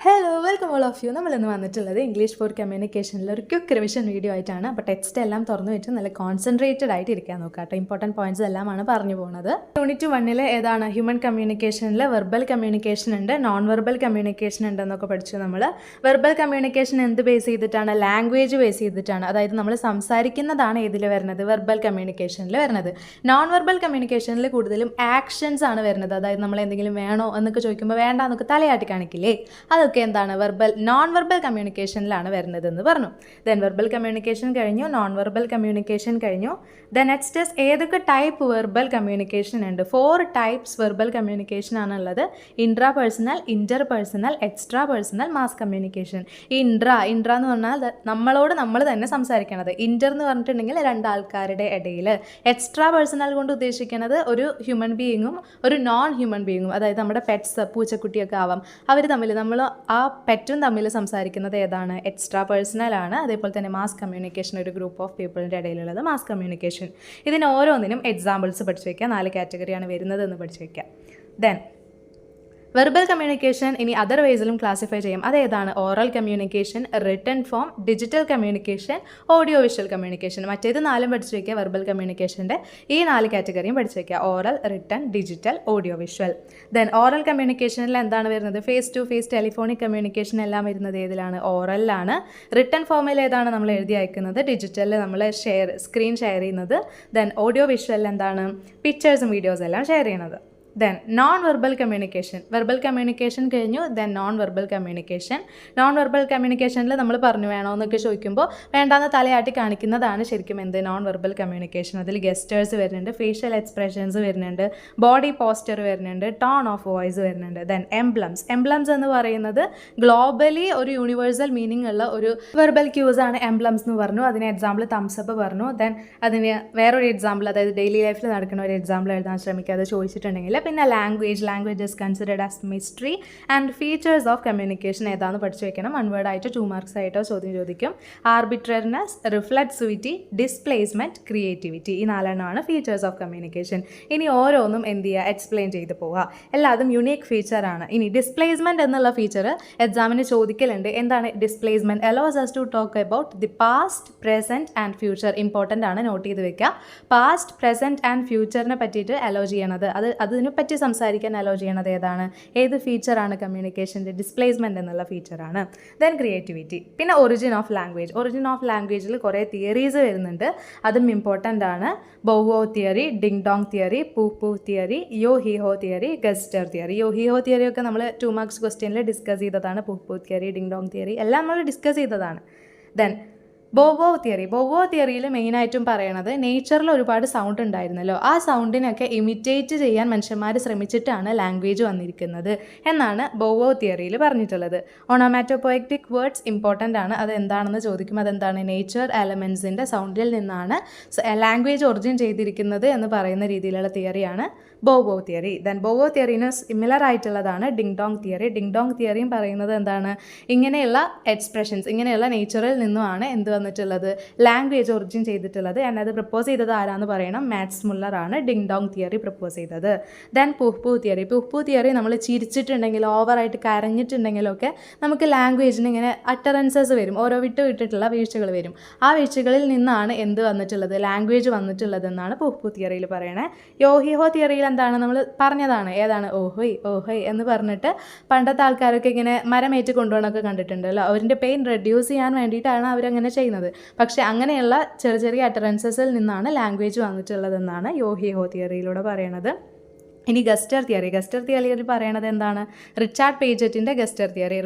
Hello welcome all of you. നമ്മളിന്ന് വന്നിട്ടുള്ളത് English for കമ്മ്യൂണിക്കേഷനിൽ ഒരു ക്വിക്ക് റിവിഷൻ വീഡിയോ ആയിട്ടാണ്. അപ്പോൾ ടെക്സ്റ്റ് എല്ലാം തുറന്നു വെച്ച് നല്ല കോൺസെൻട്രേറ്റഡ് ആയിട്ട് ഇരിക്കാൻ നോക്കുക കേട്ടോ. ഇമ്പോർട്ടൻറ്റ് പോയിന്റ്സ് എല്ലാമാണ് പറഞ്ഞു പോകുന്നത്. യൂണിറ്റ് 1 ഏതാണ് ഹ്യൂമൻ കമ്മ്യൂണിക്കേഷനിൽ വെർബൽ കമ്മ്യൂണിക്കേഷൻ ഉണ്ട്, നോൺ വെർബൽ കമ്മ്യൂണിക്കേഷൻ ഉണ്ട് എന്നൊക്കെ പഠിച്ചു നമ്മൾ. വെർബൽ കമ്മ്യൂണിക്കേഷൻ എന്ത് ബേസ് ചെയ്തിട്ടാണ്? ലാംഗ്വേജ് ബേസ് ചെയ്തിട്ടാണ്. അതായത് നമ്മൾ സംസാരിക്കുന്നതാണ് ഇതിൽ വരുന്നത്, വെർബൽ കമ്മ്യൂണിക്കേഷനിൽ വരുന്നത്. നോൺ വെർബൽ കമ്മ്യൂണിക്കേഷനിൽ കൂടുതലും ആക്ഷൻസ് ആണ് വരുന്നത്. അതായത് നമ്മൾ എന്തെങ്കിലും വേണോ എന്നൊക്കെ ചോദിക്കുമ്പോൾ വേണ്ട എന്നൊക്കെ തലയാട്ടി കാണിക്കില്ലേ, അതൊക്കെ എന്താണ് നോൺ വെർബൽ കമ്മ്യൂണിക്കേഷനിലാണ് വരുന്നതെന്ന് പറഞ്ഞു. ദെൻ വെർബൽ കമ്മ്യൂണിക്കേഷൻ കഴിഞ്ഞു, നോൺ വെർബൽ കമ്മ്യൂണിക്കേഷൻ കഴിഞ്ഞു. ദെൻ നെക്സ്റ്റ് ഏതൊക്കെ ടൈപ്പ് വെർബൽ കമ്മ്യൂണിക്കേഷൻ ഉണ്ട്? 4 ടൈപ്സ് വെർബൽ കമ്മ്യൂണിക്കേഷൻ ആണുള്ളത്. Intra personal, Inter personal, extra personal, mass communication. ഈ ഇൻട്രാ എന്ന് പറഞ്ഞാൽ നമ്മളോട് നമ്മൾ തന്നെ സംസാരിക്കണത്. ഇന്റർ എന്ന് പറഞ്ഞിട്ടുണ്ടെങ്കിൽ രണ്ടാൾക്കാരുടെ ഇടയിൽ. എക്സ്ട്രാ പേഴ്സണൽ കൊണ്ട് ഉദ്ദേശിക്കുന്നത് ഒരു ഹ്യൂമൻ ബീയിങ്ങും ഒരു നോൺ ഹ്യൂമൻ ബീയിങ്ങും, അതായത് നമ്മുടെ പെറ്റ്സ്, പൂച്ചക്കുട്ടിയൊക്കെ ആവാം, അവർ തമ്മിൽ, നമ്മൾ ആ പെറ്റും തമ്മിൽ സംസാരിക്കുന്നത് ഏതാണ്? എക്സ്ട്രാ പേഴ്സണൽ ആണ്. അതേപോലെ തന്നെ മാസ് കമ്മ്യൂണിക്കേഷൻ, ഒരു ഗ്രൂപ്പ് ഓഫ് പീപ്പിളിൻ്റെ ഇടയിലുള്ളത് മാസ് കമ്മ്യൂണിക്കേഷൻ. ഇതിന് ഓരോന്നിനും എക്സാമ്പിൾസ് പഠിച്ചു വയ്ക്കുക. 4 കാറ്റഗറിയാണ് വരുന്നത് എന്ന് പഠിച്ചു വയ്ക്കുക. ദെൻ വെർബൽ കമ്മ്യൂണിക്കേഷൻ ഇനി അതർ വേസിലും ക്ലാസിഫൈ ചെയ്യും. അതേതാണ്? Oral communication, written form, digital communication, audio visual communication. മറ്റേത് 4 പഠിച്ചു വയ്ക്കുക. വെർബൽ കമ്മ്യൂണിക്കേഷൻ്റെ ഈ 4 കാറ്റഗറിയും പഠിച്ചു വയ്ക്കുക. Oral, written, digital, audio visual. Then oral കമ്മ്യൂണിക്കേഷനിൽ എന്താണ് വരുന്നത്? Face to face, telephonic communication എല്ലാം വരുന്നത് ഏതിലാണ്? ഓറലിലാണ്. റിട്ടൺ ഫോമിൽ ഏതാണ് നമ്മൾ എഴുതി അയക്കുന്നത്? ഡിജിറ്റലിൽ നമ്മൾ സ്ക്രീൻ ഷെയർ ചെയ്യുന്നത്. ദെൻ ഓഡിയോ വിഷ്വലിൽ എന്താണ്? പിക്ചേഴ്സും വീഡിയോസും എല്ലാം ഷെയർ ചെയ്യുന്നത്. Then non verbal communication. Verbal communication കഴിഞ്ഞു. Then non verbal communication. Non verbal കമ്മ്യൂണിക്കേഷനിൽ നമ്മൾ പറഞ്ഞു വേണോ എന്നൊക്കെ ചോദിക്കുമ്പോൾ വേണ്ടാന്ന് തലയാട്ടി കാണിക്കുന്നതാണ് ശരിക്കും എന്ത്? Non verbal communication. അതിൽ ഗെസ്റ്റേഴ്സ് വരുന്നുണ്ട്, ഫേഷ്യൽ എക്സ്പ്രഷൻസ് വരുന്നുണ്ട്, ബോഡി പോസ്റ്റർ വരുന്നുണ്ട്, ടോൺ ഓഫ് വോയിസ് വരുന്നുണ്ട്. ദെൻ എംബ്ലംസ് എന്ന് പറയുന്നത് ഗ്ലോബലി ഒരു യൂണിവേഴ്സൽ മീനിങ് ഉള്ള ഒരു വെർബൽ ക്യൂസ് ആണ് എംബ്ലംസ് എന്ന് പറഞ്ഞു. അതിന് എക്സാമ്പിൾ തംസപ്പ് പറഞ്ഞു. ദെൻ അതിന് വേറൊരു എക്സാമ്പിൾ, അതായത് ഡെയിലി ലൈഫിൽ നടക്കുന്ന ഒരു എക്സാമ്പിൾ എഴുതാൻ ശ്രമിക്കുക, അത് ചോദിച്ചിട്ടുണ്ടെങ്കിൽ. പിന്നെ language is considered as mystery and features of communication ഏതാണെന്ന് പഠിച്ചു വെക്കണം. 1 വേർഡ് ആയിട്ട് 2 മാർക്സ് ആയിട്ടോ ചോദ്യം ചോദിക്കും. ആർബിട്രറിനെസ്, റിഫ്ലെക്സിവിറ്റി, ഡിസ്പ്ലേസ്മെന്റ്, ക്രിയേറ്റിവിറ്റി. ഈ 4 ഫീച്ചേഴ്സ് ഓഫ് കമ്മ്യൂണിക്കേഷൻ. ഇനി ഓരോന്നും എന്ത് ചെയ്യുക? എക്സ്പ്ലെയിൻ ചെയ്ത് പോവുക. എല്ലാതും യുണീക്ക് ഫീച്ചറാണ്. ഇനി ഡിസ്പ്ലേസ്മെന്റ് എന്നുള്ള ഫീച്ചർ എക്സാമിന് ചോദിക്കലുണ്ട്. എന്താണ് displacement? Allows us to talk about the past, present and future. Important ആണ്, നോട്ട് ചെയ്ത് വെക്കുക. പാസ്റ്റ്, പ്രസന്റ് ആൻഡ് ഫ്യൂച്ചറിനെ പറ്റിയിട്ട് അലോ ചെയ്യണത്, അതിനെ പറ്റി സംസാരിക്കാൻ അലോ ചെയ്യണത് ഏതാണ്? ഏത് ഫീച്ചറാണ് കമ്മ്യൂണിക്കേഷൻ്റെ? ഡിസ്പ്ലേസ്മെൻറ്റ് എന്നുള്ള ഫീച്ചറാണ്. Then creativity. പിന്നെ ഒറിജിൻ ഓഫ് ലാംഗ്വേജിൽ കുറേ തിയറീസ് വരുന്നുണ്ട്, അതും ഇമ്പോർട്ടൻ്റ് ആണ്. Bow wow theory, ding dong theory, pooh theory, yo he ho theory, gesture theory. Yo he ho theory ഒക്കെ നമ്മൾ 2 മാർക്സ് ക്വസ്റ്റ്യനിൽ ഡിസ്കസ് ചെയ്തതാണ്. പൂ തിയറി, ഡിങ് ഡോങ് തിയറി എല്ലാം നമ്മൾ ഡിസ്കസ് ചെയ്തതാണ്. ദെൻ ബോവോ തിയറിയിൽ മെയിനായിട്ടും പറയണത് നേച്ചറിൽ ഒരുപാട് സൗണ്ട് ഉണ്ടായിരുന്നല്ലോ, ആ സൗണ്ടിനൊക്കെ ഇമിറ്റേറ്റ് ചെയ്യാൻ മനുഷ്യന്മാർ ശ്രമിച്ചിട്ടാണ് ലാംഗ്വേജ് വന്നിരിക്കുന്നത് എന്നാണ് ബോവോ തിയറിയിൽ പറഞ്ഞിട്ടുള്ളത്. ഓണോമാറ്റോപോയറ്റിക് വേർഡ്സ് ഇമ്പോർട്ടൻ്റ് ആണ്. അത് എന്താണെന്ന് ചോദിക്കും. അതെന്താണ്? നേച്ചർ എലമെൻസിൻ്റെ സൗണ്ടിൽ നിന്നാണ് ലാംഗ്വേജ് ഒറിജിൻ ചെയ്തിരിക്കുന്നത് എന്ന് പറയുന്ന രീതിയിലുള്ള തിയറിയാണ് ബോവോ തിയറി. ദെൻ ബോവോ തിയറിന് സിമിലർ ആയിട്ടുള്ളതാണ് ഡിങ് ഡോങ് തിയറിയും പറയുന്നത് എന്താണ്? ഇങ്ങനെയുള്ള എക്സ്പ്രഷൻസ്, ഇങ്ങനെയുള്ള നേച്ചറിൽ നിന്നുമാണ് എന്ത് വന്നിട്ടുള്ളത്? ലാംഗ്വേജ് ഒറിജിൻ ചെയ്തിട്ടുള്ളത്. അത് പ്രപ്പോസ് ചെയ്തത് ആരാന്ന് പറയണം? മാത്സ് മുള്ളർ ആണ് ഡിങ് ഡോങ് തിയറി പ്രപ്പോസ് ചെയ്തത്. ദെൻ പുഹ്പു തിയറി നമ്മൾ ചിരിച്ചിട്ടുണ്ടെങ്കിൽ, ഓവറായിട്ട് കരഞ്ഞിട്ടുണ്ടെങ്കിലൊക്കെ നമുക്ക് ലാംഗ്വേജിന് ഇങ്ങനെ അട്ടറൻസസ് വരും, ഓരോ വിട്ടിട്ടുള്ള വീഴ്ചകൾ വരും. ആ വീഴ്ചകളിൽ നിന്നാണ് എന്ത് വന്നിട്ടുള്ളത്? ലാംഗ്വേജ് വന്നിട്ടുള്ളത് എന്നാണ് പുഹ്പു തിയറിയിൽ പറയണേ. യോഹിഹോ തിയറിയിൽ എന്താണ്? നമ്മൾ പറഞ്ഞതാണ് ഏതാണ്? ഓഹോയ് എന്ന് പറഞ്ഞിട്ട് പണ്ടത്തെ ആൾക്കാരൊക്കെ ഇങ്ങനെ മരമേറ്റ് കൊണ്ടുപോകണമൊക്കെ കണ്ടിട്ടുണ്ടല്ലോ. അവരുടെ പെയിൻ റെഡ്യൂസ് ചെയ്യാൻ വേണ്ടിയിട്ടാണ് അവരങ്ങനെ ചെയ്യുന്നത്. പക്ഷേ അങ്ങനെയുള്ള ചെറിയ അട്ടറൻസസിൽ നിന്നാണ് ലാംഗ്വേജ് വന്നിട്ടുള്ളതെന്നാണ് യോഹിഹോ തിയറിയിലൂടെ പറയണത്. ഇനി ഗസ്റ്റർ തിയറി പറയണത് എന്താണ്? റിച്ചാർഡ് പേജറ്റിൻ്റെ ഗസ്റ്റർ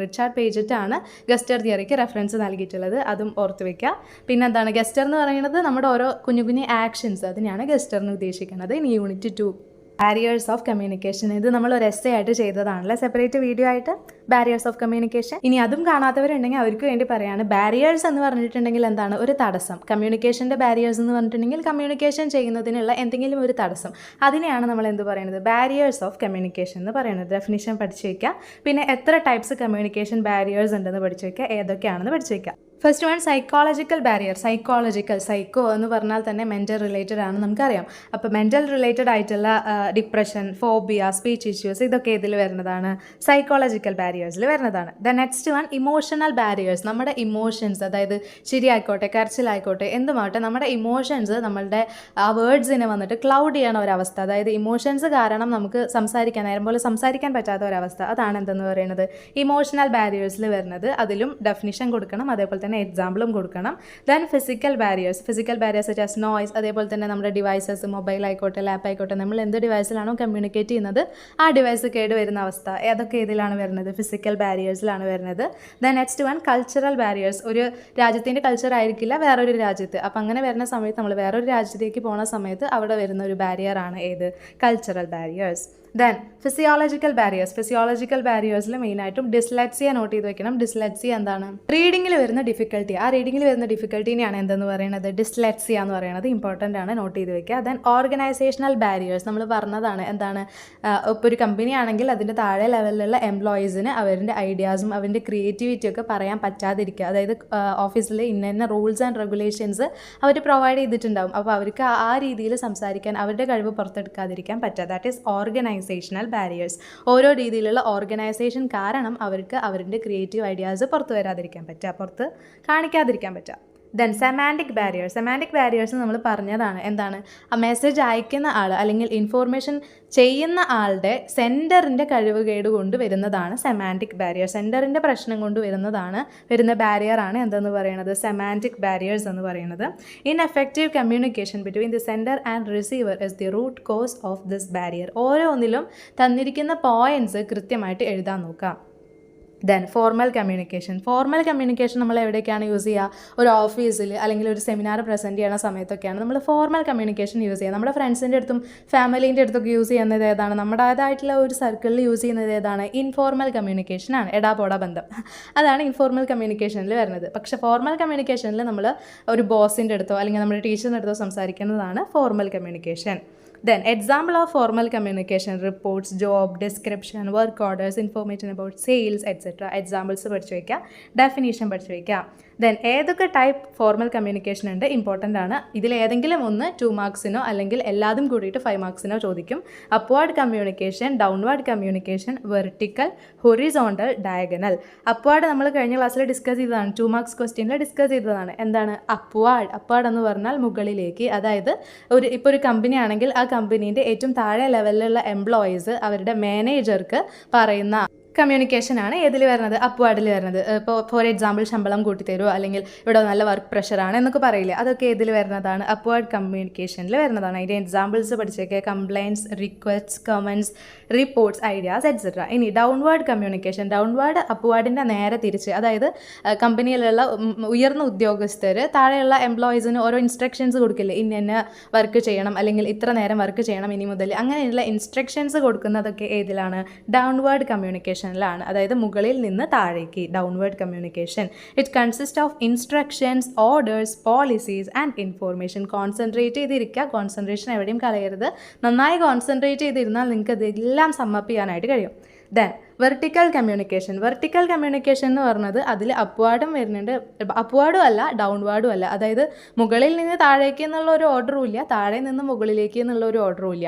പേജറ്റാണ് ഗസ്റ്റർ തിയറിക്ക് റെഫറൻസ് നൽകിയിട്ടുള്ളത്, അതും ഓർത്ത് വയ്ക്കുക. പിന്നെ എന്താണ് ഗസ്റ്റർ എന്ന് പറയുന്നത്? നമ്മുടെ ഓരോ കുഞ്ഞു ആക്ഷൻസ്, അതിനെയാണ് ഗസ്റ്ററിന് ഉദ്ദേശിക്കുന്നത്. ഇനി യൂണിറ്റ് 2 ബാരിയേഴ്സ് ഓഫ് കമ്മ്യൂണിക്കേഷൻ. ഇത് നമ്മൾ ഒരു എസ്സേ ആയിട്ട് ചെയ്തതാണല്ലോ, സെപ്പറേറ്റ് വീഡിയോ ആയിട്ട്, ബാരിയേഴ്സ് ഓഫ് കമ്മ്യൂണിക്കേഷൻ. ഇനി അതും കാണാത്തവരുണ്ടെങ്കിൽ അവർക്ക് വേണ്ടി പറയാണ്. ബാരിയേഴ്സ് എന്ന് പറഞ്ഞിട്ടുണ്ടെങ്കിൽ എന്താണ്? ഒരു തടസ്സം. കമ്മ്യൂണിക്കേഷൻ്റെ ബാരിയേഴ്സ് എന്ന് പറഞ്ഞിട്ടുണ്ടെങ്കിൽ കമ്മ്യൂണിക്കേഷൻ ചെയ്യുന്നതിനുള്ള എന്തെങ്കിലും ഒരു തടസ്സം, അതിനെയാണ് നമ്മൾ എന്ത് പറയുന്നത്? ബാരിയേഴ്സ് ഓഫ് കമ്മ്യൂണിക്കേഷൻ എന്ന് പറയുന്നത്. ഡെഫിനിഷൻ പഠിച്ചു വയ്ക്കുക. പിന്നെ എത്ര ടൈപ്സ് കമ്മ്യൂണിക്കേഷൻ ബാരിയേഴ്സ് ഉണ്ടെന്ന് പഠിച്ചു വയ്ക്കുക, ഏതൊക്കെയാണെന്ന് പഠിച്ചു വയ്ക്കുക. First one psychological barrier. Psycho എന്ന് പറഞ്ഞാൽ തന്നെ മെൻ്റൽ റിലേറ്റഡ് ആണ് നമുക്കറിയാം. അപ്പോൾ മെൻ്റൽ റിലേറ്റഡ് ആയിട്ടുള്ള ഡിപ്രഷൻ, ഫോബിയ, സ്പീച്ച് ഇഷ്യൂസ് ഇതൊക്കെ ഇതിൽ വരുന്നതാണ്, സൈക്കോളജിക്കൽ ബാരിയേഴ്സിൽ വരുന്നതാണ്. The next one emotional barriers. നമ്മുടെ ഇമോഷൻസ്, അതായത് ശരിയായിക്കോട്ടെ കരച്ചിലായിക്കോട്ടെ എന്തുമാവട്ടെ, നമ്മുടെ ഇമോഷൻസ് നമ്മളുടെ ആ വേർഡ്സിനെ വന്നിട്ട് ക്ലൗഡ് ചെയ്യണ ഒരവസ്ഥ, അതായത് ഇമോഷൻസ് കാരണം നമുക്ക് നേരം പോലെ സംസാരിക്കാൻ പറ്റാത്ത ഒരവസ്ഥ, അതാണ് എന്തെന്ന് പറയുന്നത് ഇമോഷണൽ ബാരിയേഴ്സിൽ വരുന്നത്. അതിലും ഡെഫിനിഷൻ കൊടുക്കണം, അതേപോലെ തന്നെ എക്സാമ്പിളും കൊടുക്കണം. Then physical barriers such as noise, അതേപോലെ തന്നെ നമ്മുടെ ഡിവൈസസ്, മൊബൈൽ ആയിക്കോട്ടെ ലാപ്പ് ആയിക്കോട്ടെ, നമ്മൾ എന്ത് ഡിവൈസിലാണോ കമ്മ്യൂണിക്കേറ്റ് ചെയ്യുന്നത് ആ ഡിവൈസ് കേട് വരുന്ന അവസ്ഥ, അതൊക്കെ ഇതിലാണ് വരുന്നത്, ഫിസിക്കൽ ബാരിയേഴ്സിലാണ് വരുന്നത്. Then next one cultural barriers. ഒരു രാജ്യത്തിൻ്റെ കൾച്ചർ ആയിരിക്കില്ല വേറൊരു രാജ്യത്ത്, അപ്പം അങ്ങനെ വരുന്ന സമയത്ത് നമ്മൾ വേറൊരു രാജ്യത്തേക്ക് പോകുന്ന സമയത്ത് അവിടെ വരുന്ന ഒരു ബാരിയറാണ് ഏത്, കൾച്ചറൽ ബാരിയേഴ്സ്. ദെൻ ഫിസിയോളജിക്കൽ ബാരിയേഴ്സിൽ മെയിനായിട്ടും ഡിസ്ലെക്സിയ നോട്ട് ചെയ്ത് വെക്കണം. ഡിസ്ലെക്സിയ എന്താണ്, റീഡിങ്ങിൽ വരുന്ന ഡിഫിക്കൽട്ടി, ആ റീഡിങ്ങിൽ വരുന്ന ഡിഫിക്കൽട്ടീനെയാണ് എന്തെന്ന് പറയുന്നത്, ഡിസ്ലെക്സിയ എന്ന് പറയുന്നത്. ഇമ്പോർട്ടൻ്റ് ആണ്, നോട്ട് ചെയ്ത് വെക്കുക. ദെൻ ഓർഗനൈസേഷണൽ ബാരിയേഴ്സ്, നമ്മൾ പറഞ്ഞതാണ് എന്താണ്, ഇപ്പോൾ ഒരു കമ്പനി ആണെങ്കിൽ അതിൻ്റെ താഴെ ലെവലിലുള്ള എംപ്ലോയീസിന് അവരുടെ ഐഡിയാസും അവരുടെ ക്രിയേറ്റിവിറ്റി ഒക്കെ പറയാൻ പറ്റാതിരിക്കുക, അതായത് ഓഫീസിൽ ഇന്ന റൂൾസ് ആൻഡ് റെഗുലേഷൻസ് അവർ പ്രൊവൈഡ് ചെയ്തിട്ടുണ്ടാവും, അപ്പോൾ അവർക്ക് ആ രീതിയിൽ സംസാരിക്കാൻ അവരുടെ കഴിവ് പുറത്തെടുക്കാതിരിക്കാൻ പറ്റുക, ദാറ്റ് ഈസ് ഓർഗനൈസേഷണൽ ബാരിയേഴ്സ്. ഓരോ രീതിയിലുള്ള ഓർഗനൈസേഷൻ കാരണം അവർക്ക് അവരുടെ ക്രിയേറ്റീവ് ഐഡിയാസ് പുറത്ത് വരാതിരിക്കാൻ പറ്റുക, പുറത്ത് കാണിക്കാതിരിക്കാൻ പറ്റുക. ദെൻ സെമാൻറ്റിക് ബാരിയേഴ്സ് നമ്മൾ പറഞ്ഞതാണ് എന്താണ്, ആ മെസ്സേജ് അയക്കുന്ന ആൾ അല്ലെങ്കിൽ ഇൻഫോർമേഷൻ ചെയ്യുന്ന ആളുടെ സെൻഡറിൻ്റെ കഴിവുകേട് കൊണ്ട് വരുന്നതാണ് സെമാൻറ്റിക് ബാരിയർ. സെൻഡറിൻ്റെ പ്രശ്നം കൊണ്ട് വരുന്ന ബാരിയറാണ് എന്തെന്ന് പറയുന്നത്, സെമാൻറ്റിക് ബാരിയേഴ്സ് എന്ന് പറയുന്നത്. Ineffective communication between the sender and receiver is the root cause of this barrier. ഓരോന്നിലും തന്നിരിക്കുന്ന പോയിൻറ്റ്സ് കൃത്യമായിട്ട് എഴുതാൻ നോക്കാം. ദെൻ ഫോർമൽ കമ്മ്യൂണിക്കേഷൻ നമ്മൾ എവിടെയൊക്കെയാണ് യൂസ് ചെയ്യുക, ഒരു ഓഫീസിൽ അല്ലെങ്കിൽ ഒരു സെമിനാർ പ്രസൻറ്റ് ചെയ്യുന്ന സമയത്തൊക്കെയാണ് നമ്മൾ ഫോർമൽ കമ്മ്യൂണിക്കേഷൻ യൂസ് ചെയ്യുക. നമ്മുടെ ഫ്രണ്ട്സിൻ്റെ അടുത്തും ഫാമിലീൻ്റെ അടുത്തൊക്കെ യൂസ് ചെയ്യുന്നത് ഏതാണ്, നമ്മുടേതായിട്ടുള്ള ഒരു സർക്കിളിൽ യൂസ് ചെയ്യുന്നത് ഏതാണ്, ഇൻഫോർമൽ കമ്മ്യൂണിക്കേഷനാണ്, എടാപോടാ ബന്ധം, അതാണ് ഇൻഫോർമൽ കമ്മ്യൂണിക്കേഷനിൽ വരുന്നത്. പക്ഷേ ഫോർമൽ കമ്മ്യൂണിക്കേഷനിൽ നമ്മൾ ഒരു ബോസിൻ്റെ അടുത്തോ അല്ലെങ്കിൽ നമ്മുടെ ടീച്ചറിൻ്റെ അടുത്തോ സംസാരിക്കുന്നതാണ് formal communication. Then example of formal communication: reports, job description, work orders, information about sales, etc. Examples പഠിച്ചു വയ്ക്കുക, ഡെഫിനീഷൻ പഠിച്ചു വയ്ക്കുക. ദെൻ ഏതൊക്കെ ടൈപ്പ് ഫോർമൽ കമ്മ്യൂണിക്കേഷൻ ഉണ്ട്, ഇമ്പോർട്ടൻ്റ് ആണ്. ഇതിൽ ഏതെങ്കിലും ഒന്ന് 2 മാർക്സിനോ അല്ലെങ്കിൽ എല്ലാതും കൂടിയിട്ട് 5 മാർക്സിനോ ചോദിക്കും. Upward communication, downward communication, vertical, horizontal, diagonal. Upward നമ്മൾ കഴിഞ്ഞ ക്ലാസ്സിൽ ഡിസ്കസ് ചെയ്തതാണ്, 2 മാർക്സ് ക്വസ്റ്റ്യനിൽ ഡിസ്കസ് ചെയ്തതാണ്. എന്താണ് അപ്വാർഡ് എന്ന് പറഞ്ഞാൽ മുകളിലേക്ക്, അതായത് ഇപ്പോൾ ഒരു കമ്പനി ആണെങ്കിൽ ആ കമ്പനീൻ്റെ ഏറ്റവും താഴെ ലെവലിലുള്ള എംപ്ലോയീസ് അവരുടെ മാനേജർക്ക് പറയുന്ന കമ്മ്യൂണിക്കേഷനാണ് ഏതിൽ വരുന്നത്, അപ്വാർഡിൽ വരുന്നത്. ഇപ്പോൾ ഫോർ എക്സാമ്പിൾ ശമ്പളം കൂട്ടിത്തരുമോ അല്ലെങ്കിൽ ഇവിടെ നല്ല വർക്ക് പ്രഷറാണ് എന്നൊക്കെ പറയില്ലേ, അതൊക്കെ ഏതിൽ വരുന്നതാണ്, അപ്വാർഡ് കമ്മ്യൂണിക്കേഷനിൽ വരുന്നതാണ്. അതിൻ്റെ എക്സാമ്പിൾസ് പഠിച്ചേക്കുക, complaints, request, comments, reports, ideas, etcetera. ഇനി ഡൗൺവാർഡ് കമ്മ്യൂണിക്കേഷൻ. ഡൗൺവാർഡ് അപ്വാർഡിൻ്റെ നേരെ തിരിച്ച്, അതായത് കമ്പനിയിലുള്ള ഉയർന്ന ഉദ്യോഗസ്ഥർ താഴെയുള്ള എംപ്ലോയീസിന് ഓരോ ഇൻസ്ട്രക്ഷൻസ് കൊടുക്കില്ലേ, ഇന്ന വർക്ക് ചെയ്യണം അല്ലെങ്കിൽ ഇത്ര നേരം വർക്ക് ചെയ്യണം ഇനി മുതൽ, അങ്ങനെയുള്ള ഇൻസ്ട്രക്ഷൻസ് കൊടുക്കുന്നതൊക്കെ ഏതിലാണ്, ഡൗൺവാർഡ് കമ്മ്യൂണിക്കേഷൻ ാണ്, അതായത് മുകളിൽ നിന്ന് താഴേക്ക്, downward communication. It consist of instructions, orders, policies and information. Concentrate ചെയ്തിരിക്കുക, കോൺസെൻട്രേഷൻ എവിടെയും കളയരുത്, നന്നായി കോൺസെൻട്രേറ്റ് ചെയ്തിരുന്നാൽ നിങ്ങൾക്ക് ഇതെല്ലാം സമ്മപ്പ് ചെയ്യാനായിട്ട് കഴിയും. ദെൻ വെർട്ടിക്കൽ കമ്മ്യൂണിക്കേഷൻ എന്ന് പറഞ്ഞത് അതിൽ അപ്വാർഡും വരുന്നുണ്ട്, അപ്വാർഡും അല്ല ഡൗൺവാർഡും അല്ല, അതായത് മുകളിൽ നിന്ന് താഴേക്ക് എന്നുള്ള ഒരു ഓർഡറും ഇല്ല, താഴെ നിന്ന് മുകളിലേക്ക് എന്നുള്ള ഒരു ഓർഡറും ഇല്ല.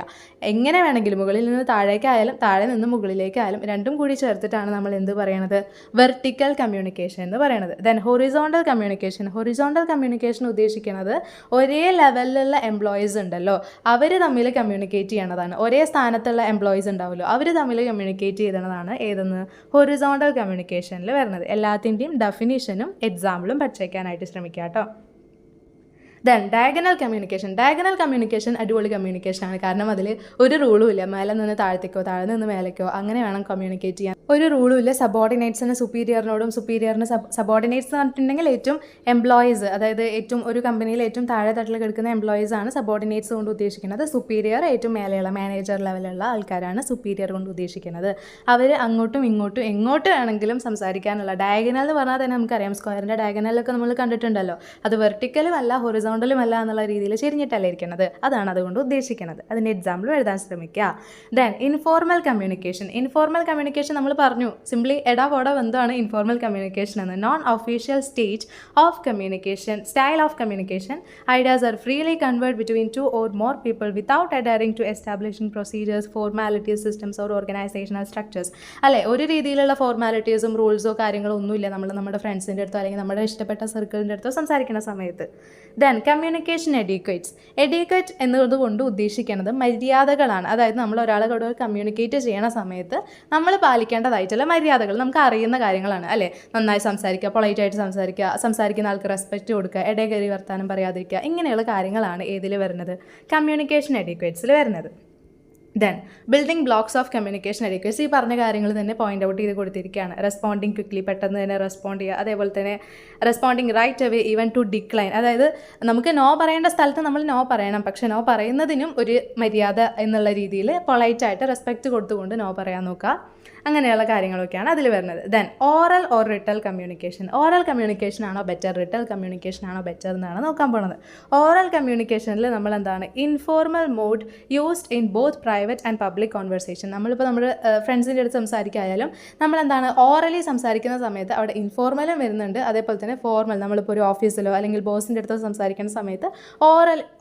എങ്ങനെ വേണമെങ്കിലും മുകളിൽ നിന്ന് താഴേക്കായാലും താഴെ നിന്ന് മുകളിലേക്കായാലും രണ്ടും കൂടി ചേർത്തിട്ടാണ് നമ്മൾ എന്ത് പറയണത്, വെർട്ടിക്കൽ കമ്മ്യൂണിക്കേഷൻ എന്ന് പറയുന്നത്. ദെൻ ഹൊറിസോണ്ടൽ കമ്മ്യൂണിക്കേഷൻ ഉദ്ദേശിക്കുന്നത് ഒരേ ലെവലിലുള്ള എംപ്ലോയീസ് ഉണ്ടല്ലോ, അവർ തമ്മിൽ കമ്മ്യൂണിക്കേറ്റ് ചെയ്യണതാണ്. ഒരേ സ്ഥാനത്തുള്ള എംപ്ലോയീസ് ഉണ്ടാവുമല്ലോ, അവർ തമ്മിൽ കമ്മ്യൂണിക്കേറ്റ് ചെയ്യണതാണ് ഏതെന്ന്, ഹൊറിസോണ്ടൽ കമ്മ്യൂണിക്കേഷനിൽ വരുന്നത്. എല്ലാത്തിൻ്റെയും ഡെഫിനിഷനും എക്സാമ്പിളും പഠിച്ചേക്കാനായിട്ട് ശ്രമിക്കുക കേട്ടോ. ദെൻ ഡയഗണൽ കമ്മ്യൂണിക്കേഷൻ അടിപൊളി കമ്മ്യൂണിക്കേഷനാണ്, കാരണം അതിൽ ഒരു റൂളും ഇല്ല, മേലെ നിന്ന് താഴത്തേക്കോ താഴെ നിന്ന് മേലേക്കോ അങ്ങനെ വേണം കമ്മ്യൂണിക്കേറ്റ് ചെയ്യാൻ, ഒരു റൂളും ഇല്ല. സബോർഡിനേറ്റ്സിന് സുപ്പീരിയറിനോടും സുപ്പീരിയറിന് സബോർഡിനേറ്റ്സ് എന്ന് പറഞ്ഞിട്ടുണ്ടെങ്കിൽ ഏറ്റവും എംപ്ലോയീസ്, അതായത് ഏറ്റവും ഒരു കമ്പനിയിൽ ഏറ്റവും താഴെ തട്ടിൽ കിടക്കുന്ന എംപ്ലോയീസ് ആണ് സബോർഡിനേറ്റ്സ് കൊണ്ട് ഉദ്ദേശിക്കുന്നത്. സുപ്പീരിയർ ഏറ്റവും മേലെയുള്ള മാനേജർ ലെവലുള്ള ആൾക്കാരാണ് സുപ്പീരിയർ കൊണ്ട് ഉദ്ദേശിക്കുന്നത്. അവർ അങ്ങോട്ടും ഇങ്ങോട്ടും എങ്ങോട്ട് വേണമെങ്കിലും സംസാരിക്കാനുള്ള. ഡയഗണൽ എന്ന് പറഞ്ഞാൽ തന്നെ നമുക്കറിയാം, സ്ക്വയറിൻ്റെ ഡയഗണലൊക്കെ നമ്മൾ കണ്ടിട്ടുണ്ടല്ലോ, അത് വെർട്ടിക്കലും അല്ല ഹൊറിസോണ്ടലും ഹൊറിസോണ്ടലും അല്ല എന്നുള്ള രീതിയിൽ ചെരിഞ്ഞിട്ടല്ല ഇരിക്കുന്നത്. അതാണ് അതുകൊണ്ട് ഉദ്ദേശിക്കുന്നത്. അതിൻ്റെ എക്സാമ്പിൾ എഴുതാൻ ശ്രമിക്കുക. Then informal communication. Informal communication നമ്മൾ പറഞ്ഞു സിംപ്ലി എടാ പോടാ ബന്ധമാണ് ഇൻഫോർമൽ കമ്മ്യൂണിക്കേഷൻ എന്ന്. Non official stage of communication, style of communication. Ideas R freely converted between 2 or more people without adhering to establishing procedures, formalities, systems or organizational structures. അല്ലേ, ഒരു രീതിയിലുള്ള ഫോർമാലിറ്റീസും റൂൾസോ കാര്യങ്ങളോ ഒന്നുമില്ല നമ്മൾ നമ്മുടെ ഫ്രണ്ട്സിൻ്റെ അടുത്തോ അല്ലെങ്കിൽ നമ്മുടെ ഇഷ്ടപ്പെട്ട സർക്കിളിൻ്റെ അടുത്തോ സംസാരിക്കുന്ന സമയത്ത്. Then communication educates. എഡ്യൂക്കേറ്റ് എന്നതുകൊണ്ട് ഉദ്ദേശിക്കുന്നത് മര്യാദകളാണ്. അതായത് നമ്മൾ ഒരാളോട് കമ്മ്യൂണിക്കേറ്റ് ചെയ്യണ സമയത്ത് നമ്മൾ പാലിക്കേണ്ടതായിട്ടുള്ള മര്യാദകൾ, നമുക്ക് അറിയുന്ന കാര്യങ്ങളാണ് അല്ലേ. നന്നായി സംസാരിക്കുക, പൊളൈറ്റായിട്ട് സംസാരിക്കുക, സംസാരിക്കുന്ന ആൾക്ക് റെസ്പെക്റ്റ് കൊടുക്കുക, ഇടകരി വർത്താനം പറയാതിരിക്കുക, ഇങ്ങനെയുള്ള കാര്യങ്ങളാണ് ഏതിൽ വരുന്നത്, കമ്മ്യൂണിക്കേഷൻ എഡ്യൂക്കേറ്റ്സിൽ വരുന്നത്. Then building blocks of communication education. ഈ പറഞ്ഞ കാര്യങ്ങൾ തന്നെ പോയിന്റ് ഔട്ട് ചെയ്ത് കൊടുത്തിരിക്കുകയാണ്. റെസ്പോണ്ടിങ് ക്വിക്ലി, പെട്ടെന്ന് തന്നെ റെസ്പോണ്ട് ചെയ്യുക. അതേപോലെ തന്നെ responding right away even to decline. അതായത് നമുക്ക് നോ പറയേണ്ട സ്ഥലത്ത് നമ്മൾ നോ പറയണം, പക്ഷെ നോ പറയുന്നതിനും ഒരു മര്യാദ എന്നുള്ള രീതിയിൽ പൊളൈറ്റായിട്ട് റെസ്പെക്റ്റ് കൊടുത്തുകൊണ്ട് നോ പറയാൻ നോക്കുക. അങ്ങനെയുള്ള കാര്യങ്ങളൊക്കെയാണ് അതിൽ വരുന്നത്. Then oral or written communication. Oral communication ആണോ ബെറ്റർ, റിട്ടൽ കമ്മ്യൂണിക്കേഷൻ ആണോ ബെറ്റർ എന്നാണ് നോക്കാൻ പോകുന്നത്. ഓറൽ കമ്മ്യൂണിക്കേഷനിൽ നമ്മൾ എന്താണ് informal mode used in both private and public conversation. നമ്മളിപ്പോൾ നമ്മുടെ ഫ്രണ്ട്സിൻ്റെ അടുത്ത് സംസാരിക്കായാലും നമ്മളെന്താണ് ഓറലി സംസാരിക്കുന്ന സമയത്ത് അവിടെ ഇൻഫോർമലും വരുന്നുണ്ട്, അതേപോലെ തന്നെ ഫോർമൽ. നമ്മളിപ്പോൾ ഒരു ഓഫീസിലോ അല്ലെങ്കിൽ ബോസിൻ്റെ അടുത്തോ സംസാരിക്കുന്ന സമയത്ത്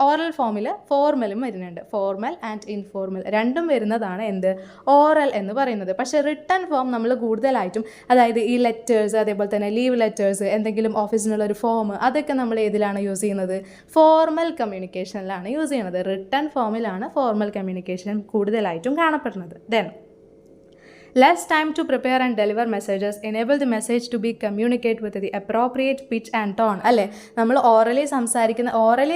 ഓറൽ ഫോമിൽ ഫോർമലും വരുന്നുണ്ട്. ഫോർമൽ ആൻഡ് ഇൻഫോർമൽ രണ്ടും വരുന്നതാണ് എന്ത്, ഓറൽ എന്ന് പറയുന്നത്. പക്ഷേ റിട്ടൺ ഫോം നമ്മൾ കൂടുതലായിട്ടും, അതായത് ഈ ലെറ്റേഴ്സ്, അതേപോലെ തന്നെ ലീവ് ലെറ്റേഴ്സ്, എന്തെങ്കിലും ഓഫീസിനുള്ള ഒരു ഫോം, അതൊക്കെ നമ്മൾ ഏതിലാണ് യൂസ് ചെയ്യുന്നത്, ഫോർമൽ കമ്മ്യൂണിക്കേഷനിലാണ് യൂസ് ചെയ്യുന്നത്. റിട്ടൺ ഫോമിലാണ് ഫോർമൽ കമ്മ്യൂണിക്കേഷൻ കൂടുതലായിട്ടും കാണപ്പെടുന്നത്. Then less time to prepare and deliver messages, enable the message to be communicated with the appropriate pitch and tone. അല്ലേ, നമ്മൾ ഓറലി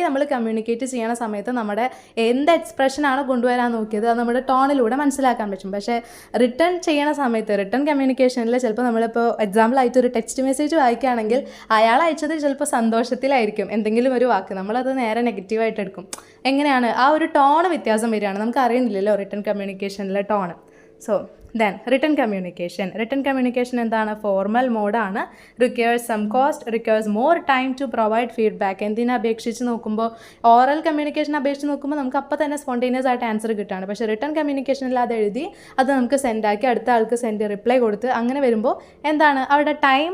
നമ്മൾ കമ്മ്യൂണിക്കേറ്റ് ചെയ്യുന്ന സമയത്ത് നമ്മുടെ എന്ത് എക്സ്പ്രഷനാണ് കൊണ്ടുവരാൻ നോക്കിയത് അത് നമ്മുടെ ടോണിലൂടെ മനസ്സിലാക്കാൻ പറ്റും. പക്ഷേ റിട്ടേൺ ചെയ്യണ സമയത്ത്, റിട്ടേൺ കമ്മ്യൂണിക്കേഷനിൽ ചിലപ്പോൾ നമ്മളിപ്പോൾ എക്സാമ്പിളായിട്ട് ഒരു ടെക്സ്റ്റ് മെസ്സേജ് വായിക്കുകയാണെങ്കിൽ അയാൾ അയച്ചത് ചിലപ്പോൾ സന്തോഷത്തിലായിരിക്കും എന്തെങ്കിലും ഒരു വാക്ക്, നമ്മളത് നേരെ നെഗറ്റീവായിട്ട് എടുക്കും. എങ്ങനെയാണ് ആ ഒരു ടോൺ വ്യത്യാസം വരികയാണ്, നമുക്ക് അറിയുന്നില്ലല്ലോ റിട്ടേൺ കമ്മ്യൂണിക്കേഷനിലെ tone. So then written communication എന്താണ്, ഫോർമൽ മോഡാണ്. Requires some cost, requires more time to provide feedback. എന്തിനെ അപേക്ഷിച്ച് നോക്കുമ്പോൾ, ഓറൽ കമ്മ്യൂണിക്കേഷൻ അപേക്ഷിച്ച് നോക്കുമ്പോൾ നമുക്ക് അപ്പോൾ തന്നെ സ്പോണ്ടേനിയസ് ആയിട്ട് ആൻസർ കിട്ടുകയാണ്. പക്ഷേ റിട്ടൺ കമ്മ്യൂണിക്കേഷനിൽ അത് എഴുതി അത് നമുക്ക് സെൻഡാക്കി അടുത്ത ആൾക്ക് റിപ്ലൈ കൊടുത്ത് അങ്ങനെ വരുമ്പോൾ എന്താണ് അവിടെ ടൈം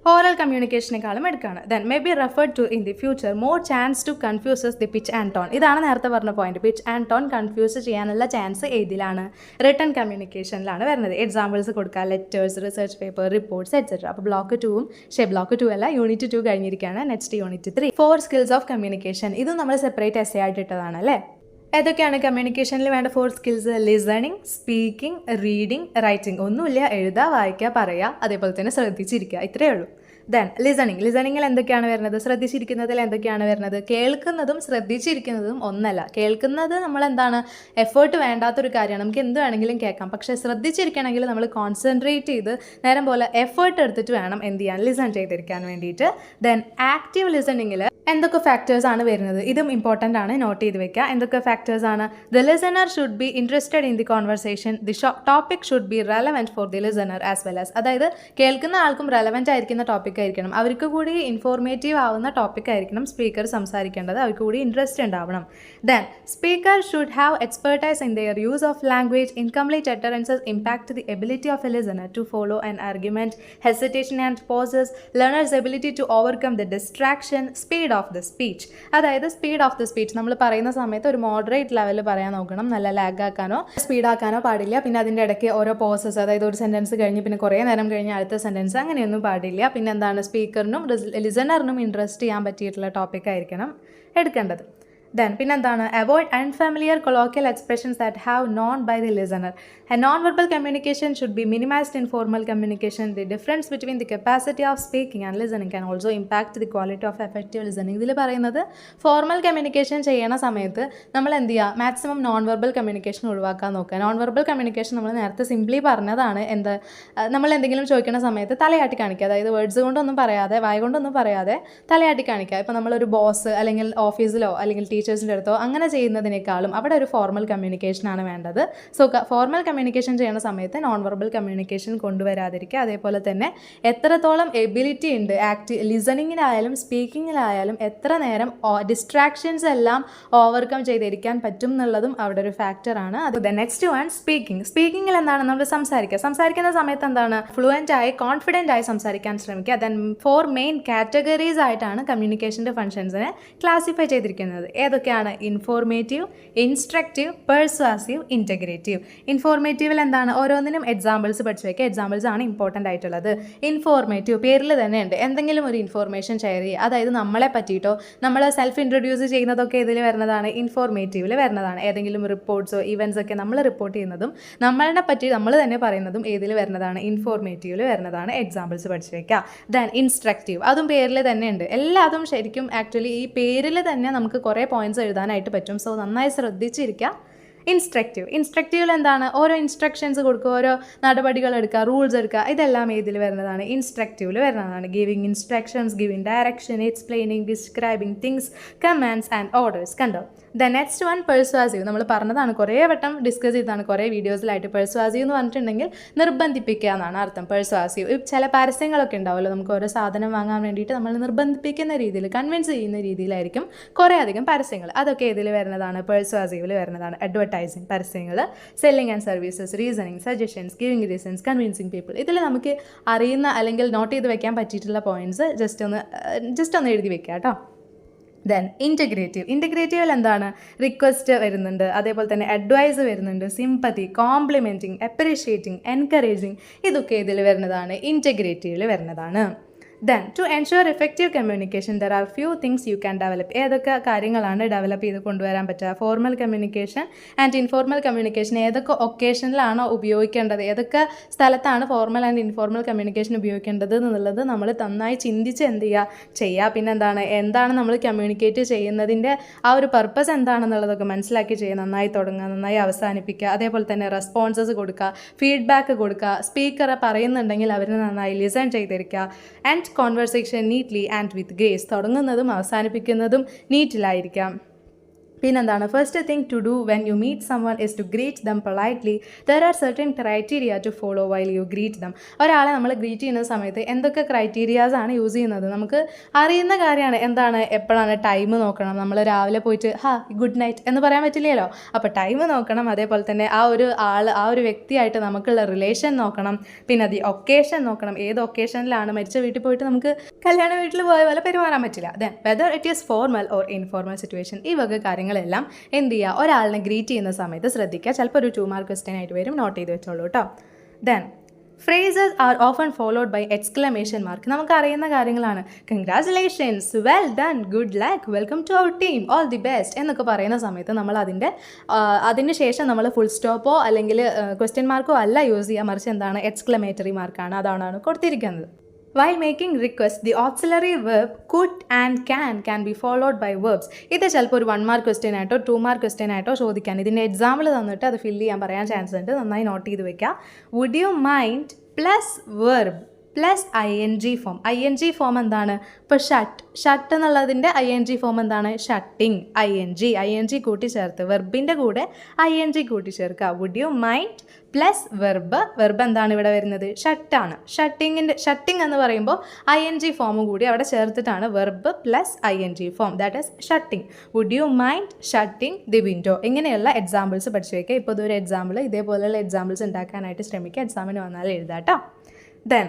ഓറൽ കമ്മ്യൂണിക്കേഷനേക്കാളും എടുക്കുകയാണ്. Then may be referred to in the future more chance to confuses the pitch and tone. ഇതാണ് നേരത്തെ പറഞ്ഞ point. Pitch and tone confuse ചെയ്യാനുള്ള ചാൻസ് ഏതിലാണ്, റിട്ടൺ കമ്മ്യൂണിക്കേഷനിലാണ് വരുന്നത്. എക്സാമ്പിൾസ് കൊടുക്കുക, letters, research paper, reports etcetera. അപ്പോൾ ബ്ലോക്ക് 2 അല്ല, യൂണിറ്റ് 2 കഴിഞ്ഞിരിക്കുകയാണ്. Next unit 3 4 skills of communication. ഇതും നമ്മൾ സെപ്പറേറ്റ് എസ്സേ ആയിട്ട് ഇട്ടതാണ് അല്ലേ. ഏതൊക്കെയാണ് കമ്മ്യൂണിക്കേഷനിൽ വേണ്ട 4 skills? Listening, speaking, reading, writing. ഒന്നുമില്ല, എഴുതുക, വായിക്കുക, പറയുക, അതേപോലെ തന്നെ ശ്രദ്ധിച്ചിരിക്കുക, ഇത്രയേ ഉള്ളൂ. ദെൻ ലിസണിങ്ങിൽ എന്തൊക്കെയാണ് വരുന്നത്, ശ്രദ്ധിച്ചിരിക്കുന്നതിൽ എന്തൊക്കെയാണ് വരുന്നത്? കേൾക്കുന്നതും ശ്രദ്ധിച്ചിരിക്കുന്നതും ഒന്നല്ല. കേൾക്കുന്നത് നമ്മൾ എന്താണ് എഫേർട്ട് വേണ്ടാത്തൊരു കാര്യമാണ്, നമുക്ക് എന്ത് വേണമെങ്കിലും കേൾക്കാം. പക്ഷേ ശ്രദ്ധിച്ചിരിക്കണമെങ്കിൽ നമ്മൾ കോൺസെൻട്രേറ്റ് ചെയ്ത് നേരം പോലെ എഫേർട്ട് എടുത്തിട്ട് വേണം എന്ത് ചെയ്യാൻ, ലിസൺ ചെയ്തിരിക്കാൻ വേണ്ടിയിട്ട്. ദെൻ ആക്റ്റീവ് ലിസണിങ്ങിൽ എന്തൊക്കെ ഫാക്ടേഴ്സാണ് വരുന്നത്, ഇതും ഇമ്പോർട്ടൻ്റ് ആണ്, നോട്ട് ചെയ്ത് വെക്കുക. എന്തൊക്കെ ഫാക്ടേഴ്സാണ്? The listener should be interested in the conversation, the topic should be relevant for the listener as well as. അതായത് കേൾക്കുന്ന ആൾക്കും റെലവൻറ്റ് ആയിരിക്കുന്ന ടോപ്പിക് ആയിരിക്കണം, അവർക്ക് കൂടി ഇൻഫോർമേറ്റീവ് ആവുന്ന ടോപ്പിക് ആയിരിക്കണം സ്പീക്കർ സംസാരിക്കേണ്ടത്, അവർക്ക് കൂടി ഇൻട്രസ്റ്റ് ഉണ്ടാവണം. Then speaker should have expertise in there use of language, incomplete utterances impact the ability of a listener to follow an argument, hesitation and pauses, learner's ability to overcome the distraction, speed of the speech. അതായത് speed of the speech നമ്മൾ പറയുന്ന സമയത്ത് ഒരു moderate ലെവലിൽ പറയാൻ നോക്കണം, നല്ല lag ആക്കാനോ സ്പീഡാക്കാനോ പാടില്ല. പിന്നെ അതിൻ്റെ ഇടയ്ക്ക് ഓരോ പോസസ്, അതായത് ഒരു സെൻറ്റൻസ് കഴിഞ്ഞ് പിന്നെ കുറേ നേരം കഴിഞ്ഞ് അടുത്ത സെൻറ്റൻസ്, അങ്ങനെയൊന്നും പാടില്ല. പിന്നെ എന്താണ്, സ്പീക്കറിനും ലിസണറിനും ഇൻട്രസ്റ്റ് ചെയ്യാൻ പറ്റിയിട്ടുള്ള ടോപ്പിക് ആയിരിക്കണം എടുക്കേണ്ടത്. Then പിന്നെന്താണ്, avoid unfamiliar colloquial expressions that have known by the listener. A non-verbal communication should be minimized in formal communication. The difference between the capacity of speaking and listening can also impact the quality of effective listening. ഇതിൽ പറയുന്നത് formal communication ചെയ്യണ സമയത്ത് നമ്മൾ എന്ത് ചെയ്യുക, maximum non verbal communication ഒഴിവാക്കാൻ നോക്കുക. Non verbal communication നമ്മൾ നേരത്തെ സിംപ്ലി പറഞ്ഞതാണ്, എന്ത് നമ്മൾ എന്തെങ്കിലും ചോദിക്കുന്ന സമയത്ത് തലയാട്ടി കാണിക്കുക, അതായത് വേർഡ്സ് കൊണ്ടൊന്നും പറയാതെ, വായ കൊണ്ടൊന്നും പറയാതെ തലയാട്ടി കാണിക്കുക. ഇപ്പോൾ നമ്മളൊരു ബോസ് അല്ലെങ്കിൽ ഓഫീസിലോ അല്ലെങ്കിൽ ടീച്ചേഴ്സിൻ്റെ അടുത്തോ അങ്ങനെ ചെയ്യുന്നതിനേക്കാളും അവിടെ ഒരു ഫോർമൽ കമ്മ്യൂണിക്കേഷനാണ് വേണ്ടത്. സോ ഫോർമൽ കമ്മ്യൂണിക്കേഷൻ ചെയ്യുന്ന സമയത്ത് നോൺ വെർബൽ കമ്മ്യൂണിക്കേഷൻ കൊണ്ടുവരാതിരിക്കുക. അതേപോലെ തന്നെ എത്രത്തോളം എബിലിറ്റി ഉണ്ട് ലിസണിങ്ങിലായാലും സ്പീക്കിങ്ങിലായാലും എത്ര നേരം ഡിസ്ട്രാക്ഷൻസ് എല്ലാം ഓവർകം ചെയ്തിരിക്കാൻ പറ്റും എന്നുള്ളതും അവിടെ ഒരു ഫാക്ടറാണ്. അത് നെക്സ്റ്റ് വൺ സ്പീക്കിങ്ങിൽ എന്താണ് നമ്മൾ സംസാരിക്കുന്ന സമയത്ത് എന്താണ് ഫ്ലുവൻ്റ് ആയി കോൺഫിഡൻ്റ് ആയി സംസാരിക്കാൻ ശ്രമിക്കുക. ദെൻ 4 മെയിൻ കാറ്റഗറീസ് ആയിട്ടാണ് കമ്മ്യൂണിക്കേഷൻ്റെ ഫങ്ഷൻസിനെ ക്ലാസിഫൈ ചെയ്തിരിക്കുന്നത്. ഏതൊക്കെയാണ്? Informative, instructive, persuasive, integrative. ഇൻഫോർമേറ്റീവിൽ എന്താണ്? ഓരോന്നിനും എക്സാമ്പിൾസ് പഠിച്ചു വയ്ക്കുക. എക്സാമ്പിൾസ് ആണ് ഇമ്പോർട്ടൻ്റ് ആയിട്ടുള്ളത്. ഇൻഫോർമേറ്റീവ് പേരിൽ തന്നെ ഉണ്ട്, എന്തെങ്കിലും ഒരു ഇൻഫോർമേഷൻ ഷെയർ ചെയ്യുക. അതായത് നമ്മളെ പറ്റിയിട്ടോ നമ്മൾ സെൽഫ് ഇൻട്രൊഡ്യൂസ് ചെയ്യുന്നതൊക്കെ ഇതിൽ വരുന്നതാണ്, ഇൻഫോർമേറ്റീവിൽ വരുന്നതാണ്. ഏതെങ്കിലും റിപ്പോർട്ട്സോ ഇവൻറ്റ്സ് ഒക്കെ നമ്മൾ റിപ്പോർട്ട് ചെയ്യുന്നതും നമ്മളെ പറ്റി നമ്മൾ തന്നെ പറയുന്നതും ഏതിൽ വരുന്നതാണ്? ഇൻഫോർമേറ്റീവിൽ വരുന്നതാണ്. എക്സാമ്പിൾസ് പഠിച്ചു വയ്ക്കുക. ദെൻ ഇൻസ്ട്രക്റ്റീവ്, അതും പേരിൽ തന്നെ ഉണ്ട്. എല്ലാതും ശരിക്കും ആക്ച്വലി ഈ പേരിൽ തന്നെ നമുക്ക് കുറേ പോയിന്റ്സ് എഴുതാനായിട്ട് പറ്റും. സോ നന്നായി ശ്രദ്ധിച്ചിരിക്കുക. ഇൻസ്ട്രക്റ്റീവിൽ എന്താണ്? ഓരോ ഇൻസ്ട്രക്ഷൻസ് കൊടുക്കുക, ഓരോ നടപടികൾ എടുക്കുക, റൂൾസ് എടുക്കുക. ഇതെല്ലാം ഏതിൽ വരുന്നതാണ്? ഇൻസ്ട്രക്റ്റീവിൽ വരുന്നതാണ്. Giving instructions, giving direction, explaining, describing things, commands and orders. കണ്ടോ? The next one persuasive. നമ്മൾ പറഞ്ഞതാണ്, കുറേ വട്ടം ഡിസ്കസ് ചെയ്താണ് കുറേ വീഡിയോസിലായിട്ട്. പെർസ്വാസീവ് എന്ന് പറഞ്ഞിട്ടുണ്ടെങ്കിൽ നിർബന്ധിപ്പിക്കുക എന്നാണ് അർത്ഥം. പെർസ്വാസീവ് ചില പരസ്യങ്ങളൊക്കെ ഉണ്ടാവുമല്ലോ, നമുക്ക് ഓരോ സാധനം വാങ്ങാൻ വേണ്ടിയിട്ട് നമ്മൾ നിർബന്ധിപ്പിക്കുന്ന രീതിയിൽ, കൺവിൻസ് ചെയ്യുന്ന രീതിയിലായിരിക്കും കുറേ അധികം പരസ്യങ്ങൾ. അതൊക്കെ ഏതിൽ വരുന്നതാണ്? പെർസ്വാസീവിൽ വരുന്നതാണ്. അഡ്വർടൈസിങ് പരസ്യങ്ങൾ, selling and services, reasoning, suggestions, giving reasons, convincing people. ഇതിൽ നമുക്ക് അറിയുന്ന അല്ലെങ്കിൽ നോട്ട് ചെയ്ത് വെക്കാൻ പറ്റിയിട്ടുള്ള പോയിന്റ്സ് ജസ്റ്റ് ഒന്ന് എഴുതി വെക്കുക കേട്ടോ. ദെൻ ഇൻറ്റഗ്രേറ്റീവിൽ എന്താണ്? റിക്വസ്റ്റ് വരുന്നുണ്ട്, അതേപോലെ തന്നെ അഡ്വൈസ് വരുന്നുണ്ട്, സിമ്പതി, കോംപ്ലിമെൻറ്റിങ്, അപ്രീഷിയേറ്റിംഗ്, എൻകറേജിങ്. ഇതൊക്കെ ഇതിൽ വരുന്നതാണ്, ഇൻറ്റഗ്രേറ്റീവിൽ വരുന്നതാണ്. Then, to ensure effective communication, there are few things you can develop. ഏതൊക്കെ കാര്യങ്ങളാണ് ഡെവലപ്പ് ചെയ്ത് കൊണ്ടുവരാൻ പറ്റുക? Formal communication and informal communication ഏതൊക്കെ ഒക്കേഷനിലാണോ ഉപയോഗിക്കേണ്ടത്, ഏതൊക്കെ സ്ഥലത്താണ് ഫോർമൽ ആൻഡ് ഇൻഫോർമൽ കമ്മ്യൂണിക്കേഷൻ ഉപയോഗിക്കേണ്ടത് എന്നുള്ളത് നമ്മൾ നന്നായി ചിന്തിച്ച് എന്ത് ചെയ്യുക. പിന്നെ എന്താണ് നമ്മൾ കമ്മ്യൂണിക്കേറ്റ് ചെയ്യുന്നതിൻ്റെ ആ ഒരു പർപ്പസ് എന്താണെന്നുള്ളതൊക്കെ മനസ്സിലാക്കി ചെയ്യുക. നന്നായി തുടങ്ങുക, നന്നായി അവസാനിപ്പിക്കുക. അതേപോലെ തന്നെ റെസ്പോൺസസ് കൊടുക്കുക, ഫീഡ്ബാക്ക് കൊടുക്കുക. സ്പീക്കർ പറയുന്നുണ്ടെങ്കിൽ അവരെ നന്നായി ലിസൺ ചെയ്തിരിക്കുക. And conversation neatly and with grace. തുടങ്ങുന്നതും അവസാനിപ്പിക്കുന്നതും നീറ്റിലായിരിക്കാം. പിന്നെന്താണ്? First thing to do when you meet someone is to greet them politely. There are certain criteria to follow while you greet them. ഒരാളെ നമ്മൾ ഗ്രീറ്റ് ചെയ്യുന്ന സമയത്ത് എന്തൊക്കെ ക്രൈറ്റീരിയാസ് ആണ് യൂസ് ചെയ്യുന്നത്? നമുക്ക് അറിയുന്ന കാര്യമാണ്. എന്താണ്? എപ്പോഴാണ് ടൈം നോക്കണം. നമ്മൾ രാവിലെ പോയിട്ട് ഗുഡ് നൈറ്റ് എന്ന് പറയാൻ പറ്റില്ലല്ലോ. അപ്പോൾ ടൈം നോക്കണം. അതേപോലെ തന്നെ ആ ഒരു വ്യക്തിയായിട്ട് നമുക്കുള്ള റിലേഷൻ നോക്കണം. പിന്നെ അത് ഒക്കേഷൻ നോക്കണം. ഏത് ഒക്കേഷനിലാണ്? മരിച്ച വീട്ടിൽ പോയിട്ട് നമുക്ക് കല്യാണ വീട്ടിൽ പോയ പോലെ പെരുമാറാൻ പറ്റില്ല. Then whether it is formal or informal situation. ഈ വക കാര്യങ്ങളെല്ലാം എന്ത് ചെയ്യുക? ഒരാളിനെ ഗ്രീറ്റ് ചെയ്യുന്ന സമയത്ത് ശ്രദ്ധിക്കുക. ചിലപ്പോൾ ഒരു 2 മാർക്ക് ക്വസ്റ്റ്യൻ ആയിട്ട് വരും, നോട്ട് ചെയ്ത് വെച്ചോളൂ കേട്ടോ. Then phrases are often followed by exclamation mark. നമുക്ക് അറിയുന്ന കാര്യങ്ങളാണ്. Congratulations, well done, good luck, welcome to our team, all the best എന്നൊക്കെ പറയുന്ന സമയത്ത് നമ്മൾ അതിന് ശേഷം നമ്മൾ ഫുൾ സ്റ്റോപ്പോ അല്ലെങ്കിൽ ക്വസ്റ്റ്യൻ മാർക്കോ അല്ല യൂസ് ചെയ്യുക, മറിച്ച് എന്താണ്? എക്സ്ക്ലമേറ്ററി മാർക്കാണ്, അതാണ് കൊടുത്തിരിക്കുന്നത്. While making requests, the auxiliary verb could and can be followed by verbs. ഇത് ചിലപ്പോൾ ഒരു 1 മാർക്ക് ക്വസ്റ്റ്യൻ ആയിട്ടോ 2 മാർക്ക് ക്വസ്റ്റ്യൻ ആയിട്ടോ ചോദിക്കാൻ ഇതിൻ്റെ എക്സാമ്പിൾ തന്നിട്ട് അത് ഫില്ല് ചെയ്യാൻ പറയാൻ ചാൻസ് ഉണ്ട്. നന്നായി നോട്ട് ചെയ്ത് വെക്കുക. Would you mind plus verb plus ING form. ING form എന്താണ്? ഇപ്പോൾ ഷട്ട് എന്നുള്ളതിൻ്റെ ING ഫോം എന്താണ്? ഷട്ടിങ്. ING കൂട്ടിച്ചേർത്ത് വെർബിൻ്റെ കൂടെ ING കൂട്ടിച്ചേർക്കുക. Would you mind plus verb എന്താണ് ഇവിടെ വരുന്നത്? ഷട്ടാണ്. ഷട്ടിങ് എന്ന് പറയുമ്പോൾ ING ഫോമും കൂടി അവിടെ ചേർത്തിട്ടാണ് verb plus ING form, that is shutting. Would you mind shutting the window. ഇങ്ങനെയുള്ള എക്സാമ്പിൾസ് പഠിച്ചു വയ്ക്കുക. ഇപ്പോൾ ഇതൊരു എക്സാമ്പിൾ, ഇതേപോലെയുള്ള എക്സാമ്പിൾസ് ഉണ്ടാക്കാനായിട്ട് ശ്രമിക്കുക. എക്സാമിന് വന്നാൽ എഴുതാട്ടോ. Then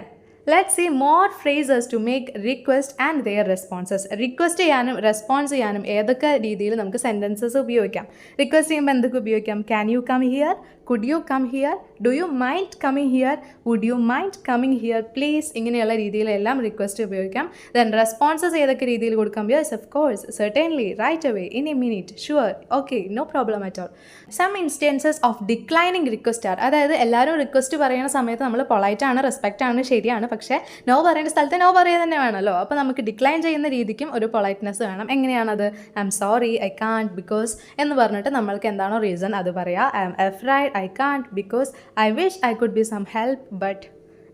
let's see more phrases to make request and their responses. Request ചെയ്യാനും റെസ്പോൺസ് ചെയ്യാനും ഏതൊക്കെ രീതിയിൽ നമുക്ക് സെൻറ്റൻസസ് ഉപയോഗിക്കാം? റിക്വസ്റ്റ് ചെയ്യുമ്പോൾ എന്തൊക്കെ ഉപയോഗിക്കാം? Can you come here, could you come here, do you mind coming here, would you mind coming here please. ഇങ്ങനെയുള്ള രീതിയിലെല്ലാം റിക്വസ്റ്റ് ഉപയോഗിക്കാം. ദെൻ റെസ്പോൺസസ് ഏതൊക്കെ രീതിയിൽ കൊടുക്കാം? Yes, of course, certainly, right away, in a minute, sure, okay, no problem at all. Some instances of declining request are. അതായത് എല്ലാവരും request പറയുന്ന സമയത്ത് നമ്മൾ പൊളൈറ്റ് ആണ്, റെസ്പെക്റ്റ് ആണ്, ശരിയാണ്. പക്ഷേ നോ പറയേണ്ട സ്ഥലത്ത് നോ പറയുക തന്നെ വേണമല്ലോ. അപ്പോൾ നമുക്ക് ഡിക്ലൈൻ ചെയ്യുന്ന രീതിക്കും ഒരു പൊളൈറ്റ്നെസ് വേണം. എങ്ങനെയാണത്? I am sorry, I can't because എന്ന് പറഞ്ഞിട്ട് നമ്മൾക്ക് എന്താണോ റീസൺ അത് പറയാം. I am afraid, I can't because I wish I could be some help but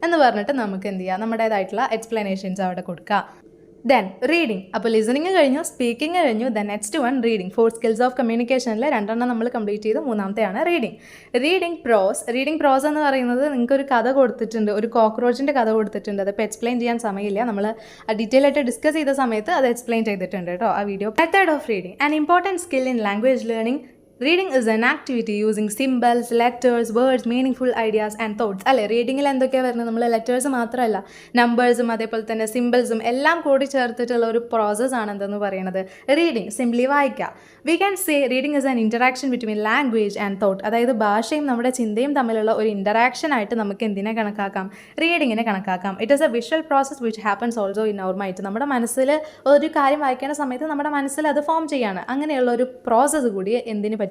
എന്ന് പറഞ്ഞിട്ട് നമുക്ക് എന്ത് ചെയ്യാം? നമ്മുടേതായിട്ടുള്ള എക്സ്പ്ലനേഷൻസ് അവിടെ കൊടുക്കുക. Then reading. അപ്പോൾ ലിസണിങ് കഴിഞ്ഞു, സ്പീക്കിംഗ് കഴിഞ്ഞു. Then next one reading. 4 skills of കമ്മ്യൂണിക്കേഷനിൽ 2 നമ്മൾ കംപ്ലീറ്റ് ചെയ്തു. മൂന്നാമത്തെയാണ് reading. Reading prose. Reading prose എന്ന് പറയുന്നത് നിങ്ങൾക്കൊരു കഥ കൊടുത്തിട്ടുണ്ട്, ഒരു കോക്രോച്ചിൻ്റെ കഥ കൊടുത്തിട്ടുണ്ട്. അതിപ്പോൾ എക്സ്പ്ലെയിൻ ചെയ്യാൻ സമയമില്ല, നമ്മൾ ഡീറ്റെയിൽ ആയിട്ട് ഡിസ്കസ് ചെയ്ത സമയത്ത് അത് എക്സ്പ്ലെയിൻ ചെയ്തിട്ടുണ്ട് കേട്ടോ ആ video. Method of reading. An important skill in language learning. Reading is an activity using symbols, letters, words, meaningful ideas and thoughts. അല്ലേ, റീഡിങ്ങിൽ എന്തൊക്കെയാണ് വരുന്നത്? നമ്മൾ ലെറ്റേഴ്സ് മാത്രമല്ല, നമ്പേഴ്സും അതേപോലെ തന്നെ സിംബിൾസും എല്ലാം കൂടി ചേർത്തിട്ടുള്ള ഒരു പ്രോസസ്സാണ് എന്തെന്ന് പറയുന്നത് റീഡിങ്. സിംപ്ലി വായിക്കുക. We can say reading is an interaction between language and thought. അതായത് ഭാഷയും നമ്മുടെ ചിന്തയും തമ്മിലുള്ള ഒരു ഇൻറ്ററാക്ഷൻ ആയിട്ട് നമുക്ക് എന്തിനെ കണക്കാക്കാം? റീഡിങ്ങിനെ കണക്കാക്കാം. It is a visual process which happens also in our mind. നമ്മുടെ മനസ്സിൽ ഒരു കാര്യം വായിക്കുന്ന സമയത്ത് നമ്മുടെ മനസ്സിൽ അത് ഫോം ചെയ്യാണ്. അങ്ങനെയുള്ള ഒരു പ്രോസസ്സ് കൂടി എന്തിന് പറ്റും?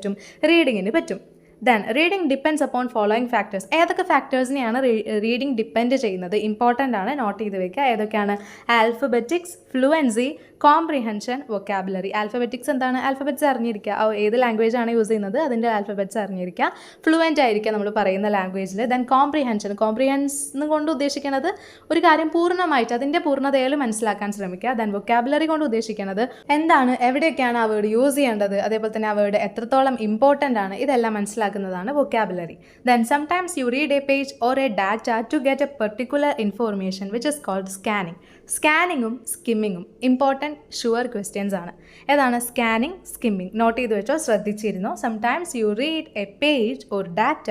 റീഡിങ്ങിന് പറ്റും. Then reading depends upon following factors. ഏതൊക്കെ ഫാക്ടേഴ്സിനെയാണ് റീഡിംഗ് ഡിപ്പെൻഡ് ചെയ്യുന്നത്? ഇമ്പോർട്ടൻ്റ് ആണ്, നോട്ട് ചെയ്ത് വെക്കുക. ഏതൊക്കെയാണ്? ആൽഫബറ്റിക്സ്, ഫ്ലുവൻസി, കോംപ്രിഹെൻഷൻ, വൊക്കാബുലറി. ആൽഫബറ്റിക്സ് എന്താണ്? ആൽഫബറ്റ്സ് അറിഞ്ഞിരിക്കുക. ഏത് ലാംഗ്വേജ് ആണ് യൂസ് ചെയ്യുന്നത് അതിൻ്റെ ആൽഫബറ്റ്സ് അറിഞ്ഞിരിക്കുക. ഫ്ലുവൻ്റ് ആയിരിക്കുക നമ്മൾ പറയുന്ന ലാംഗ്വേജിൽ. Then comprehension. കോംപ്രിഹെൻസ് കൊണ്ട് ഉദ്ദേശിക്കുന്നത് ഒരു കാര്യം പൂർണ്ണമായിട്ട് അതിൻ്റെ പൂർണ്ണതയിൽ മനസ്സിലാക്കാൻ ശ്രമിക്കുക. ദെൻ വൊക്കാബുലറി കൊണ്ട് ഉദ്ദേശിക്കുന്നത് എന്താണ്, എവിടെയൊക്കെയാണ് ആ വേർഡ് യൂസ് ചെയ്യേണ്ടത്, അതേപോലെ തന്നെ ആ വേർഡ് എത്രത്തോളം ഇമ്പോർട്ടൻ്റ് ആണ്, ഇതെല്ലാം മനസ്സിലാക്കുന്നതാണ് vocabulary. Then sometimes you read a page or a data to get a particular information which is called scanning. സ്കാനിങ്ങും സ്കിമ്മിങ്ങും ഇമ്പോർട്ടൻറ്റ് ഷുവർ ക്വസ്റ്റ്യൻസ് ആണ്. ഏതാണ് സ്കാനിങ്, സ്കിമ്മിങ്? നോട്ട് ചെയ്ത് വെച്ചോ, ശ്രദ്ധിച്ചിരുന്നോ? Sometimes you read a page or data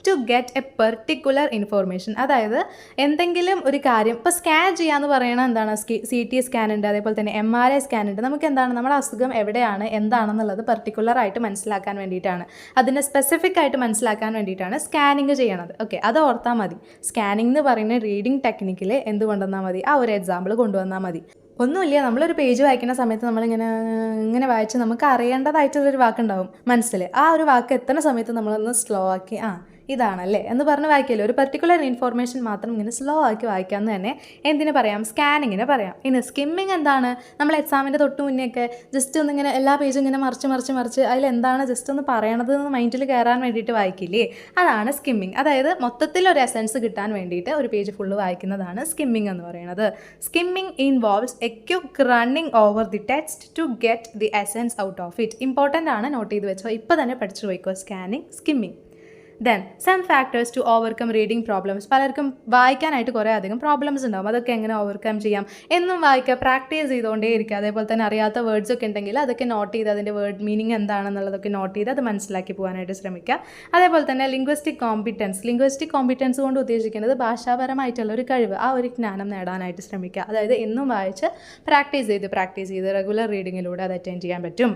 to get a particular information. അതായത് എന്തെങ്കിലും ഒരു കാര്യം ഇപ്പോൾ സ്കാൻ ചെയ്യാന്ന് പറയുന്നത് എന്താണ്? CT സ്കാൻ ഉണ്ട്, അതേപോലെ തന്നെ MRI സ്കാൻ ഉണ്ട്. നമുക്ക് എന്താണ് നമ്മുടെ അസുഖം എവിടെയാണ് എന്താണെന്നുള്ളത് പെർട്ടിക്കുലർ ആയിട്ട് മനസ്സിലാക്കാൻ വേണ്ടിയിട്ടാണ്, അതിനെ സ്പെസിഫിക് ആയിട്ട് മനസ്സിലാക്കാൻ വേണ്ടിയിട്ടാണ് സ്കാനിങ് ചെയ്യണത്. ഓക്കെ, അത് ഓർത്താൽ മതി. സ്കാനിങ് എന്ന് പറയുന്ന റീഡിംഗ് ടെക്നിക്കിൽ എന്ത് കൊണ്ടുവന്നാൽ മതി? ആ ഒരു എക്സാമ്പിൾ കൊണ്ടുവന്നാൽ മതി. ഒന്നുമില്ല, നമ്മളൊരു പേജ് വായിക്കുന്ന സമയത്ത് ഇങ്ങനെ വായിച്ച് നമുക്ക് അറിയേണ്ടതായിട്ടുള്ളൊരു വാക്കുണ്ടാവും മനസ്സിൽ. ആ ഒരു വാക്ക് എത്തുന്ന സമയത്ത് നമ്മളൊന്ന് സ്ലോ ആക്കി ഇതാണല്ലേ എന്ന് പറഞ്ഞ് വായിക്കല്ലോ. ഒരു പെർട്ടിക്കുലർ ഇൻഫോർമേഷൻ മാത്രം ഇങ്ങനെ സ്ലോ ആക്കി വായിക്കാമെന്ന് തന്നെ എന്തിനു പറയാം? സ്കാനിങ്ങിന് പറയാം. ഇനി സ്കിമ്മിങ് എന്താണ്? നമ്മൾ എക്സാമിൻ്റെ തൊട്ട് മുന്നെയൊക്കെ ജസ്റ്റ് ഒന്നിങ്ങനെ എല്ലാ പേജും ഇങ്ങനെ മറിച്ച് അതിലെന്താണ് ജസ്റ്റ് ഒന്ന് പറയണത് എന്ന് മൈൻഡിൽ കയറാൻ വേണ്ടിയിട്ട് വായിക്കില്ലേ? അതാണ് സ്കിമ്മിങ്. അതായത് മൊത്തത്തിൽ ഒരു എസൻസ് കിട്ടാൻ വേണ്ടിയിട്ട് ഒരു പേജ് ഫുള്ള് വായിക്കുന്നതാണ് സ്കിമ്മിങ് എന്ന് പറയുന്നത്. Skimming involves a quick running over the text to get the essence out of it. Important ആണ്, നോട്ട് ചെയ്ത് വെച്ചോ. ഇപ്പോൾ തന്നെ പഠിച്ചു പോയിക്കോ scanning, skimming. Then some factors to overcome reading problems. പലർക്കും വായിക്കാനായിട്ട് കുറേ അധികം പ്രോബ്ലംസ് ഉണ്ടാവും. അതൊക്കെ എങ്ങനെ ഓവർകം ചെയ്യാം? എന്നും വായിക്കുക, പ്രാക്ടീസ് ചെയ്തുകൊണ്ടേ ഇരിക്കുക. അതേപോലെ തന്നെ അറിയാത്ത വേർഡ്സ് ഒക്കെ ഉണ്ടെങ്കിൽ അതൊക്കെ നോട്ട് ചെയ്ത് അതിൻ്റെ വേർഡ് മീനിങ് എന്താണെന്നുള്ളതൊക്കെ നോട്ട് ചെയ്ത് അത് മനസ്സിലാക്കി പോകാനായിട്ട് ശ്രമിക്കുക. അതേപോലെ തന്നെ ലിംഗ്വിസ്റ്റിക് കോമ്പിറ്റൻസ് കൊണ്ട് ഉദ്ദേശിക്കുന്നത് ഭാഷാപരമായിട്ടുള്ള ഒരു കഴിവ്, ആ ഒരു ജ്ഞാനം നേടാനായിട്ട് ശ്രമിക്കുക. അതായത് എന്നും വായിച്ച് പ്രാക്ടീസ് ചെയ്ത് റെഗുലർ റീഡിങ്ങിലൂടെ അത് അറ്റൻഡ് ചെയ്യാൻ പറ്റും.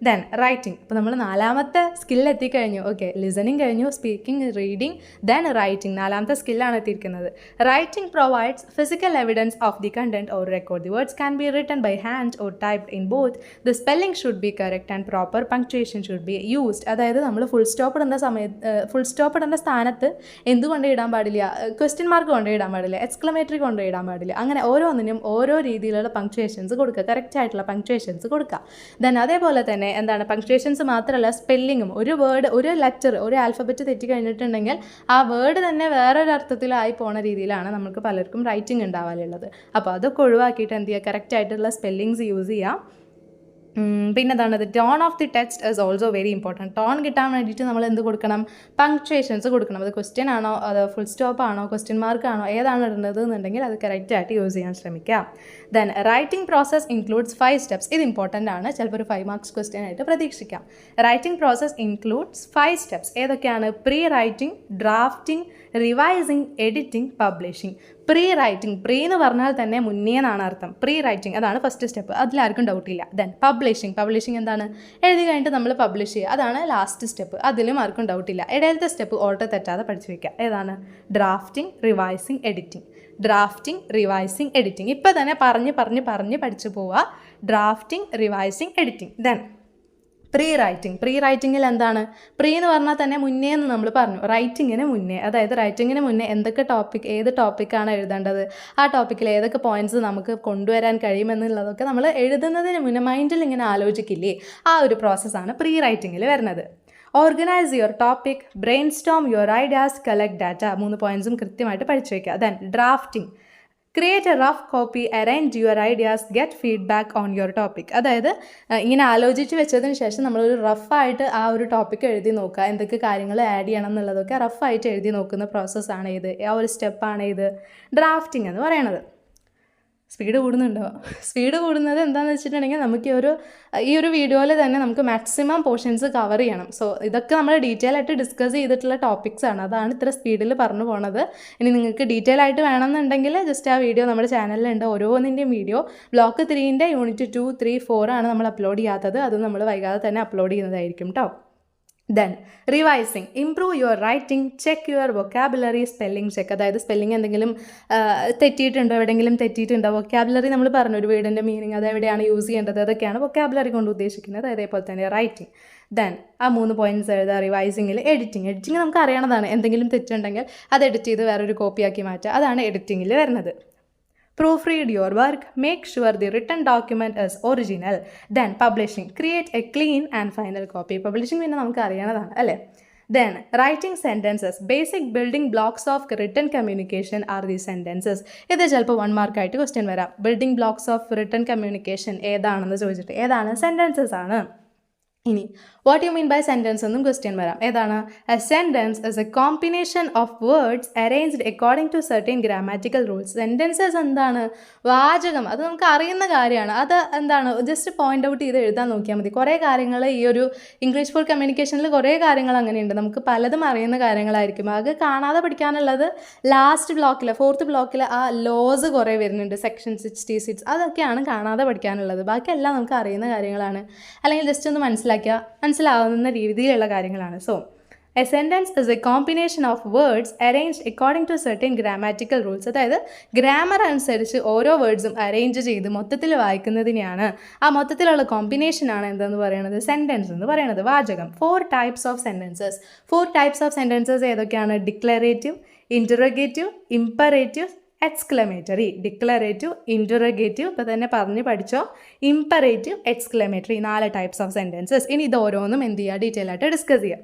Then writing. അപ്പോൾ നമ്മൾ 4ാമത്തെ സ്കില്ല് എത്തിക്കഴിഞ്ഞു. ഓക്കെ, ലിസണിങ് കഴിഞ്ഞു, സ്പീക്കിംഗ്, റീഡിംഗ്, ദെൻ റൈറ്റിംഗ്. 4ാമത്തെ സ്കില്ലാണ് എത്തിയിരിക്കുന്നത്. Writing provides physical evidence of the content or record. The words can be written by hand or typed in both. The spelling should be correct and proper punctuation should be used. അതായത് നമ്മൾ full stop ഇടേണ്ട സ്ഥാനത്ത് എന്തുകൊണ്ട് ഇടാൻ പാടില്ല? Question mark കൊണ്ട് ഇടാൻ പാടില്ല, എക്സ്ക്ലമേറ്ററി കൊണ്ട് ഇടാൻ പാടില്ല. അങ്ങനെ ഓരോന്നിനും ഓരോ രീതിയിലുള്ള പങ്ക്ച്വേഷൻസ് കൊടുക്കുക, കറക്റ്റ് ആയിട്ടുള്ള പങ്ക്ച്വേഷൻസ് കൊടുക്കുക. ദെൻ അതേപോലെ തന്നെ എന്താണ് പങ്ക്ച്വേഷൻസ് മാത്രമല്ല സ്പെല്ലിങ്ങും. ഒരു വേർഡ്, ഒരു ലെറ്റർ, ഒരു ആൽഫബറ്റ് തെറ്റി കഴിഞ്ഞിട്ടുണ്ടെങ്കിൽ ആ വേർഡ് തന്നെ വേറൊരു അർത്ഥത്തിലായി പോണ രീതിയിലാണ് നമുക്ക് പലർക്കും റൈറ്റിംഗ് ഉണ്ടാവാനുള്ളത്. അപ്പോൾ അതൊക്കെ ഒഴിവാക്കിയിട്ട് എന്ത് ചെയ്യുക? കറക്റ്റ് ആയിട്ടുള്ള സ്പെല്ലിങ്സ് യൂസ് ചെയ്യാം. പിന്നെ എന്താണ്? Tone of the text is also very important. Tone കിട്ടാൻ വേണ്ടിയിട്ട് നമ്മൾ എന്ത് കൊടുക്കണം? പങ്ക്ച്വേഷൻസ് കൊടുക്കണം. അത് ക്വസ്റ്റ്യൻ ആണോ, അത് ഫുൾ സ്റ്റോപ്പ് ആണോ, ക്വസ്റ്റ്യൻ മാർക്ക് ആണോ, ഏതാണ് ഇടുന്നത് എന്നുണ്ടെങ്കിൽ അത് കറക്റ്റായിട്ട് യൂസ് ചെയ്യാൻ ശ്രമിക്കുക. Then writing process includes 5 steps. ഇത് ഇമ്പോർട്ടൻ്റ് ആണ്, ചിലപ്പോൾ ഒരു 5 മാർക്സ് ക്വസ്റ്റ്യൻ ആയിട്ട് പ്രതീക്ഷിക്കാം. Writing process includes 5 steps. ഏതൊക്കെയാണ്? Pre writing, drafting, revising, editing, publishing. Pre writing, pre എന്ന് പറഞ്ഞാൽ തന്നെ മുന്നേ എന്നാണ് അർത്ഥം. പ്രീ റൈറ്റിംഗ് അതാണ് ഫസ്റ്റ് സ്റ്റെപ്പ്, അതിലാർക്കും ഡൗട്ടില്ല. ദെൻ പബ്ലിഷിംഗ് എന്താണ്? എഴുതി കഴിഞ്ഞിട്ട് നമ്മൾ പബ്ലിഷ് ചെയ്യുക, അതാണ് ലാസ്റ്റ് സ്റ്റെപ്പ്. അതിലും ആർക്കും ഡൗട്ടില്ല. ഇടയിലത്തെ സ്റ്റെപ്പ് ഓർഡർ തെറ്റാതെ പഠിച്ചു വയ്ക്കുക. ഏതാണ്? Drafting, revising, editing. ഇപ്പോൾ തന്നെ പറഞ്ഞ് പഠിച്ചു പോവുക. Drafting, revising, editing. Then pre റൈറ്റിങ്ങിൽ എന്താണ്? പ്രീ എന്ന് പറഞ്ഞാൽ തന്നെ മുന്നേ എന്ന് നമ്മൾ പറഞ്ഞു. റൈറ്റിങ്ങിന് മുന്നേ, അതായത് റൈറ്റിങ്ങിന് മുന്നേ ഏത് ടോപ്പിക്കാണ് എഴുതേണ്ടത്, ആ ടോപ്പിക്കിൽ ഏതൊക്കെ പോയിന്റ്സ് നമുക്ക് കൊണ്ടുവരാൻ കഴിയുമെന്നുള്ളതൊക്കെ നമ്മൾ എഴുതുന്നതിന് മുന്നേ മൈൻഡിൽ ഇങ്ങനെ ആലോചിക്കില്ലേ? ആ ഒരു പ്രോസസ്സാണ് പ്രീ റൈറ്റിങ്ങിൽ വരുന്നത്. Organise your topic, brain Storm your ideas, collect data. 3 പോയിന്റ്സും കൃത്യമായിട്ട് പഠിച്ചു വയ്ക്കുക. Then drafting. Create A rough copy, arrange your ideas, get feedback on your topic. അതായത് ഇങ്ങനെ ആലോചിച്ച് വെച്ചതിന് ശേഷം നമ്മളൊരു റഫായിട്ട് ആ ഒരു ടോപ്പിക്ക് എഴുതി നോക്കുക, എന്തൊക്കെ കാര്യങ്ങൾ ആഡ് ചെയ്യണം എന്നുള്ളതൊക്കെ റഫായിട്ട് എഴുതി നോക്കുന്ന പ്രോസസ്സാണ് ഇത്, ആ ഒരു സ്റ്റെപ്പാണ് ഇത് ഡ്രാഫ്റ്റിംഗ് എന്ന് പറയണത്. സ്പീഡ് കൂടുന്നുണ്ടോ? സ്പീഡ് കൂടുന്നത് എന്താണെന്ന് വെച്ചിട്ടുണ്ടെങ്കിൽ നമുക്ക് ഈ ഒരു വീഡിയോയിൽ തന്നെ നമുക്ക് മാക്സിമം പോർഷൻസ് കവർ ചെയ്യണം. സോ ഇതൊക്കെ നമ്മൾ ഡീറ്റെയിൽ ആയിട്ട് ഡിസ്കസ് ചെയ്തിട്ടുള്ള ടോപ്പിക്സ് ആണ്, അതാണ് ഇത്ര സ്പീഡിൽ പറഞ്ഞു പോണത്. ഇനി നിങ്ങൾക്ക് ഡീറ്റെയിൽ ആയിട്ട് വേണമെന്നുണ്ടെങ്കിൽ ജസ്റ്റ് ആ വീഡിയോ നമ്മുടെ ചാനലിലുണ്ട്, ഓരോന്നിൻ്റെയും വീഡിയോ. ബ്ലോക്ക് 3ൻ്റെ യൂണിറ്റ് 2, 3, 4 ആണ് നമ്മൾ അപ്ലോഡ് ചെയ്യാത്തത്, അത് നമ്മൾ വൈകാതെ തന്നെ അപ്ലോഡ് ചെയ്യുന്നതായിരിക്കും കേട്ടോ. Then revising, improve your writing, check your vocabulary, spelling check. അതായത് സ്പെല്ലിംഗ് എന്തെങ്കിലും തെറ്റിയിട്ടുണ്ടോ, എവിടെയെങ്കിലും തെറ്റിയിട്ടുണ്ടോ. വൊക്കാബുലറി നമ്മൾ പറഞ്ഞു, ഒരു വേർഡിൻ്റെ മീനിങ് അത് എവിടെയാണ് യൂസ് ചെയ്യേണ്ടത്, അതൊക്കെയാണ് വൊക്കാബുലറി കൊണ്ട് ഉദ്ദേശിക്കുന്നത്. അതേപോലെ തന്നെ റൈറ്റിംഗ്. ദെൻ ആ 3 പോയിൻറ്റ്സ് എഴുതുക. റിവൈസിങ്ങിൽ എഡിറ്റിംഗ് നമുക്ക് അറിയണതാണ്, എന്തെങ്കിലും തെറ്റുണ്ടെങ്കിൽ അത് എഡിറ്റ് ചെയ്ത് വേറൊരു കോപ്പിയാക്കി മാറ്റുക, അതാണ് എഡിറ്റിങ്ങിൽ വരുന്നത്. Proofread your work, make sure the written document is original. Then publishing, create a clean and final copy. Publishing പിന്നെ നമുക്ക് അറിയണതാണ് അല്ലേ. Then writing sentences, basic building blocks of written communication are the sentences. ഇത് ചിലപ്പോൾ 1 മാർക്കായിട്ട് question വരാം. Building blocks of written communication ഏതാണെന്ന് ചോദിച്ചിട്ട്, ഏതാണ്? സെൻറ്റൻസസ് ആണ്. ഇനി what you mean by sentence എന്നും ക്വസ്റ്റ്യൻ വരാം. ഏതാണ്? A sentence is a combination of words arranged according to certain grammatical rules. Sentences എന്താണ്? വാചകം. അത് നമുക്ക് അറിയുന്ന കാര്യമാണ്. അത് എന്താണ്? ജസ്റ്റ് പോയിൻ്റ് ഔട്ട് ചെയ്ത് എഴുതാൻ നോക്കിയാൽ മതി. കുറേ കാര്യങ്ങൾ ഈ ഒരു ഇംഗ്ലീഷ് ഫോർ കമ്മ്യൂണിക്കേഷനിൽ കുറേ കാര്യങ്ങൾ അങ്ങനെയുണ്ട്. നമുക്ക് പലതും അറിയുന്ന കാര്യങ്ങളായിരിക്കും. അത് കാണാതെ പഠിക്കാനുള്ളത് ലാസ്റ്റ് ബ്ലോക്കിൽ, 4th ബ്ലോക്കിൽ ആ ലോസ് കുറേ വരുന്നുണ്ട്, സെക്ഷൻ 66. അതൊക്കെയാണ് കാണാതെ പഠിക്കാനുള്ളത്. ബാക്കിയെല്ലാം നമുക്ക് അറിയുന്ന കാര്യങ്ങളാണ്, അല്ലെങ്കിൽ ജസ്റ്റ് ഒന്ന് മനസ്സിലാവുന്ന രീതിയിലുള്ള കാര്യങ്ങളാണ്. So a sentence is a combination of words arranged according to certain grammatical rules. അതായത് ഗ്രാമർ അനുസരിച്ച് ഓരോ വേർഡ്സും അറേഞ്ച് ചെയ്ത് മൊത്തത്തിൽ വായിക്കുന്നതിനെയാണ്, ആ മൊത്തത്തിലുള്ള കോമ്പിനേഷനാണ് എന്തെന്ന് പറയുന്നത്? സെൻറ്റൻസ് എന്ന് പറയുന്നത്, വാചകം. 4 types of sentences. 4 types of sentences ഏതൊക്കെയാണ്? Declarative, interrogative, imperative, exclamatory. Declarative, interrogative ഇപ്പോൾ തന്നെ പഠിച്ചോ, imperative, exclamatory, 4 types of sentences. ഇനി ഇത് ഓരോന്നും എന്ത് ചെയ്യുക? ഡീറ്റെയിൽ ആയിട്ട് ഡിസ്കസ് ചെയ്യാം.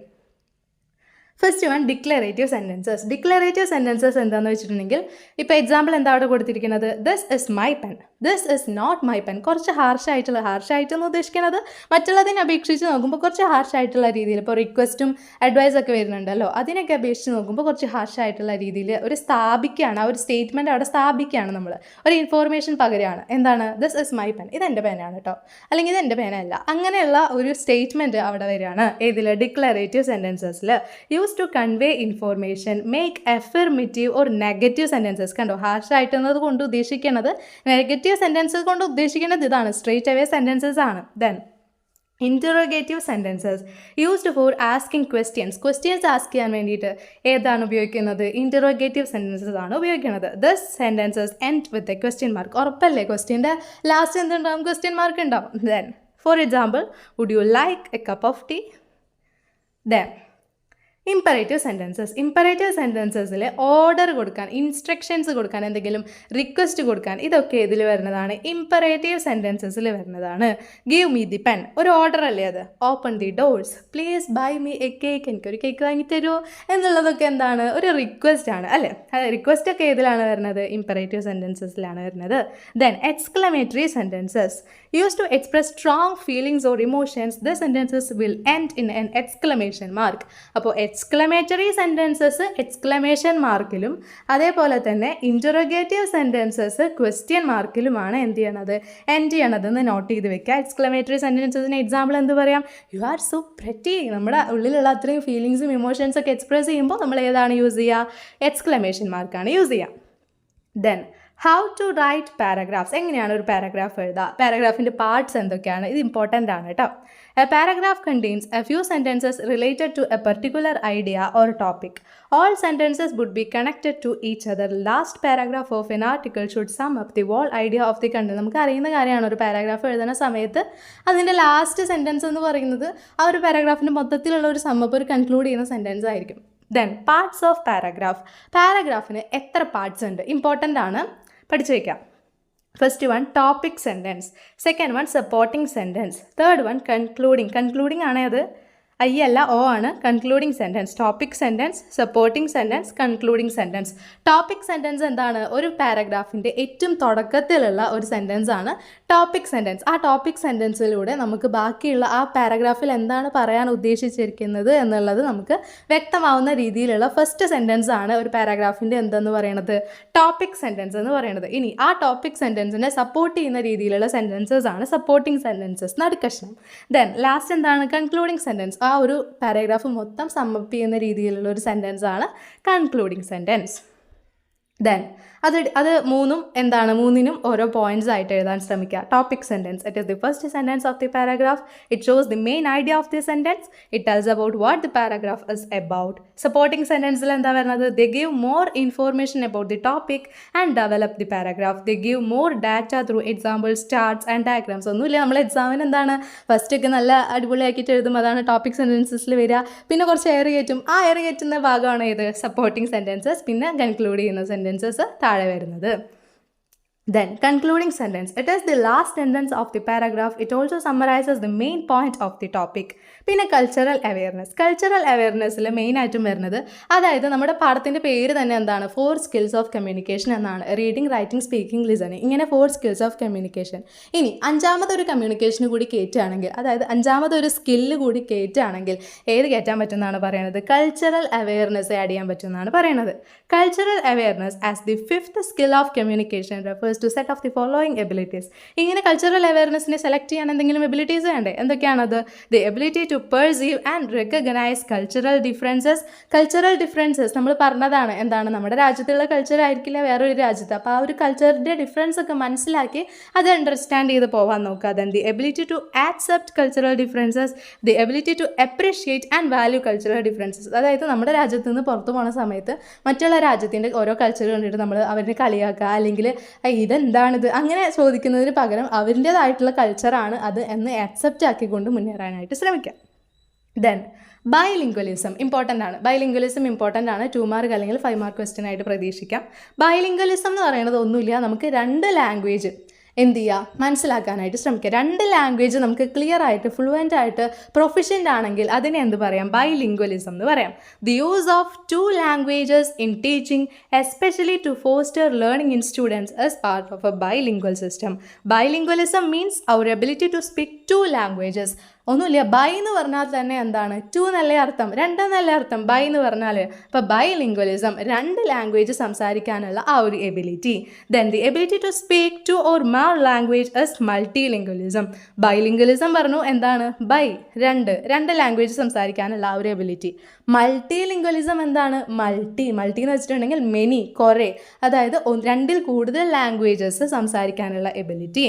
First one, declarative sentences. Declarative sentences എന്താണെന്ന് വെച്ചിട്ടുണ്ടെങ്കിൽ, ഇപ്പോൾ എക്സാമ്പിൾ എന്താ അവിടെ കൊടുത്തിരിക്കുന്നത്? This is my pen, this is not my pen. കുറച്ച് ഹാർഷായിട്ടെന്ന് ഉദ്ദേശിക്കുന്നത് മറ്റുള്ളതിനെ അപേക്ഷിച്ച് നോക്കുമ്പോൾ കുറച്ച് ഹാർഷായിട്ടുള്ള രീതിയിൽ, ഇപ്പോൾ റിക്വസ്റ്റും അഡ്വൈസൊക്കെ വരുന്നുണ്ടല്ലോ, അതിനൊക്കെ അപേക്ഷിച്ച് നോക്കുമ്പോൾ കുറച്ച് ഹാർഷായിട്ടുള്ള രീതിയിൽ ഒരു സ്ഥാപിക്കുകയാണ്, ആ ഒരു സ്റ്റേറ്റ്മെൻറ്റ് അവിടെ സ്ഥാപിക്കുകയാണ്, നമ്മൾ ഒരു ഇൻഫോർമേഷൻ പകരമാണ്. എന്താണ്? ദിസ് ഇസ് മൈ പെൻ, ഇതെൻ്റെ പേനാണ് കേട്ടോ, അല്ലെങ്കിൽ ഇതെൻ്റെ പേനല്ല, അങ്ങനെയുള്ള ഒരു സ്റ്റേറ്റ്മെൻറ്റ് അവിടെ വരികയാണ്. ഏതിൽ? ഡിക്ലറേറ്റീവ് സെൻറ്റൻസസിൽ. to convey information, make affirmative or negative sentences. കണ്ടോ, ഹാർഷ് ആയിട്ടുള്ളത് കൊണ്ട് ഉദ്ദേശിക്കുന്നത്, നെഗറ്റീവ് സെൻറ്റൻസസ് കൊണ്ട് ഉദ്ദേശിക്കുന്നത് ഇതാണ്, സ്ട്രേറ്റ് അവേ സെൻറ്റൻസസ് ആണ്. Then interrogative sentences used for asking questions ask ചെയ്യാൻ വേണ്ടിയിട്ട് ഏതാണ് ഉപയോഗിക്കുന്നത്? ഇൻറ്ററോഗേറ്റീവ് സെൻറ്റൻസസ് ആണ് ഉപയോഗിക്കുന്നത്. This sentences end with a question mark. ഉറപ്പല്ലേ, ക്വസ്റ്റ്യൻ്റെ ലാസ്റ്റ് എന്തുണ്ടാവും? ക്വസ്റ്റ്യൻ മാർക്ക് ഉണ്ടാവും. Then for example, would you like a cup of tea? Then imperative സെൻറ്റൻസസിൽ order കൊടുക്കാൻ, ഇൻസ്ട്രക്ഷൻസ് കൊടുക്കാൻ, എന്തെങ്കിലും റിക്വസ്റ്റ് കൊടുക്കാൻ, ഇതൊക്കെ ഇതിൽ വരുന്നതാണ്, ഇംപറേറ്റീവ് സെൻറ്റൻസസിൽ വരുന്നതാണ്. ഗീവ് മീ ദി പെൻ, ഒരു ഓർഡർ അല്ലേ അത്. Open the doors, please buy me a cake, എനിക്കൊരു കേക്ക് വാങ്ങി തരുമോ എന്നുള്ളതൊക്കെ എന്താണ്? ഒരു റിക്വസ്റ്റ് ആണ് അല്ലേ. റിക്വസ്റ്റ് ഒക്കെ ഏതിലാണ് വരുന്നത്? ഇംപറേറ്റീവ് സെൻറ്റൻസസിലാണ് വരുന്നത്. Then exclamatory sentences use to express strong feelings or emotions. The sentences will end in an exclamation mark. അപ്പോൾ എക്സ്ക്ലമേറ്ററി സെൻറ്റൻസസ് എക്സ്ക്ലമേഷൻ മാർക്കിലും, അതേപോലെ തന്നെ ഇൻറ്ററോഗേറ്റീവ് സെൻറ്റൻസസ് ക്വസ്റ്റ്യൻ മാർക്കിലുമാണ് എന്ത് ചെയ്യണത്? എൻഡ് ചെയ്യണതെന്ന് നോട്ട് ചെയ്ത് വെക്കുക. എക്സ്ക്ലമേറ്ററി സെൻറ്റൻസസിന് എക്സാമ്പിൾ എന്ത് പറയാം? You are so pretty. നമ്മുടെ ഉള്ളിലുള്ള അത്രയും ഫീലിങ്സും ഇമോഷൻസൊക്കെ എക്സ്പ്രസ് ചെയ്യുമ്പോൾ നമ്മൾ ഏതാണ് യൂസ് ചെയ്യുക? എക്സ്ക്ലമേഷൻ മാർക്കാണ് യൂസ് ചെയ്യുക. Then how to write paragraphs. എങ്ങനെയാണ് ഒരു പാരഗ്രാഫ് എഴുതുക? പാരഗ്രാഫിൻ്റെ പാർട്സ് എന്തൊക്കെയാണ്? ഇത് ഇമ്പോർട്ടൻ്റ് ആണ് കേട്ടോ. A paragraph contains a few sentences related to a particular idea or topic. All sentences would be connected to each other. Last paragraph of an article should sum up the whole idea of the content. നമുക്ക് അറിയുന്ന കാര്യമാണ്, ഒരു paragraph എഴുതുന്ന സമയത്ത് അതിൻ്റെ last sentence എന്ന് പറയുന്നത് ആ ഒരു പാരഗ്രാഫിൻ്റെ മൊത്തത്തിലുള്ള ഒരു സമ്മപ്പ്, ഒരു കൺക്ലൂഡ് ചെയ്യുന്ന സെൻറ്റൻസ് ആയിരിക്കും. Then parts of paragraph. പാരഗ്രാഫിന് എത്ര പാർട്സ് ഉണ്ട്? ഇമ്പോർട്ടൻ്റ് ആണ്, പഠിച്ചു വയ്ക്കാം. First one topic sentence, second one supporting sentence, third one concluding ആണ് അത്. ഐ അല്ല, ഒ ആണ്. Concluding sentence, topic sentence, supporting sentence, concluding sentence. Topic sentence എന്താണ്? ഒരു പാരഗ്രാഫിൻ്റെ ഏറ്റവും തുടക്കത്തിലുള്ള ഒരു സെൻറ്റൻസ് ആണ് ടോപ്പിക് സെൻറ്റൻസ്. ആ ടോപ്പിക് സെൻറ്റൻസിലൂടെ നമുക്ക് ബാക്കിയുള്ള ആ പാരഗ്രാഫിൽ എന്താണ് പറയാൻ ഉദ്ദേശിച്ചിരിക്കുന്നത് എന്നുള്ളത് നമുക്ക് വ്യക്തമാവുന്ന രീതിയിലുള്ള ഫസ്റ്റ് സെൻറ്റൻസ് ആണ് ഒരു പാരഗ്രാഫിൻ്റെ എന്തെന്ന് പറയുന്നത്? ടോപ്പിക് സെൻറ്റൻസ് എന്ന് പറയുന്നത്. ഇനി ആ ടോപ്പിക് സെൻറ്റൻസിനെ സപ്പോർട്ട് ചെയ്യുന്ന രീതിയിലുള്ള സെൻറ്റൻസസ് ആണ് സപ്പോർട്ടിംഗ് സെൻറ്റൻസസ്, നടുക്കഷ്ണം. ദെൻ ലാസ്റ്റ് എന്താണ്? Concluding sentence. ആ ഒരു പാരഗ്രാഫ് മൊത്തം സമ്മപ്പ് ചെയ്യുന്ന രീതിയിലുള്ള ഒരു സെൻറ്റൻസ് ആണ് കൺക്ലൂഡിങ് സെൻറ്റൻസ്. ദെൻ അത് മൂന്നും എന്താണ്? മൂന്നിനും ഓരോ പോയിന്റ്സ് ആയിട്ട് എഴുതാൻ ശ്രമിക്കുക. Topic sentence, it is the first sentence of the paragraph. It shows the main idea of the sentence. It tells about what the paragraph is about. Supporting സെൻറ്റൻസിൽ എന്താ വരുന്നത്? They give more information about the topic and develop the paragraph. They give more data through examples, charts and diagrams. ഒന്നുമില്ല, നമ്മൾ എക്സാമിന് എന്താണ് first ഒക്കെ നല്ല അടിപൊളിയാക്കിയിട്ട് എഴുതും, അതാണ് ടോപ്പിക് സെൻറ്റൻസസിൽ വരിക. പിന്നെ കുറച്ച് എയർ കയറ്റും, ആ എയർ കയറ്റുന്ന ഭാഗമാണ് ഇത് സപ്പോർട്ടിംഗ് സെൻറ്റൻസസ്. പിന്നെ കൺക്ലൂഡ് ചെയ്യുന്ന സെൻറ്റൻസസ് താഴെ വരുന്നത്. Then, concluding sentence. It is the last sentence of the paragraph. It also summarizes the main point of the topic. പിന്നെ കൾച്ചറൽ അവെയർനെസ്. കൾച്ചറൽ അവെയർനെസ്സിൽ മെയിനായിട്ടും വരുന്നത്, അതായത് നമ്മുടെ പാഠത്തിൻ്റെ പേര് തന്നെ എന്താണ്? 4 സ്കിൽസ് ഓഫ് കമ്മ്യൂണിക്കേഷൻ എന്നാണ്. റീഡിങ്, റൈറ്റിംഗ്, സ്പീക്കിംഗ്, ലിസണിങ്, ഇങ്ങനെ 4 സ്കിൽസ് ഓഫ് കമ്മ്യൂണിക്കേഷൻ. ഇനി അഞ്ചാമതൊരു കമ്മ്യൂണിക്കേഷന് കൂടി കയറ്റുകയാണെങ്കിൽ, അതായത് അഞ്ചാമതൊരു സ്കില്ല് കൂടി കയറ്റുകയാണെങ്കിൽ ഏത് കയറ്റാൻ പറ്റുമെന്നാണ് പറയുന്നത്? കൾച്ചറൽ അവെയർനെസ് ആഡ് ചെയ്യാൻ പറ്റുമെന്നാണ് പറയുന്നത്. Cultural awareness as the 5th skill of communication refers to set of the following abilities. ഇങ്ങനെ കൾച്ചറൽ അവെയർനെസ്സിനെ സെലക്ട് ചെയ്യാൻ എന്തെങ്കിലും എബിലിറ്റീസ് വേണ്ടേ? എന്തൊക്കെയാണത്? The ability to perceive and recognise cultural differences. Cultural differences നമ്മൾ പറഞ്ഞതാണ്, എന്താണ്? നമ്മുടെ രാജ്യത്തുള്ള കൾച്ചർ ആയിരിക്കില്ല വേറൊരു രാജ്യത്ത്. അപ്പോൾ ആ ഒരു കൾച്ചറിൻ്റെ ഡിഫറൻസ് ഒക്കെ മനസ്സിലാക്കി അത് അണ്ടർസ്റ്റാൻഡ് ചെയ്ത് പോകാൻ നോക്കുക. Then the ability to accept cultural differences, the ability to appreciate and value cultural differences. അതായത് നമ്മുടെ രാജ്യത്ത് നിന്ന് പുറത്തു പോകുന്ന സമയത്ത് മറ്റുള്ള രാജ്യത്തിൻ്റെ ഓരോ കൾച്ചർ കണ്ടിട്ട് നമ്മൾ അവരെ കളിയാക്കുക, അല്ലെങ്കിൽ ഇതെന്താണിത് അങ്ങനെ ചോദിക്കുന്നതിന് പകരം അവരുടേതായിട്ടുള്ള കൾച്ചറാണ് അത് എന്ന് ആക്സെപ്റ്റ് ആക്കിക്കൊണ്ട് മുന്നേറാനായിട്ട് ശ്രമിക്കാം. ദെൻ ബൈലിംഗ്വലിസം ഇമ്പോർട്ടൻ്റ് ആണ്. ബൈലിംഗ്വലിസം ഇമ്പോർട്ടൻ്റ് ആണ്. 2 മാർക്ക് അല്ലെങ്കിൽ 5 മാർക്ക് ക്വസ്റ്റ്യൻ ആയിട്ട് പ്രതീക്ഷിക്കാം. ബൈലിംഗ്വലിസം എന്ന് പറയുന്നത് ഒന്നുമില്ല, നമുക്ക് 2 ലാംഗ്വേജ് എന്ത് ചെയ്യുക? മനസ്സിലാക്കാനായിട്ട് ശ്രമിക്കുക. 2 ലാംഗ്വേജ് നമുക്ക് ക്ലിയർ ആയിട്ട് ഫ്ലുവൻ്റ് ആയിട്ട് പ്രൊഫിഷ്യൻ്റ് ആണെങ്കിൽ അതിനെ എന്ത് പറയാം? ബൈലിംഗ്വലിസം എന്ന് പറയാം. The use of 2 languages in teaching especially to foster learning in students as part of a bilingual system. Bilingualism means our ability to speak 2 languages. ഒന്നുമില്ല, ബൈ എന്ന് പറഞ്ഞാൽ തന്നെ എന്താണ്? 2 എന്നല്ലേ അർത്ഥം, 2 എന്നല്ലേ അർത്ഥം ബൈ എന്ന് പറഞ്ഞാൽ. അപ്പോൾ ബൈലിംഗ്വലിസം 2 ലാംഗ്വേജ് സംസാരിക്കാനുള്ള ആ ഒരു ability. Then the ability to speak 2 or more language is multilingualism. Bilingualism പറഞ്ഞു എന്താണ്? ബൈ 2 ലാംഗ്വേജ് സംസാരിക്കാനുള്ള ആ ഒരു എബിലിറ്റി. മൾട്ടിലിംഗ്വലിസം എന്താണ്? മൾട്ടി എന്ന് വെച്ചിട്ടുണ്ടെങ്കിൽ മെനി, കുറേ, അതായത് 2ൽ കൂടുതൽ ലാംഗ്വേജസ് സംസാരിക്കാനുള്ള ability.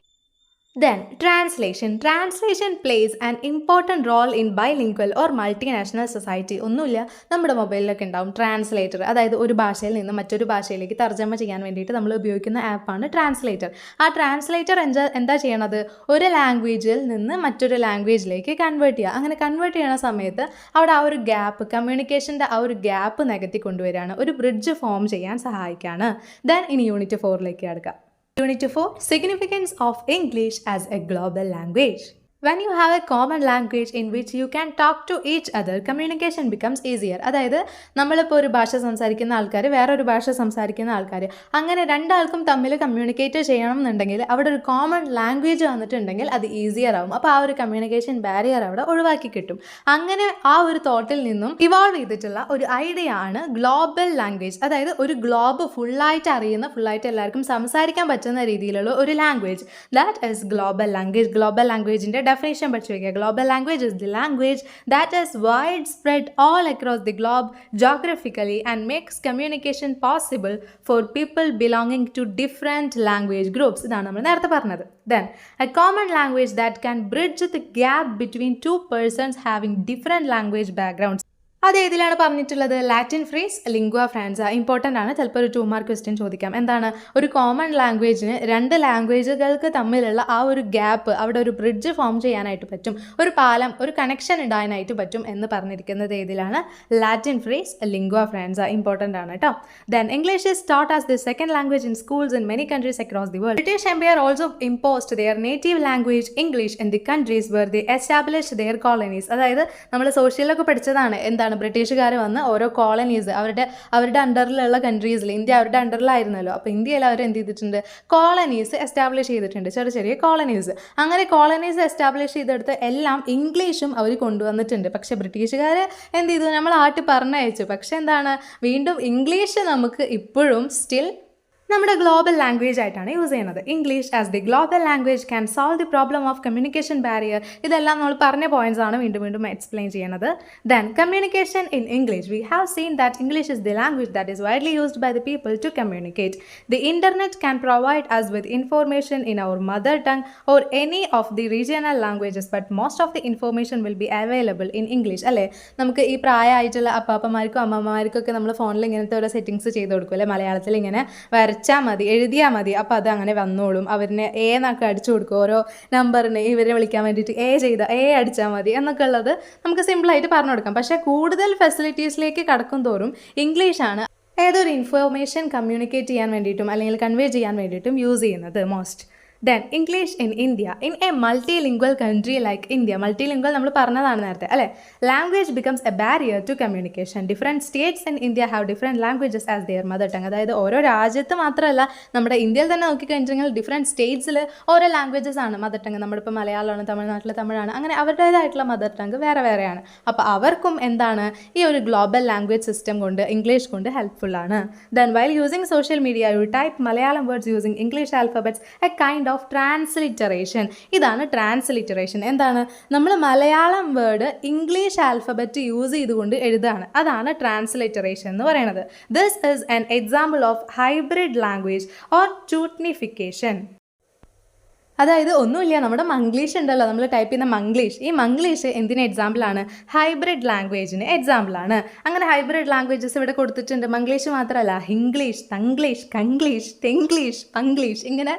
Then, translation. Translation plays an important role in bilingual or multinational society. ഒന്നുമില്ല, നമ്മുടെ മൊബൈലിലൊക്കെ ഉണ്ടാവും ട്രാൻസ്ലേറ്റർ. അതായത് ഒരു ഭാഷയിൽ നിന്ന് മറ്റൊരു ഭാഷയിലേക്ക് തർജ്ജമ ചെയ്യാൻ വേണ്ടിയിട്ട് നമ്മൾ ഉപയോഗിക്കുന്ന ആപ്പാണ് ട്രാൻസ്ലേറ്റർ. ആ ട്രാൻസ്ലേറ്റർ എന്താ ചെയ്യണത്? ഒരു ലാംഗ്വേജിൽ നിന്ന് മറ്റൊരു ലാംഗ്വേജിലേക്ക് കൺവേർട്ട് ചെയ്യുക. അങ്ങനെ കൺവേർട്ട് ചെയ്യുന്ന സമയത്ത് അവിടെ ആ ഒരു ഗ്യാപ്പ്, കമ്മ്യൂണിക്കേഷൻ്റെ ആ ഒരു ഗ്യാപ്പ് നികത്തി കൊണ്ടുവരികയാണ്, ഒരു ബ്രിഡ്ജ് ഫോം ചെയ്യാൻ സഹായിക്കുകയാണ്. ദെൻ ഇനി യൂണിറ്റ് 4ലേക്ക് കിടക്കാം. Unit 4, Significance of English as a Global Language. When you have a common language in which you can talk to each other, communication becomes easier. അതായത് നമ്മളിപ്പോൾ ഒരു ഭാഷ സംസാരിക്കുന്ന ആൾക്കാർ, വേറൊരു ഭാഷ സംസാരിക്കുന്ന ആൾക്കാർ, അങ്ങനെ 2 ആൾക്കും തമ്മിൽ കമ്മ്യൂണിക്കേറ്റ് ചെയ്യണം എന്നുണ്ടെങ്കിൽ അവിടെ ഒരു കോമൺ ലാംഗ്വേജ് വന്നിട്ടുണ്ടെങ്കിൽ അത് ഈസിയർ ആവും. അപ്പോൾ ആ ഒരു കമ്മ്യൂണിക്കേഷൻ ബാരിയർ അവിടെ ഒഴിവാക്കി കിട്ടും. അങ്ങനെ ആ ഒരു തോട്ടിൽ നിന്നും ഇവോൾവ് ചെയ്തിട്ടുള്ള ഒരു ഐഡിയ ആണ് ഗ്ലോബൽ ലാംഗ്വേജ്. അതായത് ഒരു ഗ്ലോബ് ഫുള്ളായിട്ട് അറിയുന്ന, ഫുള്ളായിട്ട് എല്ലാവർക്കും സംസാരിക്കാൻ പറ്റുന്ന രീതിയിലുള്ള ഒരു language. That is global language. Global ലാംഗ്വേജിൻ്റെ definition പഠിച്ചു വയ്ക്കുക. Global language is the language that is widespread all across the globe geographically and makes communication possible for people belonging to different language groups. ഇതാണ് നമ്മൾ നേരത്തെ പറഞ്ഞത്. Then, a common language that can bridge the gap between 2 persons having different language backgrounds. അത് ഏതിലാണ് പറഞ്ഞിട്ടുള്ളത്? Latin phrase, ലിംഗ്വ ഫ്രാൻസ. Important ആണ്, ചിലപ്പോൾ ഒരു 2 മാർക്ക് ക്വസ്റ്റ്യൻ ചോദിക്കാം. എന്താണ്? ഒരു കോമൺ ലാംഗ്വേജിന് 2 ലാംഗ്വേജുകൾക്ക് തമ്മിലുള്ള ആ ഒരു ഗ്യാപ്പ്, അവിടെ ഒരു ബ്രിഡ്ജ് ഫോം ചെയ്യാനായിട്ട് പറ്റും, ഒരു പാലം, ഒരു കണക്ഷൻ ഇടാനായിട്ട് പറ്റും എന്ന് പറഞ്ഞിരിക്കുന്നത് ഏതിലാണ്? Latin phrase, ലിംഗ്വ ഫ്രാൻസ. ഇമ്പോർട്ടൻ്റ് ആണ് കേട്ടോ. Then English is taught as the second language in schools in many countries across the world. British Empire also imposed their native language English in the countries where they established their colonies. അതായത് നമ്മൾ സോഷ്യലൊക്കെ പഠിച്ചതാണ്. എന്താണ്? ബ്രിട്ടീഷുകാർ വന്ന് ഓരോ colonies അവരുടെ അണ്ടറിലുള്ള കൺട്രീസിൽ, India അവരുടെ അണ്ടറിലായിരുന്നല്ലോ, അപ്പോൾ ഇന്ത്യയിൽ അവർ എന്ത് ചെയ്തിട്ടുണ്ട്? കോളനീസ് എസ്റ്റാബ്ലിഷ് ചെയ്തിട്ടുണ്ട്, ചെറിയ ചെറിയ കോളനീസ്. അങ്ങനെ കോളനീസ് എസ്റ്റാബ്ലിഷ് ചെയ്തെടുത്ത് എല്ലാം ഇംഗ്ലീഷും അവർ കൊണ്ടുവന്നിട്ടുണ്ട്. പക്ഷേ ബ്രിട്ടീഷുകാർ എന്ത് ചെയ്തു? നമ്മൾ ആട്ടി പറഞ്ഞയച്ചു. പക്ഷെ എന്താണ്? വീണ്ടും ഇംഗ്ലീഷ് നമുക്ക് ഇപ്പോഴും സ്റ്റിൽ നമ്മുടെ ഗ്ലോബൽ ലാംഗ്വേജ് ആയിട്ടാണ് യൂസ് ചെയ്യുന്നത്. English as the global language can solve the problem of communication barrier. ഇതെല്ലാം നമ്മൾ പറഞ്ഞ പോയിന്റ്സ് ആണ് വീണ്ടും വീണ്ടും എക്സ്പ്ലെയിൻ ചെയ്യുന്നത്. Then communication in English. We have seen that English is the language that is widely used by the people to communicate. The internet can provide us with information in our mother tongue or any of the regional languages, but most of the information will be available in English. അല്ലേ? നമുക്ക് ഈ പ്രായമായിട്ടുള്ള അപ്പാപ്പന്മാർക്കും അമ്മമാർക്കൊക്കെ നമ്മൾ ഫോണിൽ ഇങ്ങനത്തെ ഓരോ settings ചെയ്ത് കൊടുക്കും അല്ലേ? മലയാളത്തിൽ ഇങ്ങനെ വരച്ചാൽ മതി, എഴുതിയാൽ മതി, അപ്പോൾ അത് അങ്ങനെ വന്നോളും. അവരിനെ എന്നൊക്കെ അടിച്ചു കൊടുക്കും, ഓരോ നമ്പറിന് ഇവരെ വിളിക്കാൻ വേണ്ടിയിട്ട് എ അടിച്ചാൽ മതി എന്നൊക്കെ ഉള്ളത് നമുക്ക് സിമ്പിളായിട്ട് പറഞ്ഞു കൊടുക്കാം. പക്ഷേ കൂടുതൽ ഫെസിലിറ്റീസിലേക്ക് കടക്കും തോറും ഇംഗ്ലീഷാണ് ഏതൊരു ഇൻഫോർമേഷൻ കമ്മ്യൂണിക്കേറ്റ് ചെയ്യാൻ വേണ്ടിയിട്ടും അല്ലെങ്കിൽ കൺവേ ചെയ്യാൻ വേണ്ടിയിട്ടും യൂസ് ചെയ്യുന്നത് most. Then English in India. In a multilingual country like India, multilingual നമ്മൾ പറഞ്ഞതാണ് നേരത്തെ അല്ലേ? Language becomes a barrier to communication. Different states in India have different languages as their mother tongue. അതായത് ഓരോ രാജ്യത്ത് മാത്രമല്ല, നമ്മുടെ ഇന്ത്യയിൽ തന്നെ നോക്കിക്കഴിഞ്ഞിട്ടുണ്ടെങ്കിൽ ഡിഫറെൻറ്റ് സ്റ്റേറ്റ്സിൽ ഓരോ ലാംഗ്വേജസ് ആണ് മദർ ടങ്. നമ്മളിപ്പോൾ മലയാളമാണ്, തമിഴ്നാട്ടിൽ തമിഴാണ്, അങ്ങനെ അവരുടേതായിട്ടുള്ള മദർ ടങ് വേറെ വേറെയാണ്. അപ്പോൾ അവർക്കും എന്താണ് ഈ ഒരു ഗ്ലോബൽ ലാംഗ്വേജ് സിസ്റ്റം കൊണ്ട്, ഇംഗ്ലീഷ് കൊണ്ട് ഹെൽപ്ഫുൾ ആണ്. Then while using social media, you type Malayalam words using English alphabets, a kind of transliteration. ഇതാണ് ട്രാൻസ്ലിറ്ററേഷൻ. എന്താണ്? നമ്മൾ Malayalam word English alphabet use ചെയ്തുകൊണ്ട് എഴുതുകയാണ്, അതാണ് ട്രാൻസ്ലിറ്ററേഷൻ എന്ന് പറയുന്നത്. This is an example of hybrid language or teutonification. അതായത് ഒന്നുമില്ല, നമ്മുടെ മംഗ്ലീഷ് ഉണ്ടല്ലോ, നമ്മൾ ടൈപ്പ് ചെയ്യുന്ന മംഗ്ലീഷ്, ഈ മംഗ്ലീഷ് എന്തിന് എക്സാമ്പിളാണ്? ഹൈബ്രിഡ് ലാംഗ്വേജിന് എക്സാമ്പിളാണ്. അങ്ങനെ ഹൈബ്രിഡ് ലാംഗ്വേജസ് ഇവിടെ കൊടുത്തിട്ടുണ്ട്. മംഗ്ലീഷ് മാത്രമല്ല, ഹിംഗ്ലീഷ്, തംഗ്ലീഷ്, കംഗ്ലീഷ്, ടെംഗ്ലീഷ്, പംഗ്ലീഷ്, ഇങ്ങനെ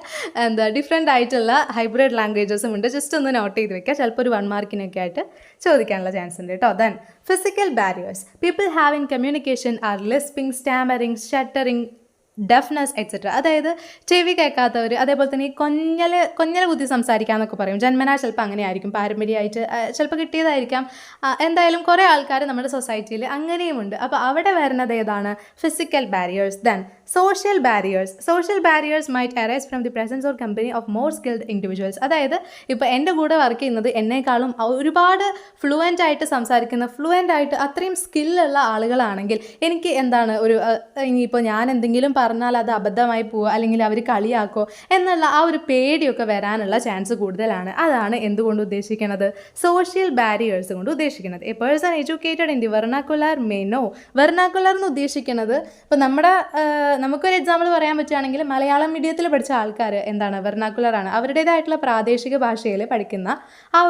ഡിഫറെൻ്റ് ആയിട്ടുള്ള ഹൈബ്രിഡ് ലാംഗ്വേജസും ഉണ്ട്. ജസ്റ്റ് ഒന്ന് നോട്ട് ചെയ്ത് വെക്കുക, ചിലപ്പോൾ ഒരു 1 മാർക്കിനൊക്കെ ആയിട്ട് ചോദിക്കാനുള്ള ചാൻസ് ഉണ്ട് കേട്ടോ. Then physical barriers people have in communication are lisping, stammering, stuttering, deafness etcetera. അതായത് ചെവി കേൾക്കാത്തവർ, അതേപോലെ തന്നെ ഈ കൊഞ്ഞല കുത്തി സംസാരിക്കാമെന്നൊക്കെ പറയും. ജന്മനാ ചിലപ്പോൾ അങ്ങനെ ആയിരിക്കും, പാരമ്പര്യമായിട്ട് ചിലപ്പോൾ കിട്ടിയതായിരിക്കാം. എന്തായാലും കുറേ ആൾക്കാർ നമ്മുടെ സൊസൈറ്റിയിൽ അങ്ങനെയുമുണ്ട്. അപ്പോൾ അവിടെ വരുന്നത് ഏതാണ്? Physical barriers. Then social barriers. Social barriers might arise from the presence or company of more skilled individuals. അതായത് ഇപ്പോൾ എൻ്റെ കൂടെ വർക്ക് ചെയ്യുന്നത് എന്നെക്കാളും ഒരുപാട് ഫ്ലുവൻ്റ് ആയിട്ട് സംസാരിക്കുന്ന, ഫ്ലുവൻ്റ് ആയിട്ട് അത്രയും സ്കില്ലുള്ള ആളുകളാണെങ്കിൽ എനിക്ക് എന്താണ് ഇനിയിപ്പോൾ ഞാൻ എന്തെങ്കിലും പറഞ്ഞാൽ അത് അബദ്ധമായി പോവുക, അല്ലെങ്കിൽ അവർ കളിയാക്കോ എന്നുള്ള ആ ഒരു പേടിയൊക്കെ വരാനുള്ള ചാൻസ് കൂടുതലാണ്. അതാണ് എന്തുകൊണ്ട് ഉദ്ദേശിക്കുന്നത്? സോഷ്യൽ ബാരിയേഴ്സ് കൊണ്ട് ഉദ്ദേശിക്കുന്നത്. A person educated in the vernacular may know. Vernacular എന്ന് ഉദ്ദേശിക്കുന്നത് ഇപ്പോൾ നമുക്കൊരു എക്സാമ്പിൾ പറയാൻ പറ്റുകയാണെങ്കിൽ, മലയാളം മീഡിയത്തിൽ പഠിച്ച ആൾക്കാർ എന്താണ്? വെർണാക്കുലറാണ്. അവരുടേതായിട്ടുള്ള പ്രാദേശിക ഭാഷയിൽ പഠിക്കുന്ന ആ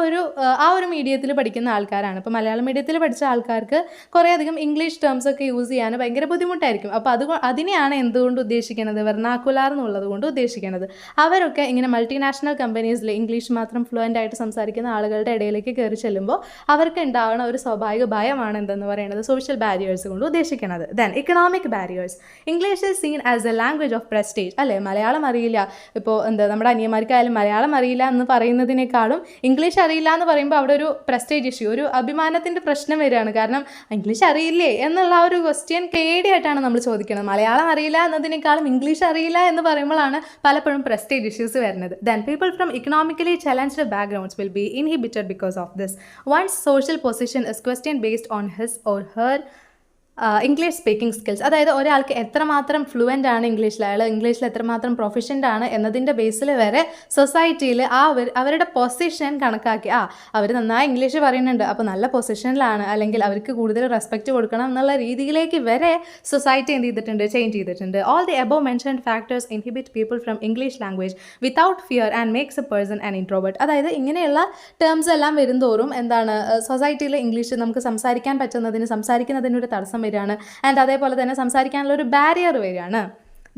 ഒരു മീഡിയത്തിൽ പഠിക്കുന്ന ആൾക്കാരാണ്. ഇപ്പോൾ മലയാളം മീഡിയത്തിൽ പഠിച്ച ആൾക്കാർക്ക് കുറേയധികം ഇംഗ്ലീഷ് ടേംസ് ഒക്കെ യൂസ് ചെയ്യാൻ ഭയങ്കര ബുദ്ധിമുട്ടായിരിക്കും. അപ്പോൾ അതിനെയാണ് എന്തുകൊണ്ട് ഉദ്ദേശിക്കുന്നത്? വെർണാക്കുലർ എന്നുള്ളത് കൊണ്ട് ഉദ്ദേശിക്കുന്നത്. അവരൊക്കെ ഇങ്ങനെ മൾട്ടിനാഷണൽ കമ്പനീസിൽ ഇംഗ്ലീഷ് മാത്രം ഫ്ലുവൻ്റ് ആയിട്ട് സംസാരിക്കുന്ന ആളുകളുടെ ഇടയിലേക്ക് കയറി ചെല്ലുമ്പോൾ അവർക്ക് ഉണ്ടാകുന്ന ഒരു സ്വാഭാവിക ഭയമാണ് എന്തെന്ന് പറയുന്നത് സോഷ്യൽ ബാരിയേഴ്സ് കൊണ്ട് ഉദ്ദേശിക്കുന്നത്. Then economic barriers. English is seen as A language of prestige. അല്ലേ? മലയാളം അറിയില്ല, ഇപ്പോൾ നമ്മുടെ അനിയന്മാർക്കായാലും മലയാളം അറിയില്ല എന്ന് പറയുന്നതിനേക്കാളും ഇംഗ്ലീഷ് അറിയില്ല എന്ന് പറയുമ്പോൾ അവിടെ ഒരു പ്രസ്റ്റേജ് ഇഷ്യൂ, ഒരു അഭിമാനത്തിൻ്റെ പ്രശ്നം വരികയാണ്. കാരണം ഇംഗ്ലീഷ് അറിയില്ലേ എന്നുള്ള ആ ഒരു ക്വസ്റ്റ്യൻ പേടിയായിട്ടാണ് നമ്മൾ ചോദിക്കുന്നത്. മലയാളം അറിയില്ല എന്നതിനേക്കാളും ഇംഗ്ലീഷ് അറിയില്ല എന്ന് പറയുമ്പോഴാണ് പലപ്പോഴും പ്രസ്റ്റേജ് ഇഷ്യൂസ് വരുന്നത്. Then people from economically challenged backgrounds will be inhibited because of this. Once social position is question based on his or her English speaking skills, അതായത് ഒരാൾക്ക് എത്രമാത്രം ഫ്ലുവൻ്റ് ആണ് ഇംഗ്ലീഷിൽ, അയാൾ ഇംഗ്ലീഷിൽ എത്രമാത്രം പ്രൊഫഷൻ്റ് ആണ് എന്നതിൻ്റെ ബേസിൽ വരെ സൊസൈറ്റിയിൽ അവരുടെ പൊസിഷൻ കണക്കാക്കി അവർ നന്നായി ഇംഗ്ലീഷ് പറയുന്നുണ്ട്, അപ്പോൾ നല്ല പൊസിഷനിലാണ്, അല്ലെങ്കിൽ അവർക്ക് കൂടുതൽ റെസ്പെക്റ്റ് കൊടുക്കണം എന്നുള്ള രീതിയിലേക്ക് വരെ സൊസൈറ്റി എന്ത് ചെയ്തിട്ടുണ്ട്, ചേഞ്ച് ചെയ്തിട്ടുണ്ട്. All the above mentioned factors inhibit people from English language without fear and makes A person an introvert. അതായത് ഇങ്ങനെയുള്ള ടേംസ് എല്ലാം വരുന്തോറും എന്താണ് സൊസൈറ്റിയിൽ ഇംഗ്ലീഷ് നമുക്ക് സംസാരിക്കുന്നതിനൊരു തടസ്സം വരികയാണ്. ആൻഡ് അതേപോലെ തന്നെ സംസാരിക്കാനുള്ള ഒരു ബാരിയർ വരികയാണ്.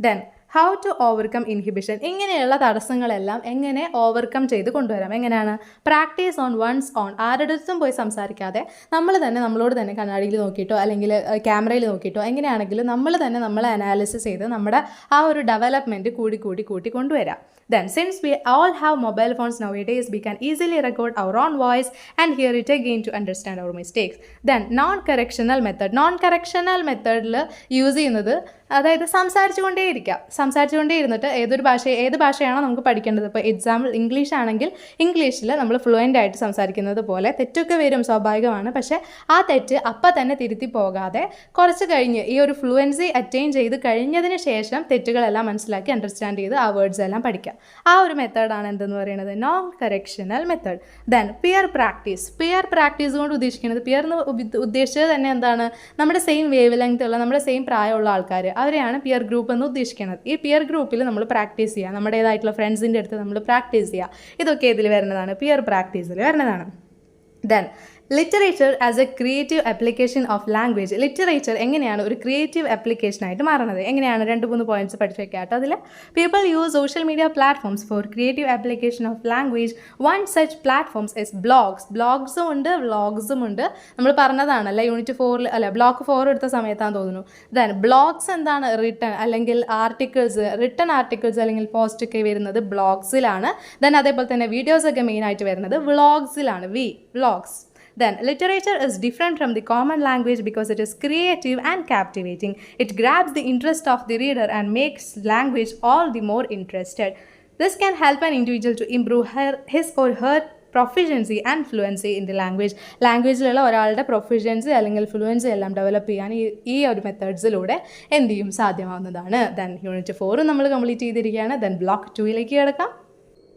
Then how to overcome inhibition. ഇങ്ങനെയുള്ള തടസ്സങ്ങളെല്ലാം എങ്ങനെ ഓവർകം ചെയ്ത് കൊണ്ടുവരാം? എങ്ങനെയാണ്? Practice on one's own. ആരുടെ അടുത്തും പോയി സംസാരിക്കാതെ നമ്മളോട് തന്നെ കണ്ണാടിയിൽ നോക്കിയിട്ടോ അല്ലെങ്കിൽ ക്യാമറയിൽ നോക്കിയിട്ടോ എങ്ങനെയാണെങ്കിലും നമ്മൾ തന്നെ നമ്മളെ അനാലിസിസ് ചെയ്ത് നമ്മുടെ ആ ഒരു ഡെവലപ്മെൻറ്റ് കൂട്ടി കൊണ്ടുവരാം. Then, since we all have mobile phones nowadays, we can easily record our own voice and hear it again to understand our mistakes. Then, non-correctional method. Non-correctional methodൽ യൂസ് ചെയ്യുന്നത്, അതായത് സംസാരിച്ചുകൊണ്ടേ ഇരുന്നിട്ട് ഏത് ഭാഷയാണോ നമുക്ക് പഠിക്കേണ്ടത്, ഇപ്പോൾ എക്സാമ്പിൾ ഇംഗ്ലീഷ് ആണെങ്കിൽ ഇംഗ്ലീഷിൽ നമ്മൾ ഫ്ലുവൻ്റ് ആയിട്ട് സംസാരിക്കുന്നത് പോലെ തെറ്റൊക്കെ വരും, സ്വാഭാവികമാണ്. പക്ഷേ ആ തെറ്റ് അപ്പം തന്നെ തിരുത്തി പോകാതെ കുറച്ച് കഴിഞ്ഞ് ഈ ഒരു ഫ്ലുവൻസി അറ്റൈൻ ചെയ്ത് കഴിഞ്ഞതിന് ശേഷം തെറ്റുകളെല്ലാം മനസ്സിലാക്കി അണ്ടർസ്റ്റാൻഡ് ചെയ്ത് ആ വേർഡ്സ് എല്ലാം പഠിക്കാം. ആ ഒരു മെത്തേഡാണ് എന്തെന്ന് പറയുന്നത്, non correctional method. Then peer practice കൊണ്ട് ഉദ്ദേശിക്കുന്നത്, പിയർ എന്ന് ഉദ്ദേശിച്ചത് തന്നെ എന്താണ്, നമ്മുടെ സെയിം വേവ് ലെങ്ത് ഉള്ള, നമ്മുടെ സെയിം പ്രായമുള്ള ആൾക്കാർ, അവരെയാണ് പിയർ ഗ്രൂപ്പ് എന്ന് ഉദ്ദേശിക്കുന്നത്. ഈ പിയർ ഗ്രൂപ്പിൽ നമ്മൾ പ്രാക്ടീസ് ചെയ്യുക, നമ്മുടേതായിട്ടുള്ള ഫ്രണ്ട്സിൻ്റെ അടുത്ത് നമ്മൾ പ്രാക്ടീസ് ചെയ്യുക. ഇതൊക്കെ ഇതിൽ വരുന്നതാണ്, പിയർ പ്രാക്ടീസിൽ വരുന്നതാണ്. Then literature as A creative application of language. Literature എങ്ങനെയാണ് ഒരു ക്രിയേറ്റീവ് ആപ്ലിക്കേഷനായിട്ട് മാറുന്നത്? എങ്ങനെയാണ്? 2-3 പോയിന്റ്സ് പഠിച്ചു വെക്കാട്ടോ. അതിൽ people use social media platforms for creative application of language. One such platforms is ബ്ലോഗ്സും ഉണ്ട്, വ്ളോഗ്സും ഉണ്ട്. നമ്മൾ പറഞ്ഞതാണല്ലേ യൂണിറ്റ് 4 അല്ല ബ്ലോക്ക് 4 എടുത്ത സമയത്താണെന്ന് തോന്നുന്നു. ദെൻ ബ്ലോഗ്സ് എന്താണ്? അല്ലെങ്കിൽ റിട്ടൺ ആർട്ടിക്കിൾസ് അല്ലെങ്കിൽ പോസ്റ്റ് ഒക്കെ വരുന്നത് ബ്ലോഗ്സിലാണ്. ദെൻ അതേപോലെ തന്നെ വീഡിയോസൊക്കെ മെയിനായിട്ട് വരുന്നത് വ്ളോഗ്സിലാണ്, vlogs. Then, literature is different from the common language because it is creative and captivating. It grabs the interest of the reader and makes language all the more interested. This can help an individual to improve his or her proficiency and fluency in the ലാംഗ്വേജിലുള്ള ഒരാളുടെ proficiency അല്ലെങ്കിൽ fluency എല്ലാം develop ചെയ്യാൻ ഈ ഒരു മെത്തേഡ്സിലൂടെ എന്ത് ചെയ്യും, സാധ്യമാവുന്നതാണ്. Then unit 4 നമ്മൾ കംപ്ലീറ്റ് ചെയ്തിരിക്കുകയാണ്. ദെൻ ബ്ലോക്ക് 2ലേക്ക് കിടക്കാം.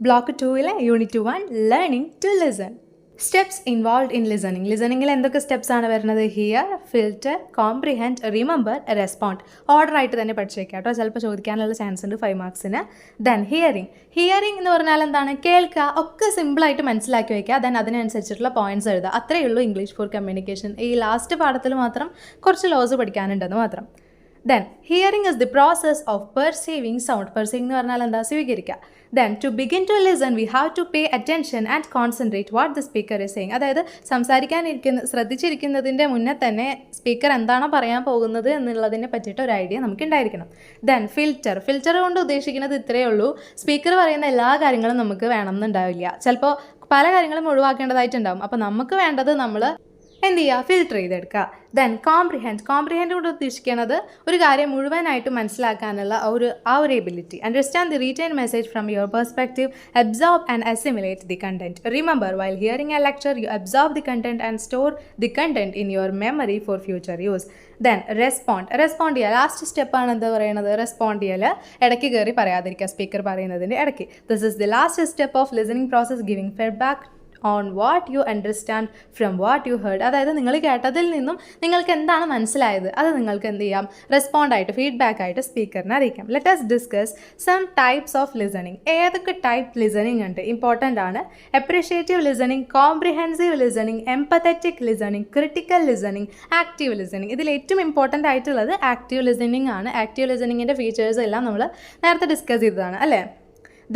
Block 2 unit 1 learning to listen. Steps involve in ലിസണിങ്ങിൽ എന്തൊക്കെ സ്റ്റെപ്സ് ആണ് വരുന്നത്? Hear, filter, comprehend, remember, respond. Order ആയിട്ട് തന്നെ പഠിച്ചു വെക്കാം കേട്ടോ, ചിലപ്പോൾ ചോദിക്കാനുള്ള ചാൻസ് ഉണ്ട് 5 മാർക്സിന്. ദെൻ ഹിയറിംഗ് എന്ന് പറഞ്ഞാൽ എന്താണ്? കേൾക്കുക, ഒക്കെ സിമ്പിളായിട്ട് മനസ്സിലാക്കി വയ്ക്കുക. ദെൻ അതിനനുസരിച്ചിട്ടുള്ള പോയിന്റ്സ് എഴുതുക. അത്രയേ ഉള്ളൂ ഇംഗ്ലീഷ് ഫോർ കമ്മ്യൂണിക്കേഷൻ. ഈ ലാസ്റ്റ് പാഠത്തിൽ മാത്രം കുറച്ച് ലോസ് പഠിക്കാനുണ്ടെന്ന് മാത്രം. Then hearing is the process of perceiving sound. Perceiving എന്ന് പറഞ്ഞാൽ എന്താ? സ്വീകരിക്കുക. Then, to begin to listen, we have to pay attention and concentrate what the speaker is saying. അതായത് ശ്രദ്ധിച്ചിരിക്കുന്നതിൻ്റെ മുന്നേ തന്നെ സ്പീക്കർ എന്താണോ പറയാൻ പോകുന്നത് എന്നുള്ളതിനെ പറ്റിയിട്ട് ഒരു ഐഡിയ നമുക്ക് ഉണ്ടായിരിക്കണം. ദെൻ ഫിൽറ്റർ കൊണ്ട് ഉദ്ദേശിക്കുന്നത് ഇത്രയേ ഉള്ളൂ. സ്പീക്കർ പറയുന്ന എല്ലാ കാര്യങ്ങളും നമുക്ക് വേണമെന്നുണ്ടാവില്ല, ചിലപ്പോൾ പല കാര്യങ്ങളും ഒഴിവാക്കേണ്ടതായിട്ടുണ്ടാവും. അപ്പോൾ നമുക്ക് വേണ്ടത് നമ്മൾ എന്ത് ചെയ്യുക? ഫിൽറ്റർ ചെയ്തെടുക്കുക. ദെൻ കോംപ്രിഹെൻഡ് കൊണ്ട് ഉദ്ദേശിക്കുന്നത് ഒരു കാര്യം മുഴുവനായിട്ട് മനസ്സിലാക്കാനുള്ള ആ ഒരു ability. Understand the retain message from your perspective, absorb and assimilate the content. Remember, while hearing a lecture you absorb the content and store the content in your memory for future use. Then respond ചെയ്യുക. Last സ്റ്റെപ്പാണ് എന്താ പറയുന്നത്? Respond ചെയ്യൽ. ഇടയ്ക്ക് കയറി പറയാതിരിക്കുക speaker പറയുന്നതിൻ്റെ ഇടയ്ക്ക്. This is the last step of listening process, giving feedback on what you understand from what you heard. അതായത് നിങ്ങൾ കേട്ടതിൽ നിന്നും നിങ്ങൾക്ക് എന്താണ് മനസ്സിലായത് അത് നിങ്ങൾക്ക് എന്ത് ചെയ്യാം? റെസ്പോണ്ടായിട്ട്, ഫീഡ്ബാക്ക് സ്പീക്കറിനെ അറിയിക്കാം. Let us discuss some types of listening. ഏതൊക്കെ ടൈപ്പ് ലിസണിങ് ഉണ്ട്? ഇമ്പോർട്ടൻ്റ് ആണ്. Appreciative listening, comprehensive listening, empathetic listening, critical listening, active listening. ഇതിൽ ഏറ്റവും ഇമ്പോർട്ടൻ്റ് ആയിട്ടുള്ളത് ആക്റ്റീവ് ലിസണിങ് ആണ്. ആക്റ്റീവ് ലിസണിങ്ങിൻ്റെ ഫീച്ചേഴ്സ് എല്ലാം നമ്മൾ നേരത്തെ ഡിസ്കസ് ചെയ്തതാണ് അല്ലേ?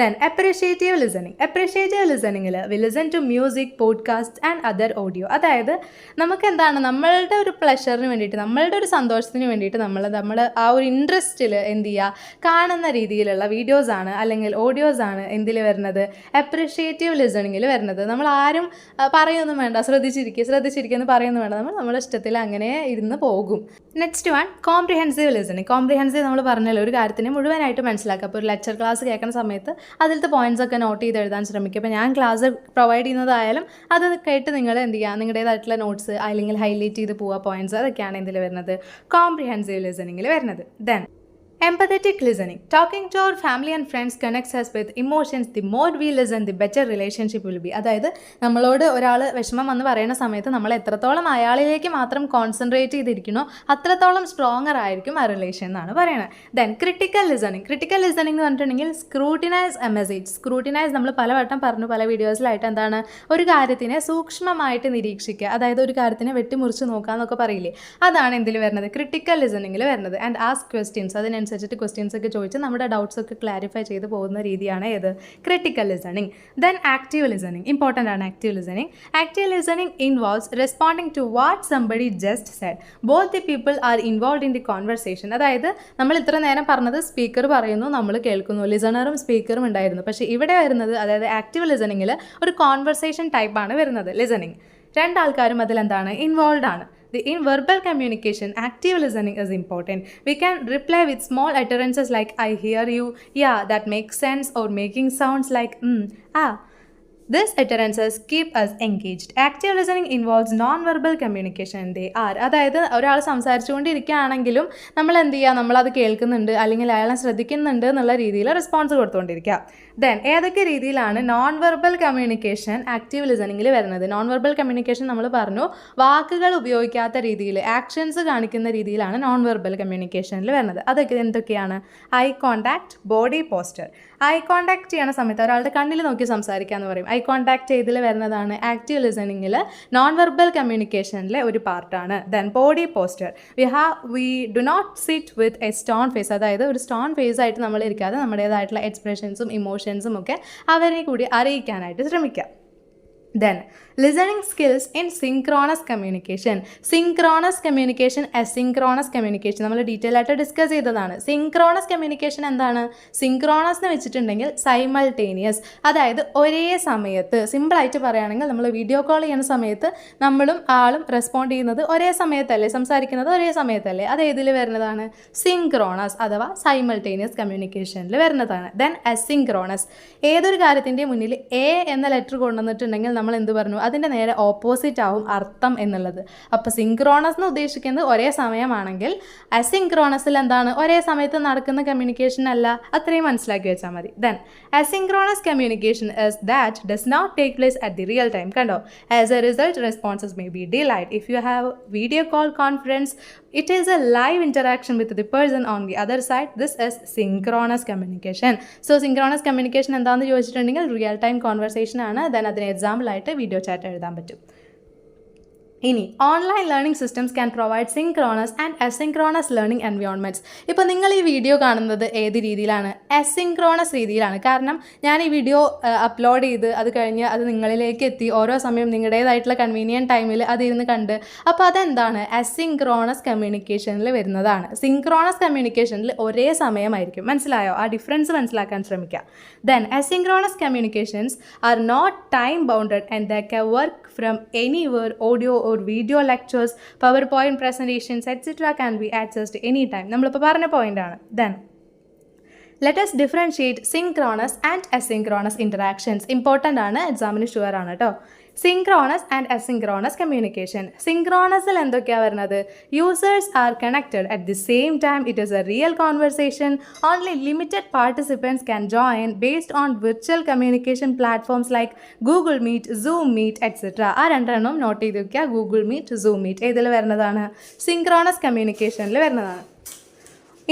Then appreciative listening we listen to music, podcasts and other audio. അതായത് നമുക്ക് എന്താണ്, നമ്മളുടെ ഒരു പ്ലഷറിന് വേണ്ടിയിട്ട്, നമ്മളുടെ ഒരു സന്തോഷത്തിന് വേണ്ടിയിട്ട് നമ്മൾ ആ ഒരു ഇൻട്രസ്റ്റിൽ എന്ത് ചെയ്യുക, കാണുന്ന രീതിയിലുള്ള വീഡിയോസാണ് അല്ലെങ്കിൽ ഓഡിയോസാണ് എന്തിൽ വരുന്നത്? അപ്രിഷിയേറ്റീവ് ലിസണിങ്ങിൽ വരുന്നത്. നമ്മൾ ആരും പറയൊന്നും വേണ്ട, ശ്രദ്ധിച്ചിരിക്കുക എന്ന് പറയുന്നു വേണ്ട, നമ്മുടെ ഇഷ്ടത്തിൽ അങ്ങനെ ഇരുന്ന് പോകും. Next one comprehensive listening. Comprehensive നമ്മൾ പറഞ്ഞല്ലോ, ഒരു കാര്യത്തിനെ മുഴുവനായിട്ട് മനസ്സിലാക്കുക. അപ്പോൾ ഒരു ലെക്ചർ ക്ലാസ് കേൾക്കുന്ന സമയത്ത് അതിലത്തെ പോയിന്റ്സ് ഒക്കെ നോട്ട് ചെയ്ത് എഴുതാൻ ശ്രമിക്കുക. അപ്പോൾ ഞാൻ ക്ലാസ് പ്രൊവൈഡ് ചെയ്യുന്നതായാലും അത് കേട്ട് നിങ്ങൾ എന്ത് ചെയ്യുക, നിങ്ങളുടേതായിട്ടുള്ള നോട്ട്സ് അല്ലെങ്കിൽ ഹൈലൈറ്റ് ചെയ്ത് പോവുക പോയിന്റ്സ്, അതൊക്കെയാണ് ഇതിൽ വരുന്നത് കോംപ്രിഹെൻസീവ് ലിസണിങ്ങിൽ വരുന്നത്. Then empathetic listening. Talking to our family and friends connects us with emotions. The more we listen, the better relationship will be. അതായത് നമ്മളോട് ഒരാൾ വിഷമം വന്ന് പറയുന്ന സമയത്ത് നമ്മൾ എത്രത്തോളം അയാളിലേക്ക് മാത്രം കോൺസെൻട്രേറ്റ് ചെയ്തിരിക്കണോ അത്രത്തോളം സ്ട്രോങ്ങർ ആയിരിക്കും ആ റിലേഷൻ എന്നാണ് പറയുന്നത്. Then critical listening. Critical listening എന്ന് പറഞ്ഞിട്ടുണ്ടെങ്കിൽ സ്ക്രൂട്ടിനൈസ് എ മെസ്സേജ്. സ്ക്രൂട്ടിനൈസ് നമ്മൾ പലവട്ടം പറഞ്ഞു പല വീഡിയോസിലായിട്ട്, എന്താണ് ഒരു കാര്യത്തിനെ സൂക്ഷ്മമായിട്ട് നിരീക്ഷിക്കുക, അതായത് ഒരു കാര്യത്തിനെ വെട്ടിമുറിച്ച് നോക്കുക എന്നൊക്കെ പറയില്ലേ, അതാണ് എന്തിൽ വരുന്നത്, ക്രിട്ടിക്കൽ ലിസണിങ്ങിൽ വരുന്നത്. ആൻഡ് ആസ്ക് ക്വസ്റ്റ്യൻസ്, അതിനനുസരിച്ച് ക്വസ്റ്റ്യൻസ് ഒക്കെ ചോദിച്ച് നമ്മുടെ ഡൗട്ട്സ് ഒക്കെ ക്ലാരിഫൈ ചെയ്ത് പോകുന്ന രീതിയാണ് ഏത്, critical listening. Then active listening. Important ആണ് active listening. Active listening involves responding to what somebody just said. Both the people are involve in the conversation. അതായത് നമ്മൾ ഇത്ര നേരം പറഞ്ഞത് സ്പീക്കർ പറയുന്നു, നമ്മൾ കേൾക്കുന്നു, ലിസണറും സ്പീക്കറും ഉണ്ടായിരുന്നു. പക്ഷേ ഇവിടെ വരുന്നത്, അതായത് ആക്റ്റീവ് ലിസണിങ്ങിൽ ഒരു കോൺവെർസേഷൻ ടൈപ്പാണ് വരുന്നത് ലിസണിങ്. രണ്ടാൾക്കാരും അതിലെന്താണ്, ഇൻവോൾവ് ആണ്. In verbal communication, active listening is important. We can reply with small utterances like I hear you, yeah, that makes sense, or making sounds like ah. These utterances keep us engaged. Active listening involves non-verbal communication. They are, അതായത് ഒരാൾ സംസാരിച്ചുകൊണ്ടിരിക്കുകയാണെങ്കിലും നമ്മൾ എന്ത് ചെയ്യുക, നമ്മളത് കേൾക്കുന്നുണ്ട് അല്ലെങ്കിൽ അയാളെ ശ്രദ്ധിക്കുന്നുണ്ട് എന്നുള്ള രീതിയിൽ റെസ്പോൺസ് കൊടുത്തുകൊണ്ടിരിക്കുക. ദെൻ ഏതൊക്കെ രീതിയിലാണ് നോൺ വെർബൽ കമ്മ്യൂണിക്കേഷൻ ആക്റ്റീവ് ലിസണിങ്ങിൽ വരുന്നത്? നോൺ വെർബൽ കമ്മ്യൂണിക്കേഷൻ നമ്മൾ പറഞ്ഞു വാക്കുകൾ ഉപയോഗിക്കാത്ത രീതിയിൽ ആക്ഷൻസ് കാണിക്കുന്ന രീതിയിലാണ് നോൺ വെർബൽ കമ്മ്യൂണിക്കേഷനിൽ വരുന്നത്. അതൊക്കെ എന്തൊക്കെയാണ്? Eye contact, body poster. Eye contact ചെയ്യുന്ന സമയത്ത് ഒരാളുടെ കണ്ണിൽ നോക്കി സംസാരിക്കുക എന്ന് പറയും. ഐ കോണ്ടാക്ട് ചെയ്തിൽ വരുന്നതാണ് ആക്റ്റീവ് ലിസണിങ്ങിൽ നോൺ വെർബൽ കമ്മ്യൂണിക്കേഷനിലെ ഒരു പാർട്ടാണ്. Then body posture. We do not sit with a stone face, അതായത് ഒരു സ്റ്റോൺ ഫേസ് ആയിട്ട് നമ്മൾ ഇരിക്കാതെ നമ്മുടേതായിട്ടുള്ള എക്സ്പ്രഷൻസും ഇമോഷൻസും ഒക്കെ അവരെ കൂടി അറിയിക്കാനായിട്ട് ശ്രമിക്കുക. Then listening skills in synchronous communication. Synchronous communication, asynchronous communication നമ്മൾ ഡീറ്റെയിൽ ആയിട്ട് ഡിസ്കസ് ചെയ്തതാണ്. സിങ്ക്രോണസ് കമ്മ്യൂണിക്കേഷൻ എന്താണ്? സിങ്ക്രോണസ് എന്ന് വെച്ചിട്ടുണ്ടെങ്കിൽ സൈമൾട്ടേനിയസ്, അതായത് ഒരേ സമയത്ത്, സിമ്പിളായിട്ട് പറയുകയാണെങ്കിൽ നമ്മൾ വീഡിയോ കോൾ ചെയ്യുന്ന സമയത്ത് നമ്മളും ആളും റെസ്പോണ്ട് ചെയ്യുന്നത് ഒരേ സമയത്തല്ലേ, സംസാരിക്കുന്നത് ഒരേ സമയത്തല്ലേ, അത് ഏതിൽ വരുന്നതാണ്? സിങ്ക്രോണസ് അഥവാ സൈമൾട്ടേനിയസ് കമ്മ്യൂണിക്കേഷനിൽ വരുന്നതാണ്. Then asynchronous. ഏതൊരു കാര്യത്തിൻ്റെ മുന്നിൽ എ എന്ന ലെറ്റർ കൊണ്ടുവന്നിട്ടുണ്ടെങ്കിൽ നമ്മൾ എന്ത് പറഞ്ഞു, അതിൻ്റെ നേരെ ഓപ്പോസിറ്റ് ആവും അർത്ഥം എന്നുള്ളത്. അപ്പോൾ സിങ്ക്രോണസ് എന്ന് ഉദ്ദേശിക്കുന്നത് ഒരേ സമയമാണെങ്കിൽ, അസിങ്ക്രോണസിൽ എന്താണ്, ഒരേ സമയത്ത് നടക്കുന്ന കമ്മ്യൂണിക്കേഷൻ അല്ല. അത്രയും മനസ്സിലാക്കി വെച്ചാൽ മതി. Then asynchronous communication is that does not take place at the real time. കണ്ടോ, as a result responses may be delayed. If you have video call conference, it is a live interaction with the person on the other side. This is synchronous communication. So synchronous communication എന്താണെന്ന് ചോദിച്ചിട്ടുണ്ടെങ്കിൽ real time conversation ആണ്. Then അതിന് example ആയിട്ട് video chat എഴുതാൻ പറ്റും. ഇനി online learning systems can provide synchronous and asynchronous learning environments. ഇപ്പോൾ നിങ്ങൾ ഈ വീഡിയോ കാണുന്നത് ഏത് രീതിയിലാണ്? അസിങ്ക്രോണസ് രീതിയിലാണ്. കാരണം ഞാൻ ഈ വീഡിയോ അപ്ലോഡ് ചെയ്ത് അത് കഴിഞ്ഞ് അത് നിങ്ങളിലേക്ക് എത്തി, ഓരോ സമയം നിങ്ങളുടേതായിട്ടുള്ള കൺവീനിയൻറ്റ് ടൈമിൽ അതിരുന്ന് കണ്ട്, അപ്പോൾ അതെന്താണ്, അസിങ്ക്രോണസ് കമ്മ്യൂണിക്കേഷനിൽ വരുന്നതാണ്. സിങ്ക്രോണസ് കമ്മ്യൂണിക്കേഷനിൽ ഒരേ സമയമായിരിക്കും. മനസ്സിലായോ? ആ ഡിഫറൻസ് മനസ്സിലാക്കാൻ ശ്രമിക്കുക. Then asynchronous communications are not time bounded and they can work from anywhere. Audio or video lectures, PowerPoint presentations, etc. can be accessed anytime. നമ്മളിപ്പോൾ പറഞ്ഞ പോയിൻ്റാണ്. Then let us differentiate synchronous and asynchronous interactions. Important ആണ്, എക്സാമിന് sure ആണ് കേട്ടോ. Synchronous and asynchronous communication. സിങ്ക്രോണസിൽ എന്തൊക്കെയാണ് വരുന്നത്? Users are connected at the same time. It is a real conversation. Only limited participants can join based on virtual communication platforms like Google Meet, Zoom Meet, etcetera. ആ രണ്ടെണ്ണം not ചെയ്ത് വയ്ക്കുക. Google Meet, Zoom meet ഏതിൽ വരുന്നതാണ്? Synchronous കമ്മ്യൂണിക്കേഷനിൽ വരുന്നതാണ്.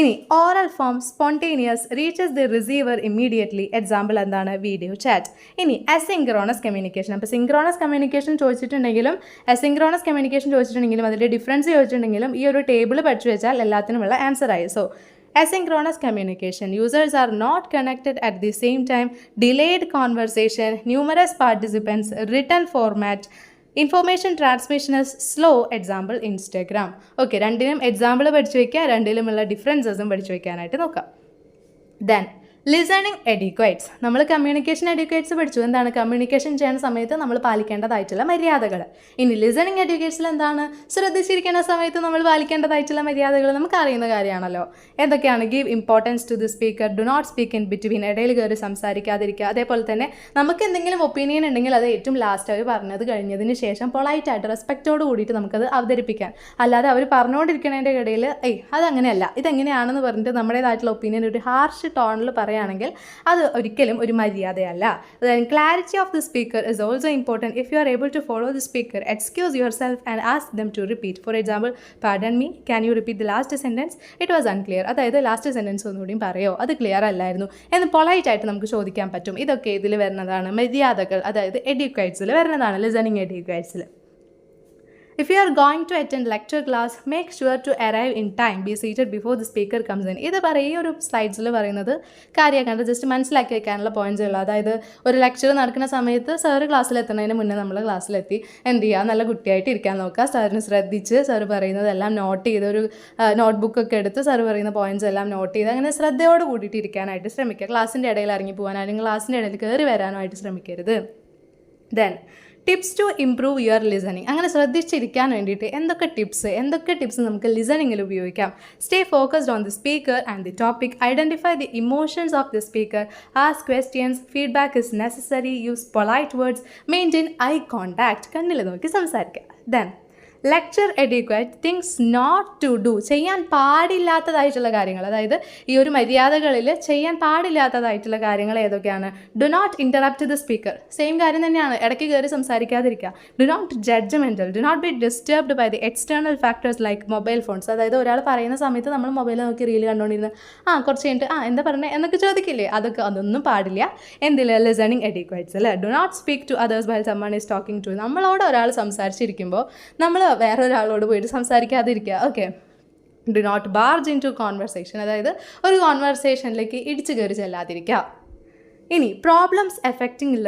ഇനി oral form spontaneous, reaches the receiver immediately. Example എന്താണ്? Video chat. ഇനി അസിങ്ക്രോണസ് കമ്മ്യൂണിക്കേഷൻ. അപ്പോൾ സിങ്ക്രോണസ് കമ്മ്യൂണിക്കേഷൻ ചോദിച്ചിട്ടുണ്ടെങ്കിലും അസിങ്ക്രോണസ് കമ്മ്യൂണിക്കേഷൻ ചോദിച്ചിട്ടുണ്ടെങ്കിലും അതിൻ്റെ ഡിഫറൻസ് ചോദിച്ചിട്ടുണ്ടെങ്കിലും ഈ ഒരു ടേബിൾ പഠിച്ചു വെച്ചാൽ എല്ലാത്തിനുമുള്ള ആൻസർ ആയി. So asynchronous communication, users are not connected at the same time, delayed conversation, numerous participants, written format, information transmission is slow. Example Instagram. Okay, രണ്ടിനും എക്സാമ്പിൾ പഠിച്ചു വയ്ക്കുക, രണ്ടിലുമുള്ള ഡിഫറൻസസും പഠിച്ചു വയ്ക്കാനായിട്ട് നോക്കാം. Then listening educates. നമ്മൾ കമ്മ്യൂണിക്കേഷൻ എഡ്യൂക്കേറ്റ്സ് പഠിച്ചു. എന്താണ് communication ചെയ്യുന്ന സമയത്ത് നമ്മൾ പാലിക്കേണ്ടതായിട്ടുള്ള മര്യാദകൾ. ഇനി ലിസണിങ് എഡ്യൂക്കേറ്റ്സിൽ എന്താണ് ശ്രദ്ധിച്ചിരിക്കുന്ന സമയത്ത് നമ്മൾ പാലിക്കേണ്ടതായിട്ടുള്ള മര്യാദകൾ നമുക്ക് അറിയുന്ന കാര്യമാണല്ലോ. എന്തൊക്കെയാണ്? Give importance to the speaker, do not speak in between, ഇടയിൽ കയറി സംസാരിക്കാതിരിക്കുക. അതേപോലെ തന്നെ നമുക്ക് എന്തെങ്കിലും ഒപ്പീനിയൻ ഉണ്ടെങ്കിൽ അത് ഏറ്റവും ലാസ്റ്റ് അവർ പറഞ്ഞത് കഴിഞ്ഞതിന് ശേഷം പൊളൈറ്റായിട്ട് റെസ്പെക്റ്റോട് കൂടിയിട്ട് നമുക്കത് അവതരിപ്പിക്കാൻ. അല്ലാതെ അവർ പറഞ്ഞുകൊണ്ടിരിക്കുന്നതിൻ്റെ ഇടയിൽ അതങ്ങനെയല്ല ഇതെങ്ങനെയാണെന്ന് പറഞ്ഞിട്ട് നമ്മുടേതായിട്ടുള്ള ഒപ്പീനിയൻ ഒരു ഹാർഷ് ടോണിൽ പറയുകയാണെങ്കിൽ അത് ഒരിക്കലും ഒരു മര്യാദയല്ല. Clarity of the speaker is also important. If you are able to follow the speaker, excuse yourself and ask them to repeat. For example, pardon me, can you repeat the last sentence, it was unclear. അതായത് last sentence ഒന്നുകൂടിയും പറയോ, അത് clear അല്ലായിരുന്നു എന്ന് പൊളൈറ്റായിട്ട് നമുക്ക് ചോദിക്കാൻ പറ്റും. ഇതൊക്കെ ഇതിൽ വരുന്നതാണ് മര്യാദകൾ, അതായത് എഡ്യൂക്കേറ്റ്സിൽ വരുന്നതാണ്, listening എഡ്യൂക്കേറ്റ്സിൽ. If you are going to attend lecture class, make sure to arrive in time. Be seated before the speaker comes in. ഇത് ഈ ഒരു സ്ലൈഡ്സിൽ പറയുന്നത് കാര്യമാക്കേണ്ടത് ജസ്റ്റ് മനസ്സിലാക്കി വെക്കാനുള്ള പോയിന്റ്സ് ഉള്ളൂ. അതായത് ഒരു ലെക്ചർ നടക്കുന്ന സമയത്ത് സാറ് ക്ലാസ്സിലെത്തുന്നതിന് മുന്നേ നമ്മൾ ക്ലാസ്സിലെത്തി എന്ത് ചെയ്യുക, നല്ല കുട്ടിയായിട്ട് ഇരിക്കാൻ നോക്കുക. സാറിന് ശ്രദ്ധിച്ച് സാറ് പറയുന്നതെല്ലാം നോട്ട് ചെയ്ത് ഒരു നോട്ട്ബുക്കൊക്കെ എടുത്ത് സാറ് പറയുന്ന പോയിന്റ്സ് എല്ലാം നോട്ട് ചെയ്ത് അങ്ങനെ ശ്രദ്ധയോട് കൂടിയിട്ട് ഇരിക്കാനായിട്ട് ശ്രമിക്കുക. ക്ലാസ്സിൻ്റെ ഇടയിൽ ഇറങ്ങി പോകാനോ അല്ലെങ്കിൽ ക്ലാസ്സിൻ്റെ ഇടയിൽ കയറി വരാനോ ആയിട്ട് ശ്രമിക്കരുത്. Then tips to improve your listening. അങ്ങനെ ശ്രദ്ധിച്ചിരിക്കാൻ വേണ്ടിയിട്ട് എന്തൊക്കെ ടിപ്സ് നമുക്ക് ലിസണിങ്ങിൽ ഉപയോഗിക്കാം? Stay focused on the speaker and the topic. Identify the emotions of the speaker. Ask questions. Feedback is necessary. Use polite words. Maintain eye contact. കണ്ണിൽ നോക്കി സംസാരിക്കുക. Then lecture educate things not to do. ചെയ്യാൻ പാടില്ലാത്തതായിട്ടുള്ള കാര്യങ്ങൾ, അതായത് ഈ ഒരു മര്യാദകളിൽ ചെയ്യാൻ പാടില്ലാത്തതായിട്ടുള്ള കാര്യങ്ങൾ ഏതൊക്കെയാണ്? Do not interrupt the speaker. Same കാര്യം തന്നെയാണ്, ഇടയ്ക്ക് കയറി സംസാരിക്കാതിരിക്കുക. Do not judgmental. Do not be disturbed by the external factors like mobile phones. അതായത് ഒരാൾ പറയുന്ന സമയത്ത് നമ്മൾ മൊബൈൽ നോക്കി റീൽ കണ്ടുകൊണ്ടിരുന്ന് കുറച്ച് കഴിഞ്ഞിട്ട് എന്താ പറഞ്ഞത് എന്നൊക്കെ ചോദിക്കില്ലേ, അതൊന്നും പാടില്ല. എന്തില്ല? ലിസണിങ് എഡ്യൂക്കേറ്റ്സ് അല്ലേ. Do not speak to others while someone is talking to. നമ്മളോട് ഒരാൾ സംസാരിച്ചിരിക്കുമ്പോൾ നമ്മൾ വേറൊരാളോട് പോയിട്ട് സംസാരിക്കാതിരിക്കുക. Okay. Do not barge in to conversation. അതായത് ഒരു കോൺവെർസേഷനിലേക്ക് ഇടിച്ചു കയറി ചെല്ലാതിരിക്കുക. ഇനി problems affecting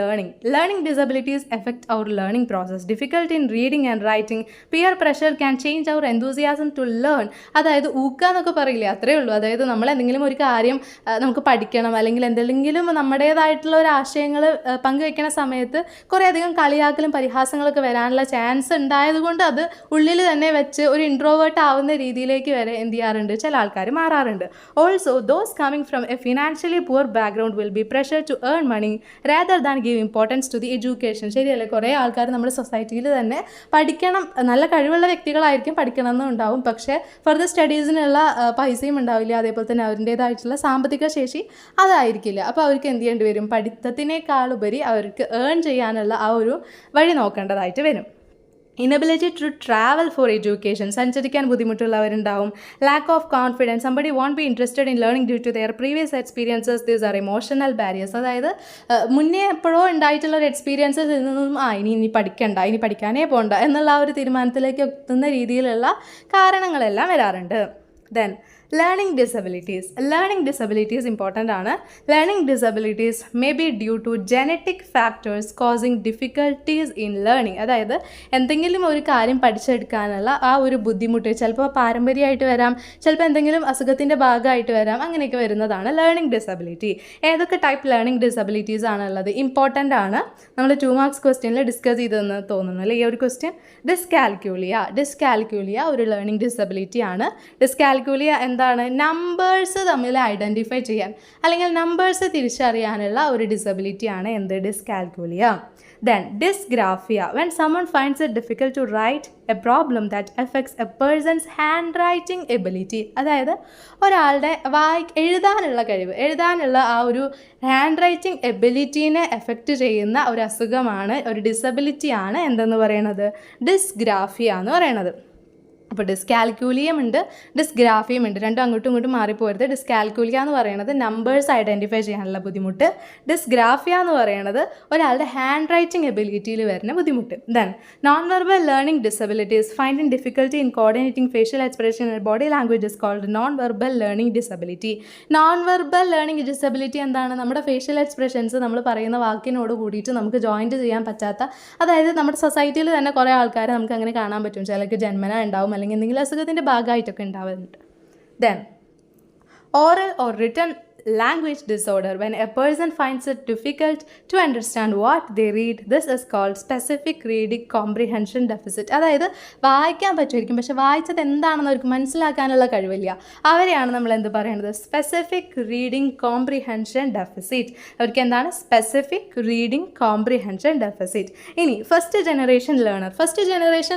learning disabilities affect our learning process. Difficulty in reading and writing. Peer pressure can change our enthusiasm to learn. അതായത് ഊക്കാന്നൊക്കെ പറയില്ലേ, അത്രയേ ഉള്ളൂ. അതായത് നമ്മൾ എന്തെങ്കിലും ഒരു കാര്യം നമുക്ക് പഠിക്കണം അല്ലെങ്കിൽ എന്തെങ്കിലും നമ്മുടേതായിട്ടുള്ള ഒരു ആശയങ്ങൾ പങ്കുവെക്കുന്ന സമയത്ത് കുറേയധികം കളിയാക്കലും പരിഹാസങ്ങളൊക്കെ വരാനുള്ള ചാൻസ് ഉണ്ടായതുകൊണ്ട് അത് ഉള്ളിൽ തന്നെ വെച്ച് ഒരു ഇൻട്രോവേർട്ട് ആവുന്ന രീതിയിലേക്ക് വരെ എന്ത് ചെയ്യാറുണ്ട്, ചില ആൾക്കാർ മാറാറുണ്ട്. Also those coming from A financially poor background will be pressure to earn money rather than give importance to the education. ശരിയല്ലേ? കുറേ ആൾക്കാർ നമ്മുടെ സൊസൈറ്റിയിൽ തന്നെ പഠിക്കണം, നല്ല കഴിവുള്ള വ്യക്തികളായിരിക്കും, പഠിക്കണമെന്നും ഉണ്ടാവും, പക്ഷേ ഫർദർ സ്റ്റഡീസിനുള്ള പൈസയും ഉണ്ടാവില്ല, അതേപോലെ തന്നെ അവരുടേതായിട്ടുള്ള സാമ്പത്തിക ശേഷി അതായിരിക്കില്ല. അപ്പോൾ അവർക്ക് എന്ത് ചെയ്യേണ്ടി വരും? പഠിത്തത്തിനേക്കാളുപരി അവർക്ക് ഏൺ ചെയ്യാനുള്ള ആ ഒരു വഴി നോക്കേണ്ടതായിട്ട് വരും. Inability to travel for education. സഞ്ചരിക്കാൻ ബുദ്ധിമുട്ടുള്ളവരുണ്ടാവും. Lack of confidence. Somebody won't be interested in learning due to their previous experiences. These are emotional barriers. അതായത് മുന്നേ എപ്പോഴോ ഉണ്ടായിട്ടുള്ള ഒരു എക്സ്പീരിയൻസിൽ നിന്നും ഇനി പഠിക്കണ്ട, ഇനി പഠിക്കാനേ പോകണ്ട എന്നുള്ള ആ ഒരു തീരുമാനത്തിലേക്ക് എത്തുന്ന രീതിയിലുള്ള കാരണങ്ങളെല്ലാം വരാറുണ്ട്. ദെൻ ലേണിംഗ് ഡിസബിലിറ്റീസ് ഇമ്പോർട്ടൻ്റ് ആണ്. Learning disabilities may be due to genetic factors causing difficulties in learning. അതായത് എന്തെങ്കിലും ഒരു കാര്യം പഠിച്ചെടുക്കാനുള്ള ആ ഒരു ബുദ്ധിമുട്ട് ചിലപ്പോൾ പാരമ്പര്യമായിട്ട് വരാം, ചിലപ്പോൾ എന്തെങ്കിലും അസുഖത്തിൻ്റെ ഭാഗമായിട്ട് വരാം, അങ്ങനെയൊക്കെ വരുന്നതാണ് ലേണിംഗ് ഡിസബിലിറ്റി. ഏതൊക്കെ ടൈപ്പ് ലേണിംഗ് ഡിസബിലിറ്റീസ് ആണുള്ളത്? ഇമ്പോർട്ടൻ്റ് ആണ്. നമ്മൾ 2 മാർക്സ് ക്വസ്റ്റ്യനിൽ ഡിസ്കസ് ചെയ്തതെന്ന് തോന്നുന്നു അല്ലേ ഈ ഒരു ക്വസ്റ്റ്യൻ. ഡിസ്കാൽക്യൂലിയ ഒരു ലേണിംഗ് ഡിസബിലിറ്റി ആണ്. ഡിസ്കാൽക്യൂലിയ എന്താണ്? നമ്പേഴ്സ് തമ്മിൽ ഐഡൻറ്റിഫൈ ചെയ്യാൻ അല്ലെങ്കിൽ നമ്പേഴ്സ് തിരിച്ചറിയാനുള്ള ഒരു ഡിസബിലിറ്റിയാണ് എന്ത്? ഡിസ്കാൽക്യൂലിയ. Then dysgraphia, when someone finds it difficult to write a problem that affects a person's handwriting ability. അതായത് ഒരാളുടെ എഴുതാനുള്ള ആ ഒരു ഹാൻഡ് റൈറ്റിംഗ് എബിലിറ്റീനെ എഫക്റ്റ് ചെയ്യുന്ന ഒരു അസുഖമാണ്, ഒരു ഡിസബിലിറ്റിയാണ് എന്തെന്ന് പറയുന്നത്? ഡിസ്ഗ്രാഫിയ എന്ന് പറയുന്നത്. അപ്പോൾ ഡിസ്കാൽക്യൂലിയം ഉണ്ട്, ഡിസ്ഗ്രാഫിയം ഉണ്ട്, രണ്ടും അങ്ങോട്ടും ഇങ്ങോട്ടും മാറിപ്പോരുത്. ഡിസ്കാൽക്യൂലിയ എന്ന് പറയുന്നത് നമ്പേഴ്സ് ഐഡൻറ്റിഫൈ ചെയ്യാനുള്ള ബുദ്ധിമുട്ട്. ഡിസ്ഗ്രാഫിയ എന്ന് പറയുന്നത് ഒരാളുടെ ഹാൻഡ് റൈറ്റിംഗ് എബിലിറ്റിയിൽ വരുന്ന ബുദ്ധിമുട്ട്. Then non verbal learning disabilities. Finding difficulty in coordinating facial expression and body language is called non verbal learning disability. Non verbal learning disability എന്താണ്? നമ്മുടെ ഫേഷ്യൽ എക്സ്പ്രഷൻസ് നമ്മൾ പറയുന്ന വാക്കിനോട് കൂടിയിട്ട് നമുക്ക് ജോയിൻറ്റ് ചെയ്യാൻ പറ്റാത്ത, അതായത് നമ്മുടെ സൊസൈറ്റിയിൽ തന്നെ കുറേ ആൾക്കാരെ നമുക്ക് അങ്ങനെ കാണാൻ പറ്റും. ചിലർക്ക് ജന്മന ഉണ്ടാവും, അല്ലെങ്കിൽ എന്തെങ്കിലും അസുഖത്തിൻ്റെ ഭാഗമായിട്ടൊക്കെ ഉണ്ടാവുന്നുണ്ട്. Then oral or written language disorder. When a person finds it difficult to understand what they read, this is called specific reading comprehension deficit. അതായത് വായിക്കാൻ പറ്റുമായിരിക്കും, പക്ഷെ വായിച്ചത് എന്താണെന്ന് അവർക്ക് മനസ്സിലാക്കാനുള്ള കഴിവില്ല. അവരെയാണ് നമ്മൾ എന്ത് പറയുന്നത്? Specific reading comprehension deficit. അവർക്ക് എന്താണ്? Specific reading comprehension deficit. ഇനി ഫസ്റ്റ് ജനറേഷൻ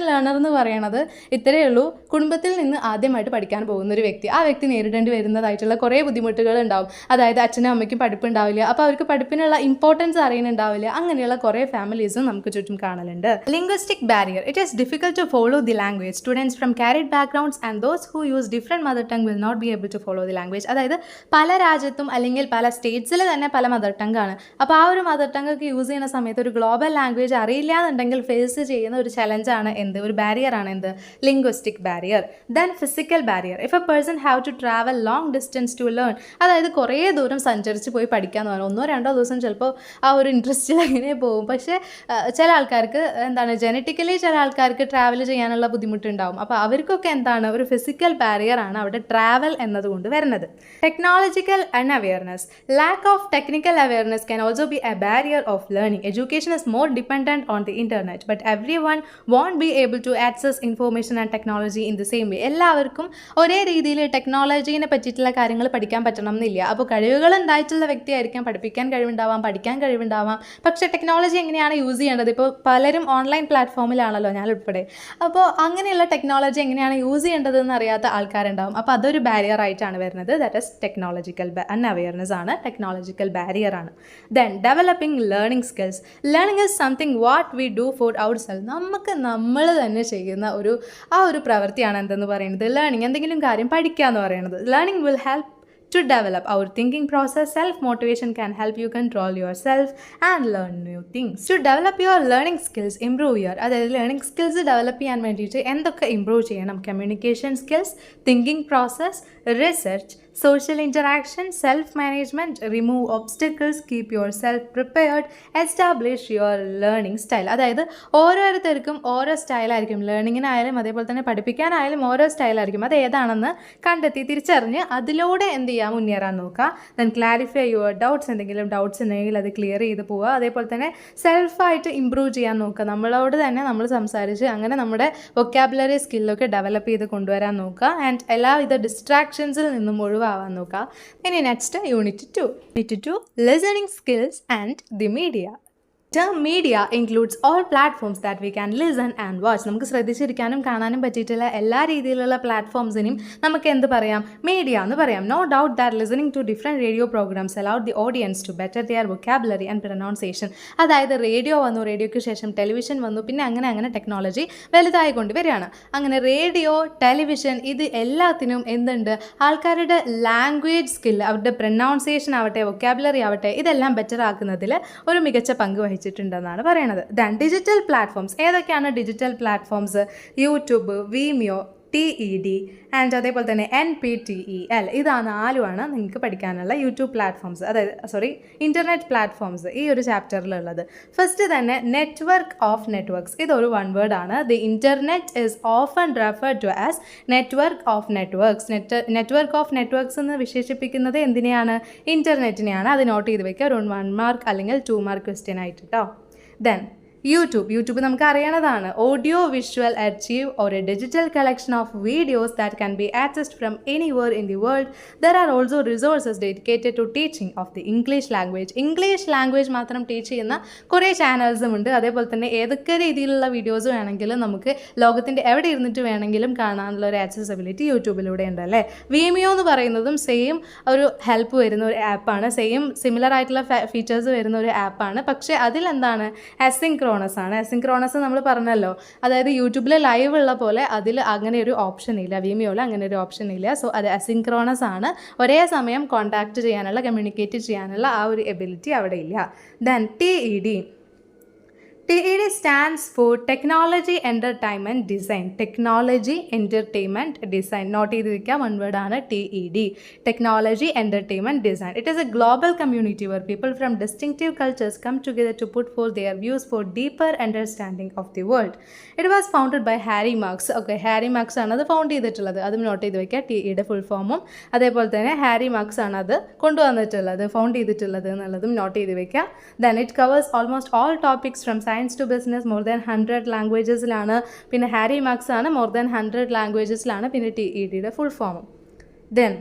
ലേണർ എന്ന് പറയുന്നത് ഇത്രയേ ഉള്ളൂ. കുടുംബത്തിൽ നിന്ന് ആദ്യമായിട്ട് പഠിക്കാൻ പോകുന്ന ഒരു വ്യക്തി, ആ വ്യക്തി നേരിടേണ്ടി വരുന്നതായിട്ടുള്ള കുറേ ബുദ്ധിമുട്ടുകൾ ഉണ്ടാവും. അതായത് അച്ഛനും അമ്മയ്ക്കും പഠിപ്പുണ്ടാവില്ല, അപ്പോൾ അവർക്ക് പഠിപ്പിനുള്ള ഇമ്പോർട്ടൻസ് അറിയുന്നുണ്ടാവില്ല. അങ്ങനെയുള്ള കുറേ ഫാമിലീസും നമുക്ക് ചുറ്റും കാണലുണ്ട്. Linguistic barrier. It is difficult to follow the language. Students from varied backgrounds and those who use different mother tongue will not be able to follow the language. അതായത് പല രാജ്യത്തും അല്ലെങ്കിൽ പല സ്റ്റേറ്റ്സിൽ തന്നെ പല മദർ ടങ് ആണ്. അപ്പോൾ ആ ഒരു മദർ ടങ് ഒക്കെ യൂസ് ചെയ്യുന്ന സമയത്ത് ഒരു ഗ്ലോബൽ ലാംഗ്വേജ് അറിയില്ല എന്നുണ്ടെങ്കിൽ ഫേസ് ചെയ്യുന്ന ഒരു ചലഞ്ചാണ് എന്ത്? ഒരു ബാരിയറാണ് എന്ത്? Linguistic barrier. Then physical barrier. If a person have to travel long distance to learn, അതായത് കുറേ ദൂരം സഞ്ചരിച്ച് പോയി പഠിക്കാമെന്ന് പറഞ്ഞാൽ 1-2 ദിവസം ചിലപ്പോൾ ആ ഒരു ഇൻട്രസ്റ്റിൽ അങ്ങനെ പോകും. പക്ഷേ ചില ആൾക്കാർക്ക് എന്താണ്, ജനറ്റിക്കലി ചില ആൾക്കാർക്ക് ട്രാവൽ ചെയ്യാനുള്ള ബുദ്ധിമുട്ടുണ്ടാവും. അപ്പോൾ അവർക്കൊക്കെ എന്താണ്? ഒരു ഫിസിക്കൽ ബാരിയറാണ് അവിടെ ട്രാവൽ എന്നതുകൊണ്ട് വരുന്നത്. Technological unawareness. Lack of technical awareness can also be a barrier of learning. Education is more dependent on the internet, but everyone won't be able to access information and technology in the same way. എല്ലാവർക്കും ഒരേ രീതിയിൽ ടെക്നോളജീനെ പറ്റിയിട്ടുള്ള കാര്യങ്ങൾ പഠിക്കാൻ പറ്റണം എന്നില്ല. അപ്പോൾ കഴിവുകൾ ഉണ്ടായിട്ടുള്ള വ്യക്തിയായിരിക്കാം, പഠിപ്പിക്കാൻ കഴിവുണ്ടാവാം, പഠിക്കാൻ കഴിവുണ്ടാവാം. പക്ഷേ ടെക്നോളജി എങ്ങനെയാണ് യൂസ് ചെയ്യേണ്ടത്? ഇപ്പോൾ പലരും ഓൺലൈൻ പ്ലാറ്റ്ഫോമിലാണല്ലോ, ഞാൻ ഉൾപ്പെടെ. അപ്പോൾ അങ്ങനെയുള്ള ടെക്നോളജി എങ്ങനെയാണ് യൂസ് ചെയ്യേണ്ടതെന്ന് അറിയാത്ത ആൾക്കാരുണ്ടാവും. അപ്പോൾ അതൊരു ബാരിയർ ആയിട്ടാണ് വരുന്നത്. ദാറ്റ് ഈസ് ടെക്നോളജിക്കൽ അൺഅവെയർനെസ് ആണ്, ടെക്നോളജിക്കൽ ബാരിയർ ആണ്. Then developing learning skills. Learning is something what we do for out self. നമ്മൾ തന്നെ ചെയ്യുന്ന ആ ഒരു പ്രവൃത്തിയാണ് എന്തെന്ന് പറയുന്നത് ലേണിംഗ്. എന്തെങ്കിലും കാര്യം പഠിക്കുക എന്ന് പറയുന്നത്. Learning will help to develop our thinking process. Self-motivation can help you control yourself and learn new things. To develop your learning skills, improve your, അതായത് ലേണിംഗ് സ്കിൽസ് ഡെവലപ്പ് ചെയ്യാൻ വേണ്ടിയിട്ട് എന്തൊക്കെ ഇമ്പ്രൂവ് ചെയ്യണം? Communication skills, thinking process, research, social interaction, self-management, remove obstacles, keep yourself prepared, establish your learning style. അതായത് ഓരോരുത്തർക്കും ഓരോ സ്റ്റൈലായിരിക്കും. ലേണിങ്ങിനായാലും അതേപോലെ തന്നെ പഠിപ്പിക്കാനായാലും ഓരോ സ്റ്റൈലായിരിക്കും. അത് ഏതാണെന്ന് കണ്ടെത്തി തിരിച്ചറിഞ്ഞ് അതിലൂടെ എന്ത് ചെയ്യുക? മുന്നേറാൻ നോക്കുക. Then clarify your doubts. എന്തെങ്കിലും ഡൗട്ട്സ് ഉണ്ടെങ്കിൽ അത് ക്ലിയർ ചെയ്ത് പോവുക. അതേപോലെ തന്നെ സെൽഫായിട്ട് ഇമ്പ്രൂവ് ചെയ്യാൻ നോക്കുക. നമ്മളോട് തന്നെ നമ്മൾ സംസാരിച്ച് അങ്ങനെ നമ്മുടെ വൊക്കാബുലറി സ്കില്ലൊക്കെ ഡെവലപ്പ് ചെയ്ത് കൊണ്ടുവരാൻ നോക്കുക. ആൻഡ് എല്ലാവിധ ഡിസ്ട്രാക്ഷൻസിൽ നിന്നും ഒഴിവാവാൻ നോക്കുക. ഇനി next unit 2 listening skills and the media. term media includes all platforms that we can listen and watch. നമുക്ക് ശ്രദ്ധിച്ചിരിക്കാനും കാണാനും പറ്റിയിട്ടുള്ള എല്ലാ രീതിയിലുള്ള പ്ലാറ്റ്ഫോംസിനും നമുക്ക് എന്ത് പറയാം? മീഡിയ എന്ന് പറയാം. No doubt that listening to different radio programs allowed the audience to better their vocabulary and pronunciation. അതായത് റേഡിയോ വന്നു, റേഡിയോയ്ക്ക് ശേഷം ടെലിവിഷൻ വന്നു, പിന്നെ അങ്ങനെ ടെക്നോളജി വലുതായി കൊണ്ടുവരികയാണ്. അങ്ങനെ റേഡിയോ, ടെലിവിഷൻ ഇത് എല്ലാത്തിനും എന്തുണ്ട്? ആൾക്കാരുടെ ലാംഗ്വേജ് സ്കിൽ, അവരുടെ പ്രൊനൗൺസിയേഷൻ ആവട്ടെ, വൊക്കാബുലറി ആവട്ടെ, ഇതെല്ലാം ബെറ്റർ ആക്കുന്നതിൽ ഒരു മികച്ച പങ്ക് വഹിച്ചിട്ടുണ്ടെന്നാണ് പറയുന്നത്. Then digital platforms. ഏതൊക്കെയാണ് digital platforms? YouTube, Vimeo, TED and അതേപോലെ തന്നെ NPTEL. ഇതാണ് 4 നിങ്ങൾക്ക് പഠിക്കാനുള്ള യൂട്യൂബ് പ്ലാറ്റ്ഫോംസ്, അതായത് ഇൻ്റർനെറ്റ് പ്ലാറ്റ്ഫോംസ് ഈ ഒരു ചാപ്റ്ററിലുള്ളത്. ഫസ്റ്റ് തന്നെ നെറ്റ്വർക്ക് ഓഫ് നെറ്റ്വർക്ക്സ്. ഇതൊരു വൺ വേർഡ് ആണ്. The internet is often referred to as network of networks. Network of networks എന്ന് വിശേഷിപ്പിക്കുന്നത് എന്തിനെയാണ്? ഇൻ്റർനെറ്റിനെയാണ്. അത് നോട്ട് ചെയ്ത് വെക്കുക, ഒരു 1 മാർക്ക് അല്ലെങ്കിൽ 2 മാർക്ക് ക്വസ്റ്റ്യൻ ആയിട്ട് കേട്ടോ. ദെൻ യൂട്യൂബ് നമുക്ക് അറിയണതാണ്. Audio visual archive or a digital collection of videos that can be accessed from anywhere in the world. There are also resources dedicated to teaching of the English language. English language മാത്രം teach ചെയ്യുന്ന കുറേ ചാനൽസും ഉണ്ട്. അതേപോലെ തന്നെ ഏതൊക്കെ രീതിയിലുള്ള videos വേണമെങ്കിലും നമുക്ക് ലോകത്തിൻ്റെ എവിടെ ഇരുന്നിട്ട് വേണമെങ്കിലും കാണാനുള്ള ഒരു ആക്സസിബിലിറ്റി യൂട്യൂബിലൂടെ ഉണ്ട് അല്ലേ. വീമിയോ എന്ന് പറയുന്നതും സെയിം ഒരു ഹെൽപ്പ് വരുന്ന ഒരു ആപ്പാണ്. സിമിലർ ആയിട്ടുള്ള ഫീച്ചേഴ്സ് വരുന്ന ഒരു ആപ്പാണ്. പക്ഷേ അതിലെന്താണ്? അസിൻക്രോണസ് നമ്മൾ പറഞ്ഞല്ലോ. അതായത് യൂട്യൂബിൽ ലൈവ് ഉള്ള പോലെ അതിൽ അങ്ങനെ ഒരു ഓപ്ഷൻ ഇല്ല. വീമിയോയിൽ അങ്ങനെ ഒരു ഓപ്ഷൻ ഇല്ല. സോ അത് അസിൻക്രോണസ് ആണ്. ഒരേ സമയം കോൺടാക്റ്റ് ചെയ്യാനുള്ള, കമ്മ്യൂണിക്കേറ്റ് ചെയ്യാനുള്ള ആ ഒരു എബിലിറ്റി അവിടെ ഇല്ല. Then TED TED stands for Technology Entertainment Design. Technology Entertainment Design. Note ചെയ്ത് വെക്കുക, one word ആണ് TED. Technology Entertainment Design. It is a global community where people from distinctive cultures come together to put forth their views for deeper understanding of the world. It was founded by Harry Marx. Okay, Harry Marx ആണ് അത് found ചെയ്തിട്ടുള്ളത്. അതും not ചെയ്ത് വെക്കുക, TED full ഫോമും അതേപോലെ തന്നെ Harry മാർക്സ് ആണ് അത് കൊണ്ടുവന്നിട്ടുള്ളത്, ഫൗണ്ട് ചെയ്തിട്ടുള്ളത് എന്നുള്ളതും നോട്ട് ചെയ്ത് വെക്കുക. Then it covers almost all topics from science to business, more than 100 ലാംഗ്വേജസിലാണ്. പിന്നെ ഹാരി മാർക്സ് ആണ് more than 100 ലാംഗ്വേജസിലാണ്. പിന്നെ TEDയുടെ ഫുൾ ഫോമും. Then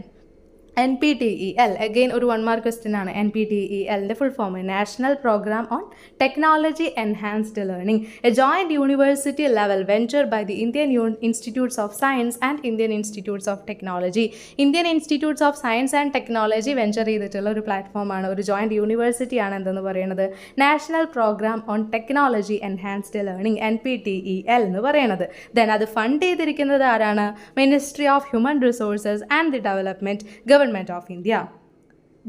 NPTEL, again ഒരു 1 മാർക്ക് ക്വസ്റ്റ്യൻ ആണ്. NPTELൻ്റെ full form national programme on technology enhanced learning, a joint university level venture by the Indian institutes of science and Indian institutes of technology. Indian institutes of science and technology venture ചെയ്തിട്ടുള്ള ഒരു പ്ലാറ്റ്ഫോമാണ്, ഒരു joint യൂണിവേഴ്സിറ്റിയാണ് എന്തെന്ന് പറയുന്നത് national programme on technology enhanced learning, NPTEL എന്ന് പറയുന്നത്. Then അത് ഫണ്ട് ചെയ്തിരിക്കുന്നത് ആരാണ്? Ministry of human resources and the development, Government of India.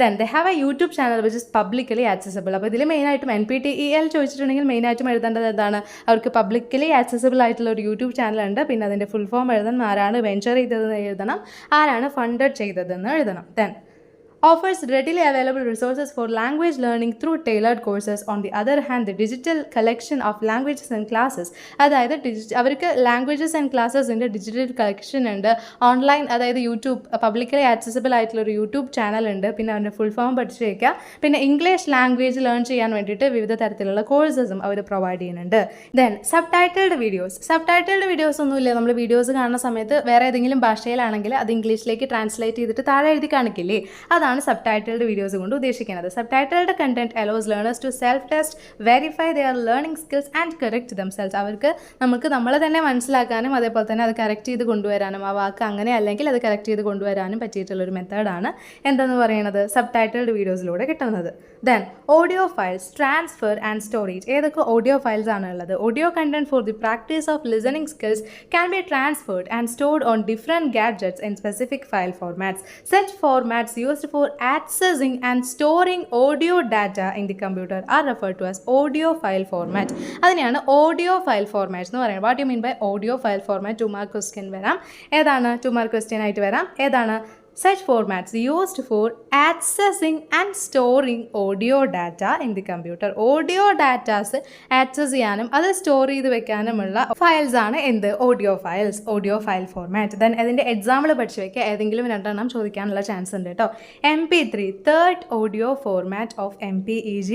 Then they have a YouTube channel which is publicly accessible. അപ്പോൾ ഇതിൽ മെയിനായിട്ടും NPTEL ചോദിച്ചിട്ടുണ്ടെങ്കിൽ മെയിനായിട്ടും എഴുതേണ്ടത് എന്താണ്? അവർക്ക് പബ്ലിക്കലി ആക്സസിബിൾ ആയിട്ടുള്ള ഒരു യൂട്യൂബ് ചാനലുണ്ട്. പിന്നെ അതിൻ്റെ ഫുൾ ഫോം എഴുതണം, ആരാണ് വെഞ്ചർ ചെയ്തതെന്ന് എഴുതണം, ആരാണ് ഫണ്ടഡ് ചെയ്തതെന്ന് എഴുതണം. Then offers readily available resources for language learning through tailored courses. On the other hand, the digital collection of languages and classes, അതായത് അവർക്ക് ലാംഗ്വേജസ് ആൻഡ് ക്ലാസ്സസിൻ്റെ ഡിജിറ്റൽ കളക്ഷൻ ഉണ്ട്. ഓൺലൈൻ, അതായത് യൂട്യൂബ് പബ്ലിക്കലി ആക്സസിബിൾ ആയിട്ടുള്ളൊരു YouTube channel ഉണ്ട്. പിന്നെ അവൻ്റെ full form പഠിച്ചു വയ്ക്കുക. പിന്നെ ഇംഗ്ലീഷ് ലാംഗ്വേജ് ലേൺ ചെയ്യാൻ വേണ്ടിയിട്ട് വിവിധ തരത്തിലുള്ള കോഴ്സസും അവർ പ്രൊവൈഡ് ചെയ്യുന്നുണ്ട്. ദെൻ സബ്ടൈറ്റിൽഡ് വീഡിയോസ് ഒന്നുമില്ല. നമ്മൾ വീഡിയോസ് കാണുന്ന സമയത്ത് വേറെ ഏതെങ്കിലും ഭാഷയിലാണെങ്കിൽ അത് ഇംഗ്ലീഷിലേക്ക് ട്രാൻസ്ലേറ്റ് ചെയ്തിട്ട് താഴെ എഴുതി കാണിക്കില്ലേ, അതാണ് സബ്ടൈറ്റിൽഡ് വീഡിയോസ് കൊണ്ട് ഉദ്ദേശിക്കുന്നത്. Subtitled content allows learners to self test, verify their learning skills and correct themselves. അവർക്ക് നമ്മളെ തന്നെ മനസ്സിലാക്കാനും അതേപോലെ തന്നെ അത് കറക്റ്റ് ചെയ്ത് കൊണ്ടുവരാനും, ആ വാക്ക് അങ്ങനെ അല്ലെങ്കിൽ അത് കറക്റ്റ് ചെയ്ത് കൊണ്ടുവരാനും പറ്റിയിട്ടുള്ളൊരു മെത്തേഡാണ് എന്തെന്ന് പറയുന്നത് സബ്ടൈറ്റിൽഡ് വീഡിയോസിലൂടെ കിട്ടുന്നത്. Then audio files, transfer and storage. ഏതൊക്കെ ഓഡിയോ ഫയൽസ് ആണ് ഉള്ളത്? Audio content for the practice of listening skills can be transferred and stored on different gadgets in specific file formats. Such formats used for accessing and storing audio data in the computer are referred to as audio file format. അതിനെയാണ് audio file formats എന്ന് പറയുന്നത്. What do you mean by audio file format? 2 mark question വരാം. ഏതാണ് 2 mark question ആയിട്ട് വരാം? ഏതാണ്? Such formats used for accessing and storing audio data in the computer. Audio datas access ചെയ്യാനും അത് സ്റ്റോർ ചെയ്ത് വെക്കാനുമുള്ള ഫയൽസ് ആണ് എന്ത്? Audio files, audio file format. Then അതിൻ്റെ എക്സാമ്പിൾ പഠിച്ചു വയ്ക്കുക. ഏതെങ്കിലും 2 ചോദിക്കാനുള്ള ചാൻസ് ഉണ്ട് കേട്ടോ. MP3, third audio format of MPEG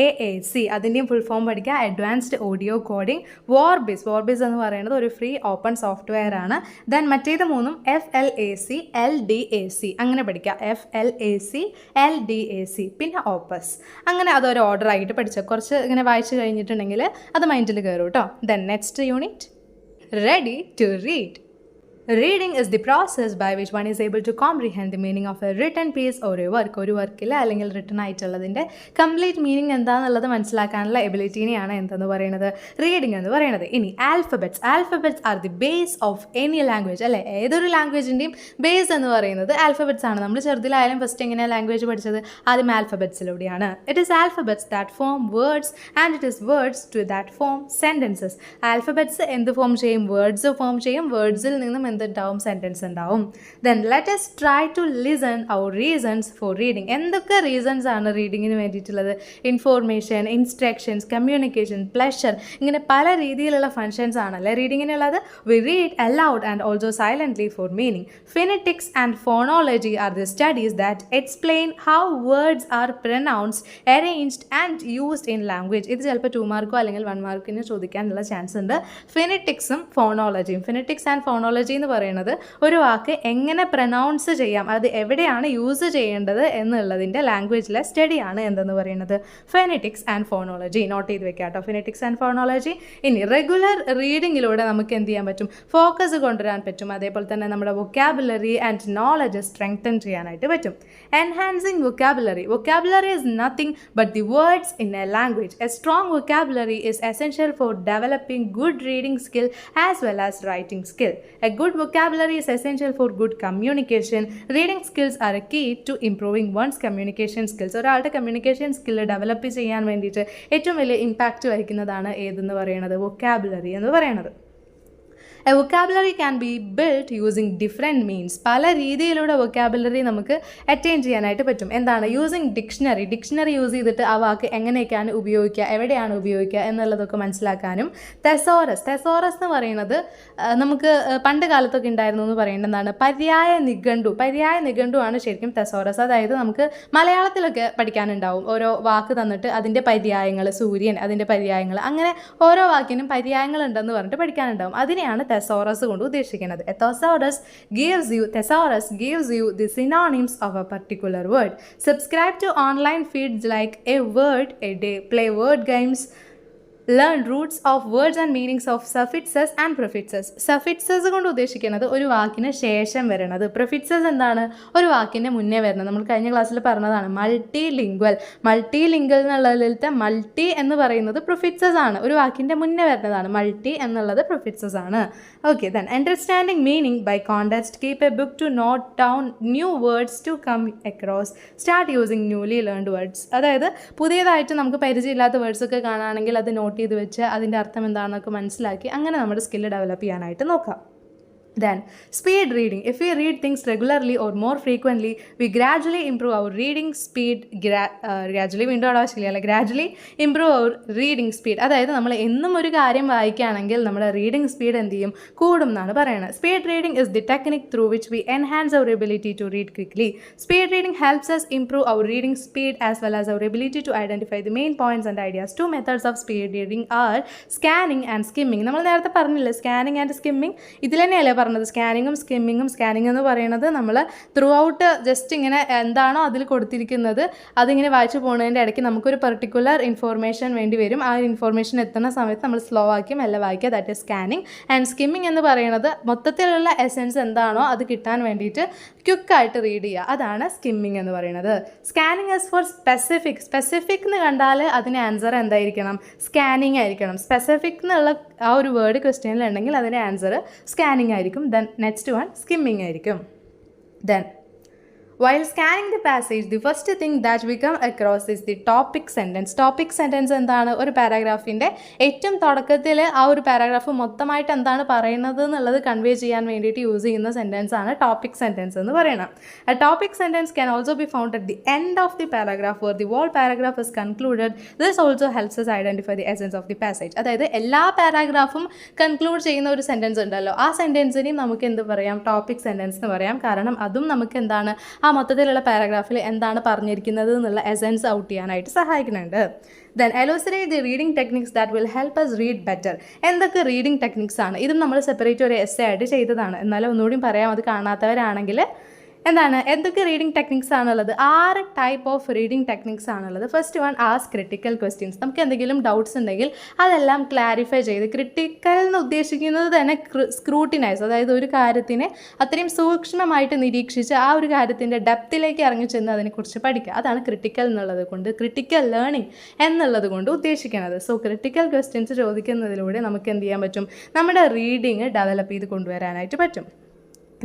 AAC. അതിൻ്റെയും ഫുൾ ഫോം പഠിക്കുക. Advanced audio coding. വോർബിസ് എന്ന് പറയുന്നത് ഒരു ഫ്രീ ഓപ്പൺ സോഫ്റ്റ്വെയർ ആണ്. ദെൻ മറ്റേത് 3 FLAC, LDAC, അങ്ങനെ പഠിക്കുക. FLAC, LDAC, പിന്നെ ഓപ്പസ്. അങ്ങനെ അതൊരു ഓർഡർ ആയിട്ട് പഠിക്കുക. കുറച്ച് ഇങ്ങനെ വായിച്ചു കഴിഞ്ഞിട്ടുണ്ടെങ്കിൽ അത് മൈൻഡിൽ കയറും കേട്ടോ. Then next unit, ready to read. Reading is the process by which one is able to comprehend the meaning of a written piece or a work. ഒരു വർക്കിൽ അല്ലെങ്കിൽ റിട്ടൺ ആയിട്ടുള്ളതിൻ്റെ കംപ്ലീറ്റ് മീനിങ് എന്താണെന്നുള്ളത് മനസ്സിലാക്കാനുള്ള എബിലിറ്റീനെയാണ് എന്തെന്ന് പറയുന്നത്? റീഡിംഗ് എന്ന് പറയുന്നത്. ഇനി alphabets are the base of any language, അല്ലേ? ഏതൊരു ലാംഗ്വേജിൻ്റെയും ബേസ് എന്ന് പറയുന്നത് ആൽഫബറ്റ്സ് ആണ്. നമ്മൾ ചെറുതിലായാലും ഫസ്റ്റ് എങ്ങനെയാണ് ലാംഗ്വേജ് പഠിച്ചത്? ആദ്യം ആൽഫബറ്റ്സിലൂടെയാണ്. It is alphabets that form words and it is words to that form sentences. Alphabets എന്ത് ഫോം ചെയ്യും? വേർഡ്സ് ഫോം ചെയ്യും. വേർഡ്സിൽ നിന്നും എന്തുണ്ടാവും? സെൻറ്റൻസ് ഉണ്ടാവും. Then let us try to listen our reasons for reading. എന്തൊക്കെ റീസൺസ് ആണ് റീഡിങ്ങിന് വേണ്ടിയിട്ടുള്ളത്? ഇൻഫോർമേഷൻ, ഇൻസ്ട്രക്ഷൻസ്, കമ്മ്യൂണിക്കേഷൻ, പ്ലഷർ, ഇങ്ങനെ പല രീതിയിലുള്ള ഫങ്ഷൻസ് ആണല്ലേ റീഡിങ്ങിനുള്ളത്. We read aloud and also silently for meaning. Phonetics and phonology are the studies that explain how words are pronounced, arranged and used in language. ഇത് ചിലപ്പോൾ 2 മാർക്കോ അല്ലെങ്കിൽ 1 മാർക്കിന് ചോദിക്കാനുള്ള ചാൻസ് ഉണ്ട്. ഫിനറ്റിക്സും ഫോണോളജിയും. ഫിനറ്റിക്സ് ആൻഡ് ഫോണോളജി എന്ന് പറയുന്നത് ഒരു വാക്ക് എങ്ങനെ പ്രൊനൗൺസ് ചെയ്യാം, അത് എവിടെയാണ് യൂസ് ചെയ്യേണ്ടത് എന്നുള്ളതിൻ്റെ ലാംഗ്വേജിലെ സ്റ്റഡിയാണ് എന്തെന്ന് പറയുന്നത് ഫെനറ്റിക്സ് ആൻഡ് ഫോണോളജി. നോട്ട് ചെയ്ത് വെക്കാം കേട്ടോ, ഫെനറ്റിക്സ് ആൻഡ് ഫോണോളജി. ഇനി റെഗുലർ റീഡിങ്ങിലൂടെ നമുക്ക് എന്ത് ചെയ്യാൻ പറ്റും? ഫോക്കസ് കൊണ്ടുവരാൻ പറ്റും. അതേപോലെ തന്നെ നമ്മുടെ വൊക്കാബുലറി ആൻഡ് നോളജ് സ്ട്രെങ്തൻ ചെയ്യാനായിട്ട് പറ്റും. Enhancing vocabulary. Vocabulary is nothing but the words in a language. A strong vocabulary is essential for developing good reading skill as well as writing skill. A good Good vocabulary is essential for good communication. Reading skills are a key to improving one's communication skills. ഒരാളുടെ communication skill develop ചെയ്യാൻ വേണ്ടിയിട്ട് ഏറ്റവും വലിയ impact വഹിക്കുന്നതാണ് ഏതെന്ന് പറയുന്നത്, vocabulary എന്ന് പറയുന്നത്. A vocabulary can be built using different means. പല രീതിയിലൂടെ വൊക്കാബുലറി നമുക്ക് അറ്റൈൻ ചെയ്യാനായിട്ട് പറ്റും. എന്താണ്? യൂസിങ് ഡിക്ഷണറി യൂസ് ചെയ്തിട്ട് ആ വാക്ക് എങ്ങനെയൊക്കെയാണ് ഉപയോഗിക്കുക, എവിടെയാണ് ഉപയോഗിക്കുക എന്നുള്ളതൊക്കെ മനസ്സിലാക്കാനും. തെസോറസ് എന്ന് പറയുന്നത് നമുക്ക് പണ്ട് കാലത്തൊക്കെ ഉണ്ടായിരുന്നു എന്ന് പറയുന്നതാണ് പര്യായ നിഘണ്ടു ആണ് ശരിക്കും തെസോറസ്. അതായത് നമുക്ക് മലയാളത്തിലൊക്കെ പഠിക്കാനുണ്ടാവും, ഓരോ വാക്ക് തന്നിട്ട് അതിൻ്റെ പര്യായങ്ങൾ, സൂര്യൻ അതിൻ്റെ പര്യായങ്ങൾ, അങ്ങനെ ഓരോ വാക്കിനും പര്യായങ്ങൾ ഉണ്ടെന്ന് പറഞ്ഞിട്ട് പഠിക്കാനുണ്ടാവും. അതിനെയാണ് thesaurus കൊണ്ട് ഉദ്ദേശിക്കുന്നത്. A thesaurus gives you the synonyms of a particular word. Subscribe to online feeds like A Word a Day, play word games, learn roots of words and meanings of suffixes and prefixes. Suffixes കൊണ്ട് ഉദ്ദേശിക്കുന്നത് ഒരു വാക്കിന് ശേഷം വരുന്നത്. prefixes എന്താണ്? ഒരു വാക്കിൻ്റെ മുന്നേ വരുന്നത്. നമ്മൾ കഴിഞ്ഞ ക്ലാസ്സിൽ പറഞ്ഞതാണ് മൾട്ടിലിംഗ്വൽ എന്നുള്ളതിലത്തെ മൾട്ടി എന്ന് പറയുന്നത് prefixes ആണ്, ഒരു വാക്കിൻ്റെ മുന്നേ വരുന്നതാണ്. മൾട്ടി എന്നുള്ളത് prefixes ആണ്. Okay, then understanding meaning by context. Keep a book to note down new words to come across. Start using newly learned words. അതായത് പുതിയതായിട്ട് നമുക്ക് പരിചയമില്ലാത്ത വേർഡ്സ് ഒക്കെ കാണുകയാണെങ്കിൽ അത് നോട്ട് ചെയ്ത് വെച്ച് അതിൻ്റെ അർത്ഥം എന്താണെന്നൊക്കെ മനസ്സിലാക്കി അങ്ങനെ നമ്മുടെ സ്കില്ല് ഡെവലപ്പ് ചെയ്യാനായിട്ട് നോക്കാം. Then, speed reading. If we read things regularly or more frequently, we gradually improve our reading speed. Gradually improve our reading speed. അതായത് നമ്മൾ എന്നും ഒരു കാര്യം വായിക്കുകയാണെങ്കിൽ നമ്മുടെ റീഡിംഗ് സ്പീഡ് എന്ത് ചെയ്യും? കൂടും എന്നാണ് പറയുന്നത്. Speed reading is the technique through which we enhance our ability to read quickly. Speed reading helps us improve our reading speed as well as our ability to identify the main points and ideas. Two methods of speed reading are scanning and skimming. നമ്മൾ നേരത്തെ പറഞ്ഞില്ലേ scanning and skimming, ഇതിൽ തന്നെയല്ലേ പറഞ്ഞത് സ്കാനിങ്ങും സ്കിമ്മിങ്ങും. Scanning എന്ന് പറയുന്നത് നമ്മൾ through out just ഇങ്ങനെ എന്താണോ അതിൽ കൊടുത്തിരിക്കുന്നത് അതിങ്ങനെ വായിച്ചു പോകുന്നതിൻ്റെ ഇടയ്ക്ക് നമുക്കൊരു പെർട്ടിക്കുലർ ഇൻഫോർമേഷൻ വേണ്ടി വരും. ആ ഒരു ഇൻഫോർമേഷൻ എത്തുന്ന സമയത്ത് നമ്മൾ സ്ലോ ആക്കി മെല്ലെ വായിക്കുക, that is scanning. And skimming എന്ന് പറയുന്നത് മൊത്തത്തിലുള്ള എസെൻസ് എന്താണോ അത് കിട്ടാൻ വേണ്ടിയിട്ട് ക്വിക്കായിട്ട് റീഡ് ചെയ്യുക, അതാണ് സ്കിമ്മിങ് എന്ന് പറയുന്നത്. സ്കാനിങ് ആസ് ഫോർ സ്പെസിഫിക് എന്ന് കണ്ടാൽ അതിന് ആൻസർ എന്തായിരിക്കണം? സ്കാനിങ് ആയിരിക്കണം. സ്പെസിഫിക് എന്നുള്ള ആ ഒരു വേർഡ് ക്വസ്റ്റ്യനിലുണ്ടെങ്കിൽ അതിൻ്റെ ആൻസർ സ്കാനിങ് ആയിരിക്കും. ദെൻ നെക്സ്റ്റ് വൺ സ്കിമ്മിങ് ആയിരിക്കും. Then while scanning the passage, the first thing that we come across is the topic sentence. Topic sentence എന്താണ്? ഒരു പാരാഗ്രാഫിൻ്റെ ഏറ്റവും തുടക്കത്തിൽ ആ ഒരു പാരാഗ്രാഫ് മൊത്തമായിട്ട് എന്താണ് പറയുന്നത് എന്നുള്ളത് കൺവേ ചെയ്യാൻ വേണ്ടിയിട്ട് യൂസ് ചെയ്യുന്ന സെൻറ്റൻസ് ആണ് ടോപ്പിക് സെൻറ്റൻസ് എന്ന് പറയുന്നത്. A topic sentence can also be found at the end of the paragraph where the whole paragraph is concluded. This also helps us identify the essence of the passage. അതായത് എല്ലാ പാരാഗ്രാഫും conclude ചെയ്യുന്ന ഒരു sentence ഉണ്ടല്ലോ, ആ സെൻറ്റൻസിനെയും നമുക്ക് എന്ത് പറയാം? Topic sentence എന്ന് പറയാം. കാരണം അതും നമുക്ക് എന്താണ് ആ മൊത്തത്തിലുള്ള പാരാഗ്രാഫിൽ എന്താണ് പറഞ്ഞിരിക്കുന്നത് എന്നുള്ള എസെൻസ് ഔട്ട് ചെയ്യാനായിട്ട് സഹായിക്കുന്നുണ്ട്. Then elucidate the reading techniques that will help us read better. എന്തൊക്കെ റീഡിംഗ് ടെക്നിക്സ് ആണ്? ഇതും നമ്മൾ സെപ്പറേറ്റ് ഒരു എസ്സേ ആയിട്ട് ചെയ്തതാണ്. എന്നാലും ഒന്നുകൂടി പറയാം, അത് കാണാത്തവരാണെങ്കിൽ എന്താണ് എന്തൊക്കെ റീഡിംഗ് ടെക്നിക്സ് ആണുള്ളത്? 6 ടൈപ്പ് ഓഫ് റീഡിംഗ് ടെക്നിക്സ് ആണുള്ളത്. First one, ask critical questions. നമുക്ക് എന്തെങ്കിലും ഡൗട്ട്സ് ഉണ്ടെങ്കിൽ അതെല്ലാം ക്ലാരിഫൈ ചെയ്ത്, ക്രിട്ടിക്കൽ എന്ന് ഉദ്ദേശിക്കുന്നത് തന്നെ സ്ക്രൂട്ടിനൈസ്, അതായത് ഒരു കാര്യത്തിനെ അത്രയും സൂക്ഷ്മമായിട്ട് നിരീക്ഷിച്ച് ആ ഒരു കാര്യത്തിൻ്റെ ഡെപ്തിലേക്ക് ഇറങ്ങി ചെന്ന് അതിനെക്കുറിച്ച് പഠിക്കുക, അതാണ് ക്രിട്ടിക്കൽ എന്നുള്ളത് കൊണ്ട്, ക്രിട്ടിക്കൽ ലേണിംഗ് എന്നുള്ളത് കൊണ്ട് ഉദ്ദേശിക്കുന്നത്. സോ ക്രിട്ടിക്കൽ ക്വസ്റ്റ്യൻസ് ചോദിക്കുന്നതിലൂടെ നമുക്ക് എന്ത് ചെയ്യാൻ പറ്റും? നമ്മുടെ റീഡിങ് ഡെവലപ്പ് ചെയ്ത് കൊണ്ടുവരാനായിട്ട് പറ്റും.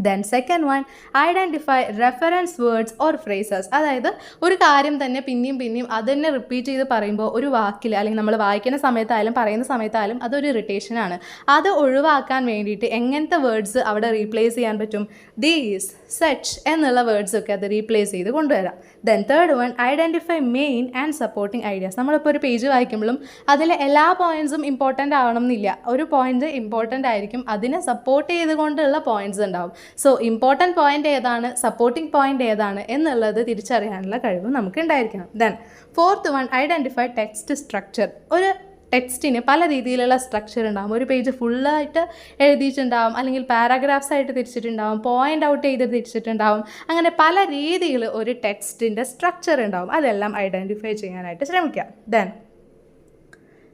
Then second one, identify reference words or phrases. അതായത് ഒരു കാര്യം തന്നെ പിന്നെയും അത് തന്നെ റിപ്പീറ്റ് ചെയ്ത് പറയുമ്പോൾ ഒരു വാക്കിൽ അല്ലെങ്കിൽ നമ്മൾ വായിക്കുന്ന സമയത്തായാലും പറയുന്ന സമയത്തായാലും അതൊരു ഇറിറ്റേഷനാണ്. അത് ഒഴിവാക്കാൻ വേണ്ടിയിട്ട് എങ്ങനത്തെ വേർഡ്സ് അവിടെ റീപ്ലേസ് ചെയ്യാൻ പറ്റും? ദീസ്, സച്ച് എന്നുള്ള വേർഡ്സൊക്കെ അത് റീപ്ലേസ് ചെയ്ത് കൊണ്ടുവരാം. Then third one, identify main and supporting ideas. നമ്മളിപ്പോൾ ഒരു പേജ് വായിക്കുമ്പോഴും അതിലെ എല്ലാ പോയിൻറ്റ്സും ഇമ്പോർട്ടൻ്റ് ആവണം എന്നില്ല. ഒരു പോയിൻറ്റ് ഇമ്പോർട്ടൻ്റ് ആയിരിക്കും, അതിനെ സപ്പോർട്ട് ചെയ്തുകൊണ്ടുള്ള പോയിൻറ്റ്സ് ഉണ്ടാവും. സോ ഇമ്പോർട്ടൻറ്റ് പോയിൻ്റ് ഏതാണ്, സപ്പോർട്ടിംഗ് പോയിൻ്റ് ഏതാണ് എന്നുള്ളത് തിരിച്ചറിയാനുള്ള കഴിവ് നമുക്ക് ഉണ്ടായിരിക്കണം. Then fourth one, identify text structure. ഒരു ടെക്സ്റ്റിന് പല രീതിയിലുള്ള സ്ട്രക്ചർ ഉണ്ടാകും. ഒരു പേജ് ഫുള്ളായിട്ട് എഴുതിയിട്ടുണ്ടാവും, അല്ലെങ്കിൽ പാരാഗ്രാഫ്സ് ആയിട്ട് തിരിച്ചിട്ടുണ്ടാവും, പോയിൻ്റ് ഔട്ട് ചെയ്ത് തിരിച്ചിട്ടുണ്ടാവും. അങ്ങനെ പല രീതിയിൽ ഒരു ടെക്സ്റ്റിൻ്റെ സ്ട്രക്ചർ ഉണ്ടാവും. അതെല്ലാം ഐഡൻറ്റിഫൈ ചെയ്യാനായിട്ട് ശ്രമിക്കാം. ദെൻ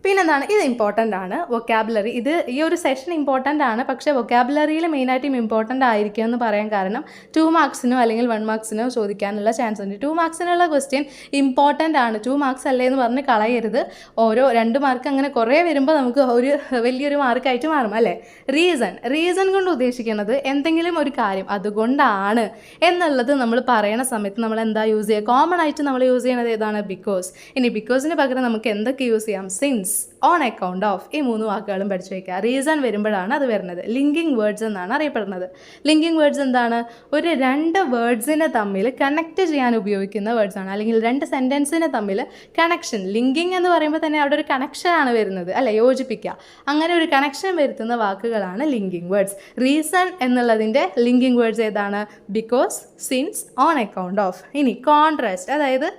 പിന്നെന്താണ്, ഇത് ഇമ്പോർട്ടൻ്റ് ആണ് വൊക്കാബുലറി. ഈ ഒരു സെഷൻ ഇമ്പോർട്ടൻ്റ് ആണ്, പക്ഷേ വൊക്കാബുലറിയിൽ മെയിനായിട്ടും ഇമ്പോർട്ടൻ്റ് ആയിരിക്കും എന്ന് പറയാൻ കാരണം 2 മാർക്സിനോ അല്ലെങ്കിൽ 1 മാർക്സിനോ ചോദിക്കാനുള്ള ചാൻസ് ഉണ്ട്. 2 മാർക്സിനുള്ള ക്വസ്റ്റ്യൻ ഇമ്പോർട്ടൻ്റ് ആണ്, 2 മാർക്സ് അല്ലേ എന്ന് പറഞ്ഞ് കളയരുത്. ഓരോ 2 മാർക്ക് അങ്ങനെ കുറേ വരുമ്പോൾ നമുക്ക് ഒരു വലിയൊരു മാർക്കായിട്ട് മാറും അല്ലേ. റീസൺ കൊണ്ട് ഉദ്ദേശിക്കുന്നത് എന്തെങ്കിലും ഒരു കാര്യം അതുകൊണ്ടാണ് എന്നുള്ളത് നമ്മൾ പറയുന്ന സമയത്ത് നമ്മൾ എന്താ യൂസ് ചെയ്യുക? കോമൺ ആയിട്ട് നമ്മൾ യൂസ് ചെയ്യുന്നത് ഏതാണ്? ബിക്കോസ്. ഇനി ബിക്കോസിന് പകരം നമുക്ക് എന്തൊക്കെ യൂസ് ചെയ്യാം? സിൻസ്, ഓൺ അക്കൗണ്ട് ഓഫ്, ഈ 3 വാക്കുകളും പഠിച്ചു വയ്ക്കുക. റീസൺ വരുമ്പോഴാണ് അത് വരുന്നത്. ലിങ്കിങ് വേർഡ്സ് എന്നാണ് അറിയപ്പെടുന്നത്. ലിങ്കിങ് വേർഡ്സ് എന്താണ്? ഒരു 2 വേർഡ്സിനെ തമ്മിൽ കണക്ട് ചെയ്യാൻ ഉപയോഗിക്കുന്ന വേർഡ്സ് ആണ്, അല്ലെങ്കിൽ 2 സെൻറ്റൻസിനെ തമ്മിൽ കണക്ഷൻ. ലിങ്കിങ് എന്ന് പറയുമ്പോൾ തന്നെ അവിടെ ഒരു കണക്ഷനാണ് വരുന്നത് അല്ലേ, യോജിപ്പിക്കുക. അങ്ങനെ ഒരു കണക്ഷൻ വരുത്തുന്ന വാക്കുകളാണ് ലിങ്കിങ് വേർഡ്സ്. റീസൺ എന്നുള്ളതിൻ്റെ ലിങ്കിങ് വേർഡ്സ് ഏതാണ്? Because, since, on account of. ഇനി കോൺട്രാസ്റ്റ്, അതായത്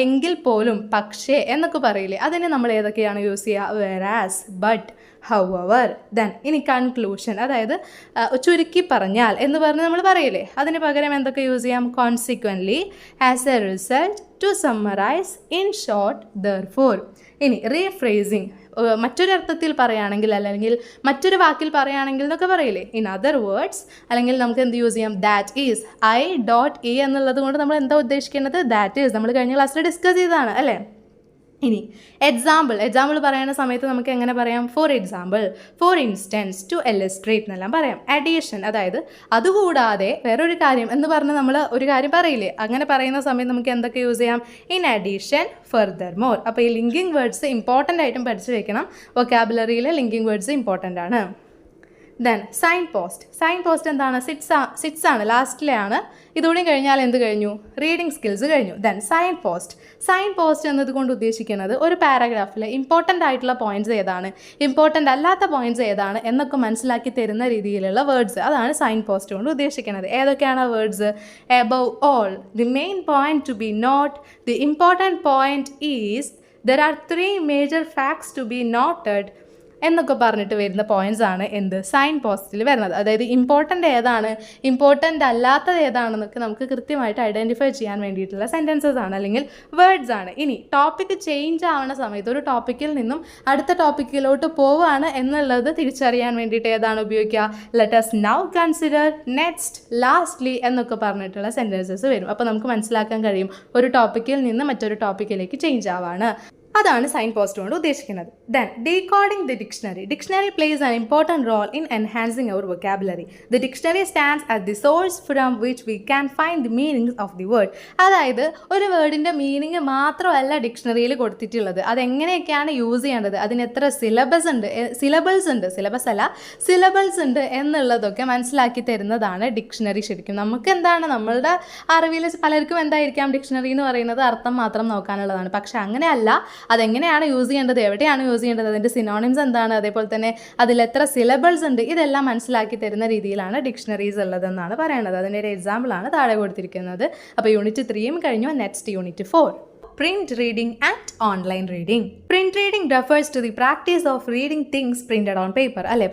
എങ്കിൽ പോലും, പക്ഷേ എന്നൊക്കെ പറയില്ലേ, അതിന് നമ്മൾ ഏതൊക്കെയാണ് യൂസ് ചെയ്യുക? വെറാസ്, ബട്ട്, ഹൗവർ. ദെൻ ഇനി കൺക്ലൂഷൻ, അതായത് ചുരുക്കി പറഞ്ഞാൽ എന്ന് പറഞ്ഞ് നമ്മൾ പറയില്ലേ, അതിന് പകരം എന്തൊക്കെ യൂസ് ചെയ്യാം? Consequently, as a result, to summarize, in short, therefore. ഇനി റീഫ്രേസിങ്, മറ്റൊരു അർത്ഥത്തിൽ പറയുകയാണെങ്കിൽ അല്ലെങ്കിൽ മറ്റൊരു വാക്കിൽ പറയുകയാണെങ്കിൽ എന്നൊക്കെ പറയില്ലേ, ഇൻ അതർ വേർഡ്സ്. അല്ലെങ്കിൽ നമുക്ക് എന്ത് യൂസ് ചെയ്യാം? ദാറ്റ് ഈസ്, I.E എന്നുള്ളത് കൊണ്ട് നമ്മൾ എന്താ ഉദ്ദേശിക്കേണ്ടത്? That is. നമ്മൾ കഴിഞ്ഞ ക്ലാസ്സിൽ ഡിസ്കസ് ചെയ്തതാണ് അല്ലേ. ഇനി എക്സാമ്പിൾ പറയുന്ന സമയത്ത് നമുക്ക് എങ്ങനെ പറയാം? For example, for instance, to illustrate എന്നെല്ലാം പറയാം. അഡീഷൻ, അതായത് അതുകൂടാതെ വേറൊരു കാര്യം എന്ന് പറഞ്ഞ് നമ്മൾ ഒരു കാര്യം പറയില്ലേ, അങ്ങനെ പറയുന്ന സമയത്ത് നമുക്ക് എന്തൊക്കെ യൂസ് ചെയ്യാം? In addition, furthermore. അപ്പോൾ ഈ ലിങ്കിങ് വേർഡ്സ് ഇമ്പോർട്ടൻ്റ് ആയിട്ടും പഠിച്ചു വെക്കണം. വൊക്കാബുലറിയിൽ ലിങ്കിങ് വേർഡ്സ് ഇമ്പോർട്ടൻ്റ് ആണ്. ദെൻ സൈൻ പോസ്റ്റ് എന്താണ്? സിറ്റ്സ് ആണ്, ലാസ്റ്റിലെയാണ്. ഇതുകൂടി കഴിഞ്ഞാൽ എന്ത് കഴിഞ്ഞു? റീഡിങ് സ്കിൽസ് കഴിഞ്ഞു. ദെൻ സൈൻ പോസ്റ്റ് എന്നതുകൊണ്ട് ഉദ്ദേശിക്കുന്നത് ഒരു പാരഗ്രാഫിൽ ഇമ്പോർട്ടൻ്റ് ആയിട്ടുള്ള പോയിന്റ്സ് ഏതാണ്, ഇമ്പോർട്ടൻ്റ് അല്ലാത്ത പോയിന്റ്സ് ഏതാണ് എന്നൊക്കെ മനസ്സിലാക്കി തരുന്ന രീതിയിലുള്ള വേർഡ്സ്, അതാണ് സൈൻ പോസ്റ്റ് കൊണ്ട് ഉദ്ദേശിക്കുന്നത്. ഏതൊക്കെയാണ് words? Above all, the main point to be note, the important point is, there are 3 major facts to be noted എന്നൊക്കെ പറഞ്ഞിട്ട് വരുന്ന പോയിന്റ്സ് ആണ് എന്ത്? സൈൻ പോസ്റ്റിൽ വരുന്നത്. അതായത് ഇമ്പോർട്ടൻ്റ് ഏതാണ്, ഇമ്പോർട്ടൻ്റ് അല്ലാത്തത് ഏതാണെന്നൊക്കെ നമുക്ക് കൃത്യമായിട്ട് ഐഡൻറ്റിഫൈ ചെയ്യാൻ വേണ്ടിയിട്ടുള്ള സെൻറ്റൻസസ് ആണ് അല്ലെങ്കിൽ വേർഡ്സ് ആണ്. ഇനി ടോപ്പിക്ക് ചേഞ്ച് ആവുന്ന സമയത്ത് ഒരു ടോപ്പിക്കിൽ നിന്നും അടുത്ത ടോപ്പിക്കിലോട്ട് പോവുകയാണ് എന്നുള്ളത് തിരിച്ചറിയാൻ വേണ്ടിയിട്ട് ഏതാണ് ഉപയോഗിക്കുക? Let us now consider, next, lastly എന്നൊക്കെ പറഞ്ഞിട്ടുള്ള സെൻറ്റൻസസ് വരും. അപ്പോൾ നമുക്ക് മനസ്സിലാക്കാൻ കഴിയും ഒരു ടോപ്പിക്കിൽ നിന്ന് മറ്റൊരു ടോപ്പിക്കിലേക്ക് ചേഞ്ച് ആവാണ്. അതാണ് സൈൻ പോസ്റ്റ് കൊണ്ട് ഉദ്ദേശിക്കുന്നത്. Then decoding the dictionary plays an important role in enhancing our vocabulary. The dictionary stands at the source from which we can find the meanings of the word. അതായത് ഒരു വേർഡിൻ്റെ meaning മാത്രമല്ല ഡിക്ഷണറിയിൽ കൊടുത്തിട്ടുള്ളത്, അതെങ്ങനെയൊക്കെയാണ് use ചെയ്യേണ്ടത്, അതിന് എത്ര syllabus ഉണ്ട് എന്നുള്ളതൊക്കെ മനസ്സിലാക്കി തരുന്നതാണ് ഡിക്ഷണറി. ശരിക്കും നമുക്ക് എന്താണ്, നമ്മളുടെ അറിവിൽ പലർക്കും എന്തായിരിക്കാം ഡിക്ഷണറി എന്ന് പറയുന്നത് അർത്ഥം മാത്രം നോക്കാനുള്ളതാണ്. പക്ഷെ അങ്ങനെയല്ല, അതെങ്ങനെയാണ് യൂസ് ചെയ്യേണ്ടത്, എവിടെയാണ് യൂസ് ചെയ്യേണ്ടത്, അതിൻ്റെ സിനോണിംസ് എന്താണ്, അതേപോലെ തന്നെ അതിൽ എത്ര സിലബിൾസ് ഉണ്ട്, ഇതെല്ലാം മനസ്സിലാക്കി തരുന്ന രീതിയിലാണ് ഡിക്ഷണറീസ് ഉള്ളതെന്നാണ് പറയുന്നത്. അതിൻ്റെ ഒരു എക്സാമ്പിളാണ് താഴെ കൊടുത്തിരിക്കുന്നത്. അപ്പോൾ യൂണിറ്റ് 3 കഴിഞ്ഞു. Next unit 4, print reading and online reading. Print reading refers to the practice of reading things printed on paper. അല്ലേ,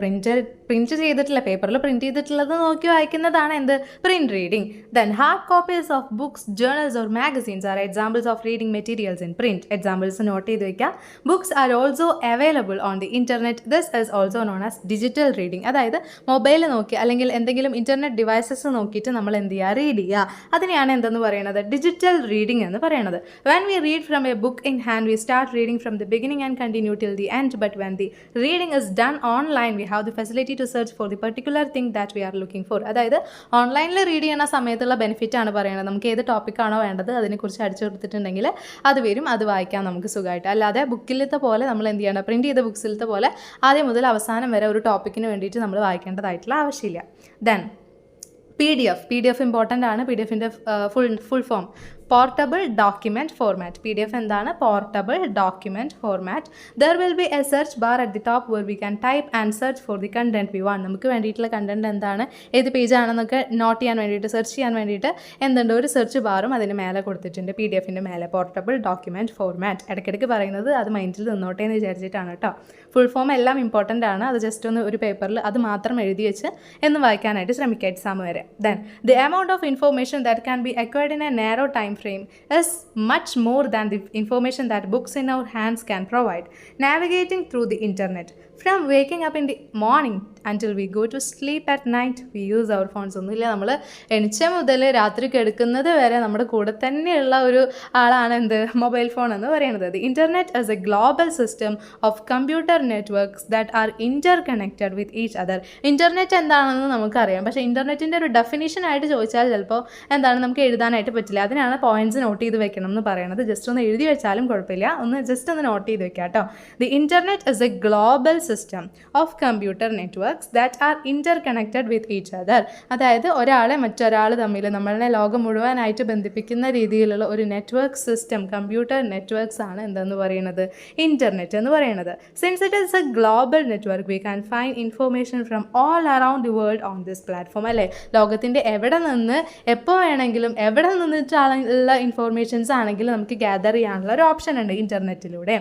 പ്രിന്റ് ചെയ്തിട്ടുള്ള പേപ്പറിൽ പ്രിന്റ് ചെയ്തിട്ടുള്ളത് നോക്കി വായിക്കുന്നതാണ് എന്ത്? Print reading. Then hard copies of books, journals or magazines are examples of reading materials in print. Examples note ചെയ്ത് വയ്ക്കുക. Books are also available on the internet. This is also known as digital reading. അതായത് mobile നോക്കി അല്ലെങ്കിൽ എന്തെങ്കിലും internet devices നോക്കിയിട്ട് നമ്മൾ എന്ത് ചെയ്യുക? റീഡ് ചെയ്യുക. അതിനെയാണ് എന്തെന്ന് പറയുന്നത്? ഡിജിറ്റൽ റീഡിംഗ് എന്ന് പറയുന്നത്. When we read from a book in hand, we start reading from the beginning and continue till the end. But when the reading is done online, we have the facility to search for the particular thing that we are looking for. അതായത് ഓൺലൈനിൽ read ചെയ്യുന്ന സമയത്തുള്ള benefit ആണ് പറയുന്നത്. നമുക്ക് ഏത് ടോപ്പിക്കാണോ വേണ്ടത് അതിനെക്കുറിച്ച് അടിച്ചു കൊടുത്തിട്ടുണ്ടെങ്കിൽ അത് വരും, അത് വായിക്കാം നമുക്ക് സുഖമായിട്ട്. അല്ലാതെ ബുക്കിലത്തെ പോലെ നമ്മൾ എന്ത് ചെയ്യണം? പ്രിന്റ് ചെയ്ത ബുക്സിലത്തെ പോലെ ആദ്യം മുതൽ അവസാനം വരെ ഒരു ടോപ്പിക്കിന് വേണ്ടിയിട്ട് നമ്മൾ വായിക്കേണ്ടതായിട്ടുള്ള ആവശ്യമില്ല. ദെൻ PDF ഇമ്പോർട്ടൻ്റ് ആണ്. PDFൻ്റെ full form portable document format. PDF എന്താണ്? Portable document format. There will be a search bar at the top where we can type and search for the content we want. നമുക്ക് വേണ്ടിയിട്ടുള്ള content എന്താണ്, ഏത് പേജാണെന്നൊക്കെ not ചെയ്യാൻ വേണ്ടിയിട്ട്, search ചെയ്യാൻ വേണ്ടിയിട്ട് എന്തുണ്ട്? ഒരു സെർച്ച് ബാറും അതിന് മേലെ കൊടുത്തിട്ടുണ്ട്, PDFൻ്റെ മേലെ. പോർട്ടബിൾ ഡോക്യുമെൻറ്റ് ഫോർമാറ്റ് ഇടയ്ക്കിടയ്ക്ക് പറയുന്നത് അത് മൈൻഡിൽ നിന്നോട്ടെ എന്ന് വിചാരിച്ചിട്ടാണ് കേട്ടോ. ഫുൾ ഫോം എല്ലാം ഇമ്പോർട്ടൻ്റ് ആണ്. അത് ജസ്റ്റ് ഒന്ന് ഒരു പേപ്പറിൽ അത് മാത്രം എഴുതി വെച്ച് എന്ന് വായിക്കാനായിട്ട് ശ്രമിക്കുക എക്സാം വരെ. Then the amount of information that can be acquired in A narrow time frame is much more than the information that books in our hands can provide. Navigating through the internet, from waking up in the morning until we go to sleep at night, we use our phones. ഒന്നുമില്ല, നമ്മൾ എണിച്ച മുതൽ രാത്രി കിടക്കുന്നത് വരെ നമ്മുടെ കൂടെ തന്നെയുള്ള ഒരു ആളാണ് എന്ത്, മൊബൈൽ ഫോൺ എന്ന് പറയുന്നത്. The internet is A global system of computer networks that are inter connected with each other. Internet എന്താണെന്ന് നമുക്കറിയാം, പക്ഷേ ഇൻ്റർനെറ്റിൻ്റെ ഒരു ഡെഫിനിഷൻ ആയിട്ട് ചോദിച്ചാൽ ചിലപ്പോൾ എന്താണ് നമുക്ക് എഴുതാനായിട്ട് പറ്റില്ല. അതിനാണ് പോയിന്റ്സ് നോട്ട് ചെയ്ത് വെക്കണം എന്ന് പറയുന്നത്. ജസ്റ്റ് ഒന്ന് എഴുതി വെച്ചാലും കുഴപ്പമില്ല, ജസ്റ്റ് ഒന്ന് നോട്ട് ചെയ്ത് വെക്കാം കേട്ടോ. The internet is A global system of computer networks that are inter connected with each other. അതായത് ഒരാളെ മറ്റൊരാൾ തമ്മിൽ നമ്മളെ ലോകം മുഴുവനായിട്ട് ബന്ധിപ്പിക്കുന്ന രീതിയിലുള്ള ഒരു നെറ്റ്വർക്ക് സിസ്റ്റം, കമ്പ്യൂട്ടർ നെറ്റ്വർക്ക്സ് ആണ് എന്തെന്ന് പറയുന്നത്, ഇൻ്റർനെറ്റ് എന്ന് പറയുന്നത്. Since it is A global network V can find information from all around the world on this platform. അല്ലേ, ലോകത്തിൻ്റെ എവിടെ നിന്ന് എപ്പോൾ വേണമെങ്കിലും എവിടെ നിന്നിട്ടുള്ള ഇൻഫോർമേഷൻസ് ആണെങ്കിലും നമുക്ക് ഗ്യാദർ ചെയ്യാനുള്ള ഒരു ഓപ്ഷൻ ഉണ്ട് ഇൻ്റർനെറ്റിലൂടെ.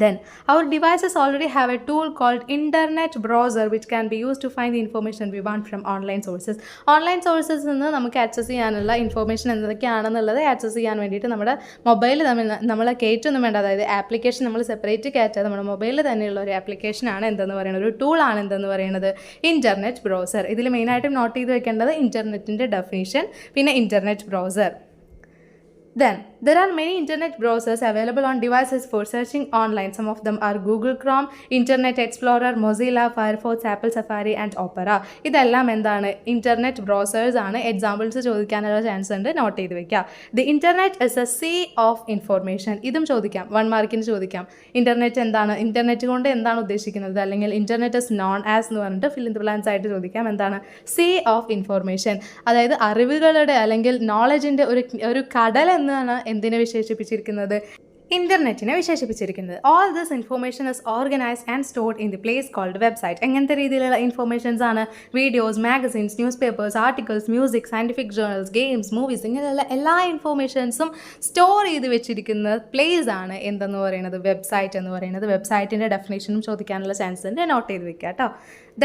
Then, our devices already have a tool called Internet Browser which can be used to find the information we want from online sources. Online sources നിന്ന് നമുക്ക് ആക്സസ് ചെയ്യാനുള്ള ഇൻഫോർമേഷൻ എന്തൊക്കെയാണെന്നുള്ളത് ആക്സസ് ചെയ്യാൻ വേണ്ടിയിട്ട് നമ്മുടെ മൊബൈലിൽ നമ്മൾ കയറ്റൊന്നും വേണ്ട. അതായത് ആപ്ലിക്കേഷൻ നമ്മൾ സെപ്പറേറ്റ് കയറ്റാതെ നമ്മുടെ മൊബൈലിൽ തന്നെയുള്ള ഒരു ആപ്ലിക്കേഷനാണ് എന്തെന്ന് പറയുന്നത്, ഒരു ടൂളാണ് എന്തെന്ന് പറയുന്നത്, ഇൻ്റർനെറ്റ് ബ്രൗസർ. ഇതിൽ മെയിനായിട്ടും നോട്ട് ചെയ്ത് വെക്കേണ്ടത് ഇൻ്റർനെറ്റിൻ്റെ ഡെഫിനിഷൻ, പിന്നെ internet browser. Then, there are many internet browsers available on devices for searching online. Some of them are Google Chrome, Internet Explorer, Mozilla, Firefox, Apple Safari and Opera. ഇതെല്ലാം എന്താണ്, internet browsers ആണ്. Examples ചോദിക്കാനുള്ള chance ഉണ്ട്, note ചെയ്ത് വെക്കുക. The internet is a sea of information. ഇതും ചോദിക്കാം, 1 മാർക്കിന് ചോദിക്കാം. ഇൻ്റർനെറ്റ് എന്താണ്, ഇൻ്റർനെറ്റ് കൊണ്ട് എന്താണ് ഉദ്ദേശിക്കുന്നത്, അല്ലെങ്കിൽ ഇൻ്റർനെറ്റ് ഇസ് നോൺ ആസ് എന്ന് പറഞ്ഞിട്ട് ഫിൽ ഇൻ ദി ബ്ലാങ്ക്സ് ആയിട്ട് ചോദിക്കാം. എന്താണ്, സീ ഓഫ് ഇൻഫോർമേഷൻ, അതായത് അറിവുകളുടെ അല്ലെങ്കിൽ നോളജിൻ്റെ ഒരു കടൽ എന്നാണ് എന്തിനെ വിശേഷിപ്പിച്ചിരിക്കുന്നത്, ഇൻ്റർനെറ്റിനെ വിശേഷിപ്പിച്ചിരിക്കുന്നത്. All this information is organised and stored in the place called website. എങ്ങനത്തെ രീതിയിലുള്ള ഇൻഫോർമേഷൻസ് ആണ്, videos, magazines, newspapers, articles, music, scientific journals, games, movies, ഇങ്ങനെയുള്ള എല്ലാ ഇൻഫോർമേഷൻസും സ്റ്റോർ ചെയ്ത് വെച്ചിരിക്കുന്ന പ്ലേസ് ആണ് എന്തെന്ന് പറയുന്നത്, വെബ്സൈറ്റ് എന്ന് പറയുന്നത്. വെബ്സൈറ്റിൻ്റെ ഡെഫിനേഷനും ചോദിക്കാനുള്ള ചാൻസ് ഉണ്ട്, നോട്ട് ചെയ്ത് വെക്കുക കേട്ടോ.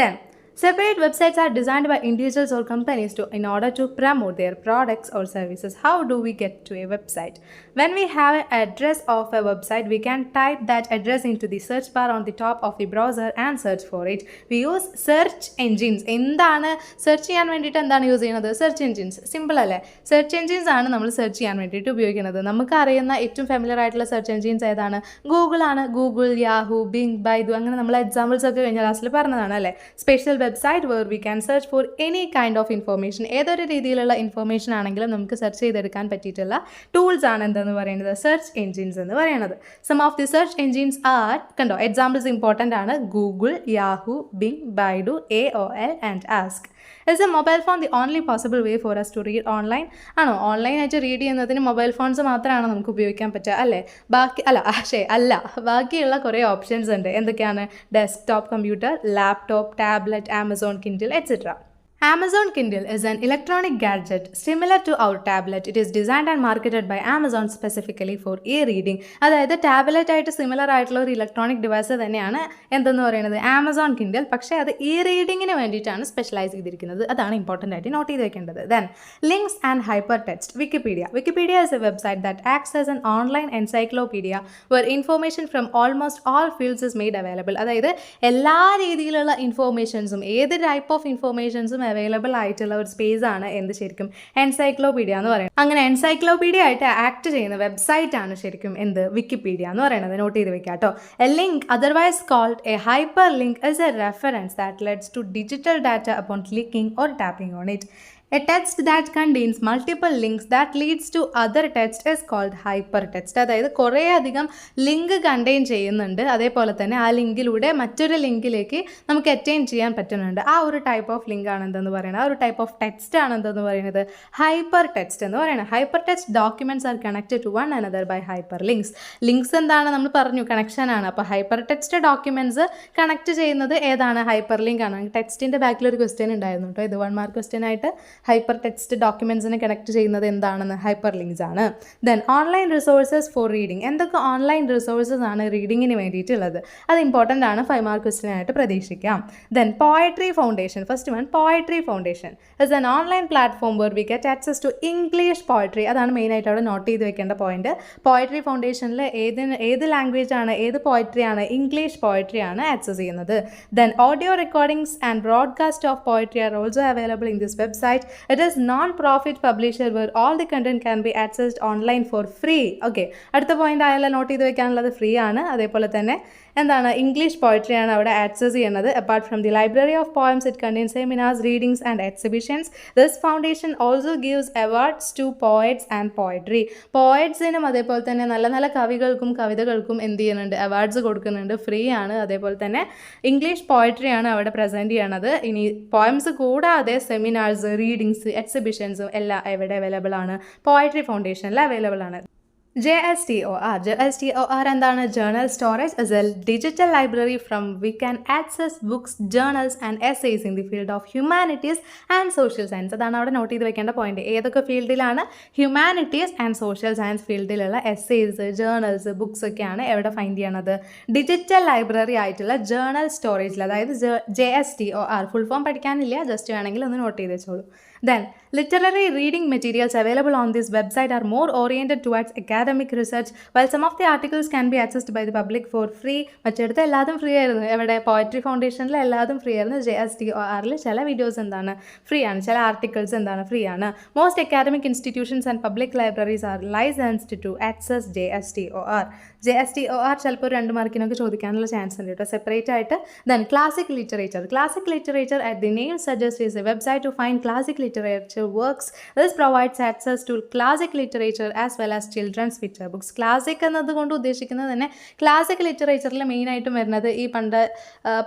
Then, separate websites are designed by individuals or companies in order to promote their products or services. How do we get to a website? When we have an address of a website, we can type that address into the search bar on the top of the browser and search for it. We use search engines. എന്താണ് search ചെയ്യാൻ വേണ്ടിയിട്ട് എന്താണ് use ചെയ്യുന്നത്, search engines. Simple അല്ലേ, search engines ആണ് നമ്മൾ search ചെയ്യാൻ വേണ്ടിയിട്ട് ഉപയോഗിക്കുന്നത്. നമുക്ക് അറിയുന്ന ഏറ്റവും ഫെമിലിയർ ആയിട്ടുള്ള സെർച്ച് എൻജിൻസ് ഏതാണ്, ഗൂഗിൾ ആണ്. ഗൂഗിൾ, യാഹു, ബിങ്, ബൈദു, അങ്ങനെ നമ്മൾ എക്സാമ്പിൾസ് ഒക്കെ കഴിഞ്ഞ ക്ലാസ്സിൽ പറഞ്ഞതാണ് അല്ലേ. Special website where we can search for any kind of information. ഏതൊരു രീതിയിലുള്ള ഇൻഫോർമേഷൻ ആണെങ്കിലും നമുക്ക് സെർച്ച് ചെയ്തെടുക്കാൻ പറ്റിയിട്ടുള്ള ടൂൾസ് ആണ് എന്തെന്ന് പറയുന്നത്, സെർച്ച് എൻജിൻസ് എന്ന് പറയുന്നത്. Some of the search engines are, കണ്ടോ എക്സാമ്പിൾസ് ഇമ്പോർട്ടൻ്റ് ആണ്, Google, Yahoo, Bing, Baidu, AOL and ask. Is a mobile phone the only possible way for us to read online? ആണോ, ഓൺലൈനായിട്ട് read ചെയ്യുന്നതിന് mobile phones മാത്രമാണ് നമുക്ക് ഉപയോഗിക്കാൻ പറ്റുക അല്ലേ? ബാക്കിയുള്ള കുറേ ഓപ്ഷൻസ് ഉണ്ട്. എന്തൊക്കെയാണ്, desktop computer, laptop, tablet, Amazon Kindle etcetera. Amazon Kindle is an electronic gadget similar to our tablet. It is designed and marketed by Amazon specifically for e-reading. അതായത് ടാബ്ലറ്റ് ആയിട്ട് സിമിലർ ആയിട്ടുള്ള ഒരു ഇലക്ട്രോണിക് ഡിവൈസ് തന്നെയാണ് എന്തെന്ന് പറയുന്നത്, Amazon Kindle. പക്ഷേ അത് റീഡിങ്ങിന് വേണ്ടിയിട്ടാണ് സ്പെഷ്യലൈസ് ചെയ്തിരിക്കുന്നത്. അതാണ് ഇമ്പോർട്ടൻ്റ് ആയിട്ട് നോട്ട് ചെയ്ത് വെക്കേണ്ടത്. Then, links and hyper text. Wikipedia is a website that acts as an online encyclopedia where information from almost all fields is made available. അതായത് എല്ലാ രീതിയിലുള്ള ഇൻഫോർമേഷൻസും, ഏത് ടൈപ്പ് ഓഫ് ഇൻഫോർമേഷൻസും അവൈലബിൾ ആയിട്ടുള്ള ഒരു സ്പേസ് ആണ് എന്ത് ശരിക്കും എൻസൈക്ലോപീഡിയ എന്ന് പറയുന്നത്. അങ്ങനെ എൻസൈക്ലോപീഡിയ ആയിട്ട് ആക്ട് ചെയ്യുന്ന വെബ്സൈറ്റ് ആണ് ശരിക്കും എന്ത്, വിക്കിപീഡിയ എന്ന് പറയുന്നത്. നോട്ട് ചെയ്ത് വെക്കാം കേട്ടോ. A link, otherwise called a hyperlink, is a reference that leads to digital data upon clicking or tapping on it. A text that contains multiple links that leads to other text is called hypertext. അതായത് കുറേ അധികം link contain ചെയ്യുന്നുണ്ട്, അതേപോലെ തന്നെ ആ ലിങ്കിലൂടെ മറ്റൊരു ലിങ്കിലേക്ക് നമുക്ക് attain ചെയ്യാൻ പറ്റുന്നുണ്ട്. ആ ഒരു ടൈപ്പ് ഓഫ് ലിങ്ക് ആണ് എന്തെന്ന് പറയുന്നത്, ആ ഒരു ടൈപ്പ് ഓഫ് ടെക്സ്റ്റ് ആണ് എന്തെന്ന് പറയുന്നത്, ഹൈപ്പർ ടെക്സ്റ്റ് എന്ന് പറയുന്നത്. Hypertext documents are connected to one another by hyperlinks. Links എന്താണ്, നമ്മൾ പറഞ്ഞു കണക്ഷൻ ആണ്. അപ്പോൾ ഹൈപ്പർ ടെക്സ്റ്റ് ഡോക്യുമെൻറ്റ്സ് കണക്ട് ചെയ്യുന്നത് ഏതാണ്, ഹൈപ്പർ ലിങ്ക് ആണ്. ടെക്സ്റ്റിൻ്റെ ബാക്കിലൊരു ക്വസ്റ്റ്യൻ ഉണ്ടായിരുന്നു കേട്ടോ, ഇത് 1 മാർക്ക് ക്വസ്റ്റ്യൻ ആയിട്ട് ഹൈപ്പർ ടെക്സ്റ്റ് ഡോക്യുമെൻറ്റ്സിനെ കണക്ട് ചെയ്യുന്നത് എന്താണെന്ന് ഹൈപ്പർ ലിങ്ക്സ് ആണ്. Then online resources four reading. എന്തൊക്കെ ഓൺലൈൻ റിസോഴ്സസ് ആണ് റീഡിങ്ങിന് വേണ്ടിയിട്ടുള്ളത്? അത് ഇമ്പോർട്ടൻ്റ് ആണ്, 5 മാർക്ക് ക്വസ്റ്റ്യൻ ആയിട്ട് പ്രതീക്ഷിക്കാം. Then poetry foundation. First one, poetry foundation is an online platform where we get access to English poetry. അതാണ് മെയിനായിട്ട് അവിടെ നോട്ട് ചെയ്ത് വെക്കേണ്ട പോയിന്റ്. പോയട്രി ഫൗണ്ടേഷനിൽ ഏത് ലാംഗ്വേജ് ആണ്, ഏത് പോയട്രി ആണ്? ഇംഗ്ലീഷ് പോയട്രി ആണ് ആക്സസ് ചെയ്യുന്നത്. Then audio recordings and broadcast of poetry are also available in this website. It is non profit publisher where all the content can be accessed online for free. Okay, അടുത്ത point ആയാലും note ചെയ്ത് വെക്കാനുള്ളത് free ആണ്. അതേപോലെ തന്നെ എന്താണ്? English poetry ആണ് അവിടെ ആക്സസ് ചെയ്യുന്നത്. Apart from the library of poems it contains seminars, readings and exhibitions. This foundation also gives awards to poets and poetry. പോയറ്റ്സിനും അതേപോലെ തന്നെ നല്ല നല്ല കവികൾക്കും കവിതകൾക്കും എന്ത് ചെയ്യുന്നുണ്ട്? അവാർഡ്സ് കൊടുക്കുന്നുണ്ട്. ഫ്രീ ആണ്. അതേപോലെ തന്നെ ഇംഗ്ലീഷ് പോയട്രി ആണ് അവിടെ പ്രസൻറ്റ് ചെയ്യണത്. ഇനി പോയംസ് കൂടാതെ സെമിനാർസ്, റീഡിങ്സ്, എക്സിബിഷൻസും എല്ലാം എവിടെ അവൈലബിൾ ആണ്? പോയട്രി ഫൗണ്ടേഷനിൽ അവൈലബിൾ ആണ്. JSTOR എന്താണ്? Journal storage is a digital library from we can access books, journals and essays in the field of humanities and social science. അതാണ് അവിടെ നോട്ട് ചെയ്ത് വെക്കേണ്ട പോയിന്റ്. ഏതൊക്കെ ഫീൽഡിലാണ്? ഹ്യൂമാനിറ്റീസ് ആൻഡ് സോഷ്യൽ സയൻസ് ഫീൽഡിലുള്ള എസ്സേസ്, ജേർണൽസ്, ബുക്സ് ഒക്കെയാണ് എവിടെ find ചെയ്യണത്? ഡിജിറ്റൽ ലൈബ്രറി ആയിട്ടുള്ള ജേർണൽ സ്റ്റോറേജിൽ. അതായത് JSTOR ഫുൾ ഫോം പഠിക്കാനില്ല, ജസ്റ്റ് വേണമെങ്കിൽ ഒന്ന് നോട്ട് ചെയ്ത് വെച്ചോളൂ. Then, literary reading materials available on this website are more oriented towards academic research, while some of the articles can be accessed by the public for free. മറ്റെടുത്ത് എല്ലാതും free ആയിരുന്നു. എവിടെ? Poetry ഫൗണ്ടേഷനിൽ എല്ലാതും free ആയിരുന്നു. JSTORൽ ചില videos എന്താണ്? Free ആണ്. ചില articles എന്താണ്? ഫ്രീ ആണ്. Most academic institutions and public libraries are licensed to access JSTOR. JSTOR ചിലപ്പോൾ 2 മാർക്കിനൊക്കെ ചോദിക്കാനുള്ള ചാൻസ് ഉണ്ട് കേട്ടോ, സെപ്പറേറ്റ് ആയിട്ട്. Then classic literature. Classic literature at the name suggests is a website to find classic literature works. This provides access to classic literature as well as children's picture books. Classic എന്നതുകൊണ്ട് ഉദ്ദേശിക്കുന്നത് തന്നെ classic ലിറ്ററേച്ചറിൽ മെയിനായിട്ടും വരുന്നത് ഈ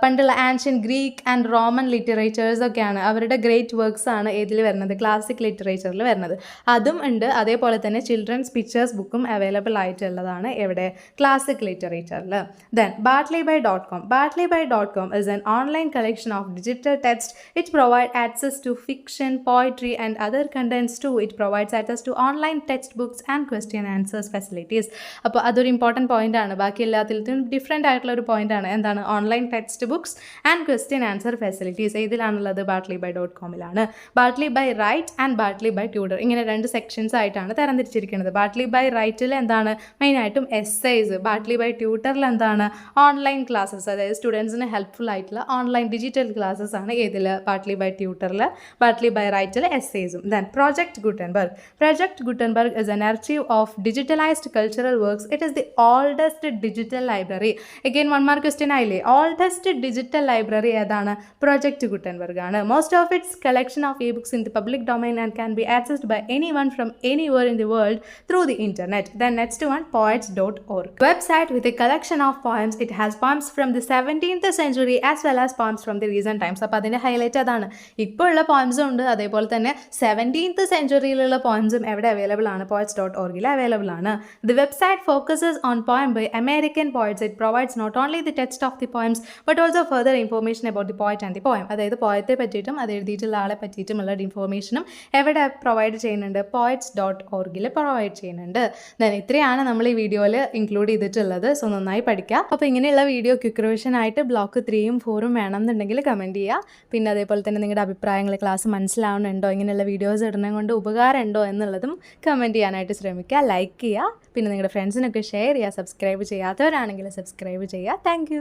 പണ്ടുള്ള ancient Greek and Roman literatures ഒക്കെയാണ്. അവരുടെ great works ആണ് ഏതിൽ വരുന്നത്? ക്ലാസിക് ലിറ്ററേച്ചറിൽ വരുന്നത്. അതും ഉണ്ട്. അതേപോലെ തന്നെ ചിൽഡ്രൻസ് പിക്ചേഴ്സ് ബുക്കും അവൈലബിൾ ആയിട്ടുള്ളതാണ് എവിടെ? ക്ലാസിക് ലിറ്ററേച്ചറിൽ. Then bartleby.com. bartleby.com is an online collection of digital text. It provides access to fiction, poetry and other contents too. It provides access to online textbooks and question answers facilities. അപ്പോൾ അതൊരു important point ആണ്. ബാക്കി എല്ലാത്തിലും different ആയിട്ടുള്ള ഒരു point ആണ്. എന്താണ്? Online text books and question answer facilities. ഇതിലാണുള്ളത്? bartleby.comലാണ്. bartleby റൈറ്റ് ആൻഡ് bartleby ട്യൂട്ടർ. ഇങ്ങനെ 2 സെക്ഷൻസ് ആയിട്ടാണ് തരംതിരിച്ചിരിക്കുന്നത്. bartleby റൈറ്റിൽ എന്താണ്? മെയിനായിട്ടും എസ്സേസ്. bartleby ട്യൂട്ടറിൽ എന്താണ്? ഓൺലൈൻ ക്ലാസ്സസ്, അതായത് സ്റ്റുഡൻസിന് ഹെൽപ്ഫുൾ ആയിട്ടുള്ള ഓൺലൈൻ ഡിജിറ്റൽ ക്ലാസ്സസ് ആണ് ഏതിൽ? bartleby ട്യൂട്ടറിൽ. bartleby റൈറ്റിൽ എസ്സേസും. Then Project Gutenberg. Project Gutenberg is an archive of digitalized cultural works. It is the oldest digital library. Again 1 mark question ആയില്ലേ? oldest digital library ഏതാണ്? Project Gutenberg ആണ്. Most of its collection of ebooks in the public domain and can be accessed by anyone from anywhere in the world through the internet. Then next one, poets.org. Website with a collection of poems. It has poems from the 17th century as well as poems from the recent times. അപ്പോൾ അതിൻ്റെ highlight അതാണ്. ഇപ്പോൾ ഉള്ള പോയിംസും ഉണ്ട്, അതേപോലെ തന്നെ 17th സെഞ്ചുറിയിലുള്ള പോയിംസും എവിടെ available ആണ്? poets.orgൽ അവൈലബിൾ ആണ്. The website focuses on poem by American poets. It provides not only the text of the poems but also further information about the poet and the poem. അതായത് പോയത്തെ പറ്റിയിട്ടും അത് എഴുതിയിട്ടുള്ള ആളെ പറ്റിയിട്ടുമുള്ള ഇൻഫോർമേഷനും എവിടെ പ്രൊവൈഡ് ചെയ്യുന്നുണ്ട്? poets.orgൽ പ്രൊവൈഡ് ചെയ്യുന്നുണ്ട്. ദെൻ ഇത്രയാണ് നമ്മൾ ഈ വീഡിയോയിൽ ഇൻക്ലൂഡ് ചെയ്തിട്ടുള്ളത്. സോ നന്നായി പഠിക്കുക. അപ്പോൾ ഇങ്ങനെയുള്ള വീഡിയോ ക്വിക്ക് റിവിഷൻ ആയിട്ട് ബ്ലോക്ക് 3ഉം 4ഉം വേണമെന്നുണ്ടെങ്കിൽ കമൻറ്റ് ചെയ്യുക. പിന്നെ അതേപോലെ തന്നെ നിങ്ങളുടെ അഭിപ്രായങ്ങൾ, ക്ലാസ് മനസ്സിലാവുന്നുണ്ടോ, ഇങ്ങനെയുള്ള വീഡിയോസ് ഇടുന്നത് കൊണ്ട് ഉപകാരമുണ്ടോ എന്നുള്ളതും കമൻറ്റ് ചെയ്യാനായിട്ട് ശ്രമിക്കുക. ലൈക്ക് ചെയ്യുക. പിന്നെ നിങ്ങളുടെ ഫ്രണ്ട്സിനൊക്കെ ഷെയർ ചെയ്യുക. സബ്സ്ക്രൈബ് ചെയ്യാത്തവരാണെങ്കിൽ സബ്സ്ക്രൈബ് ചെയ്യുക. താങ്ക്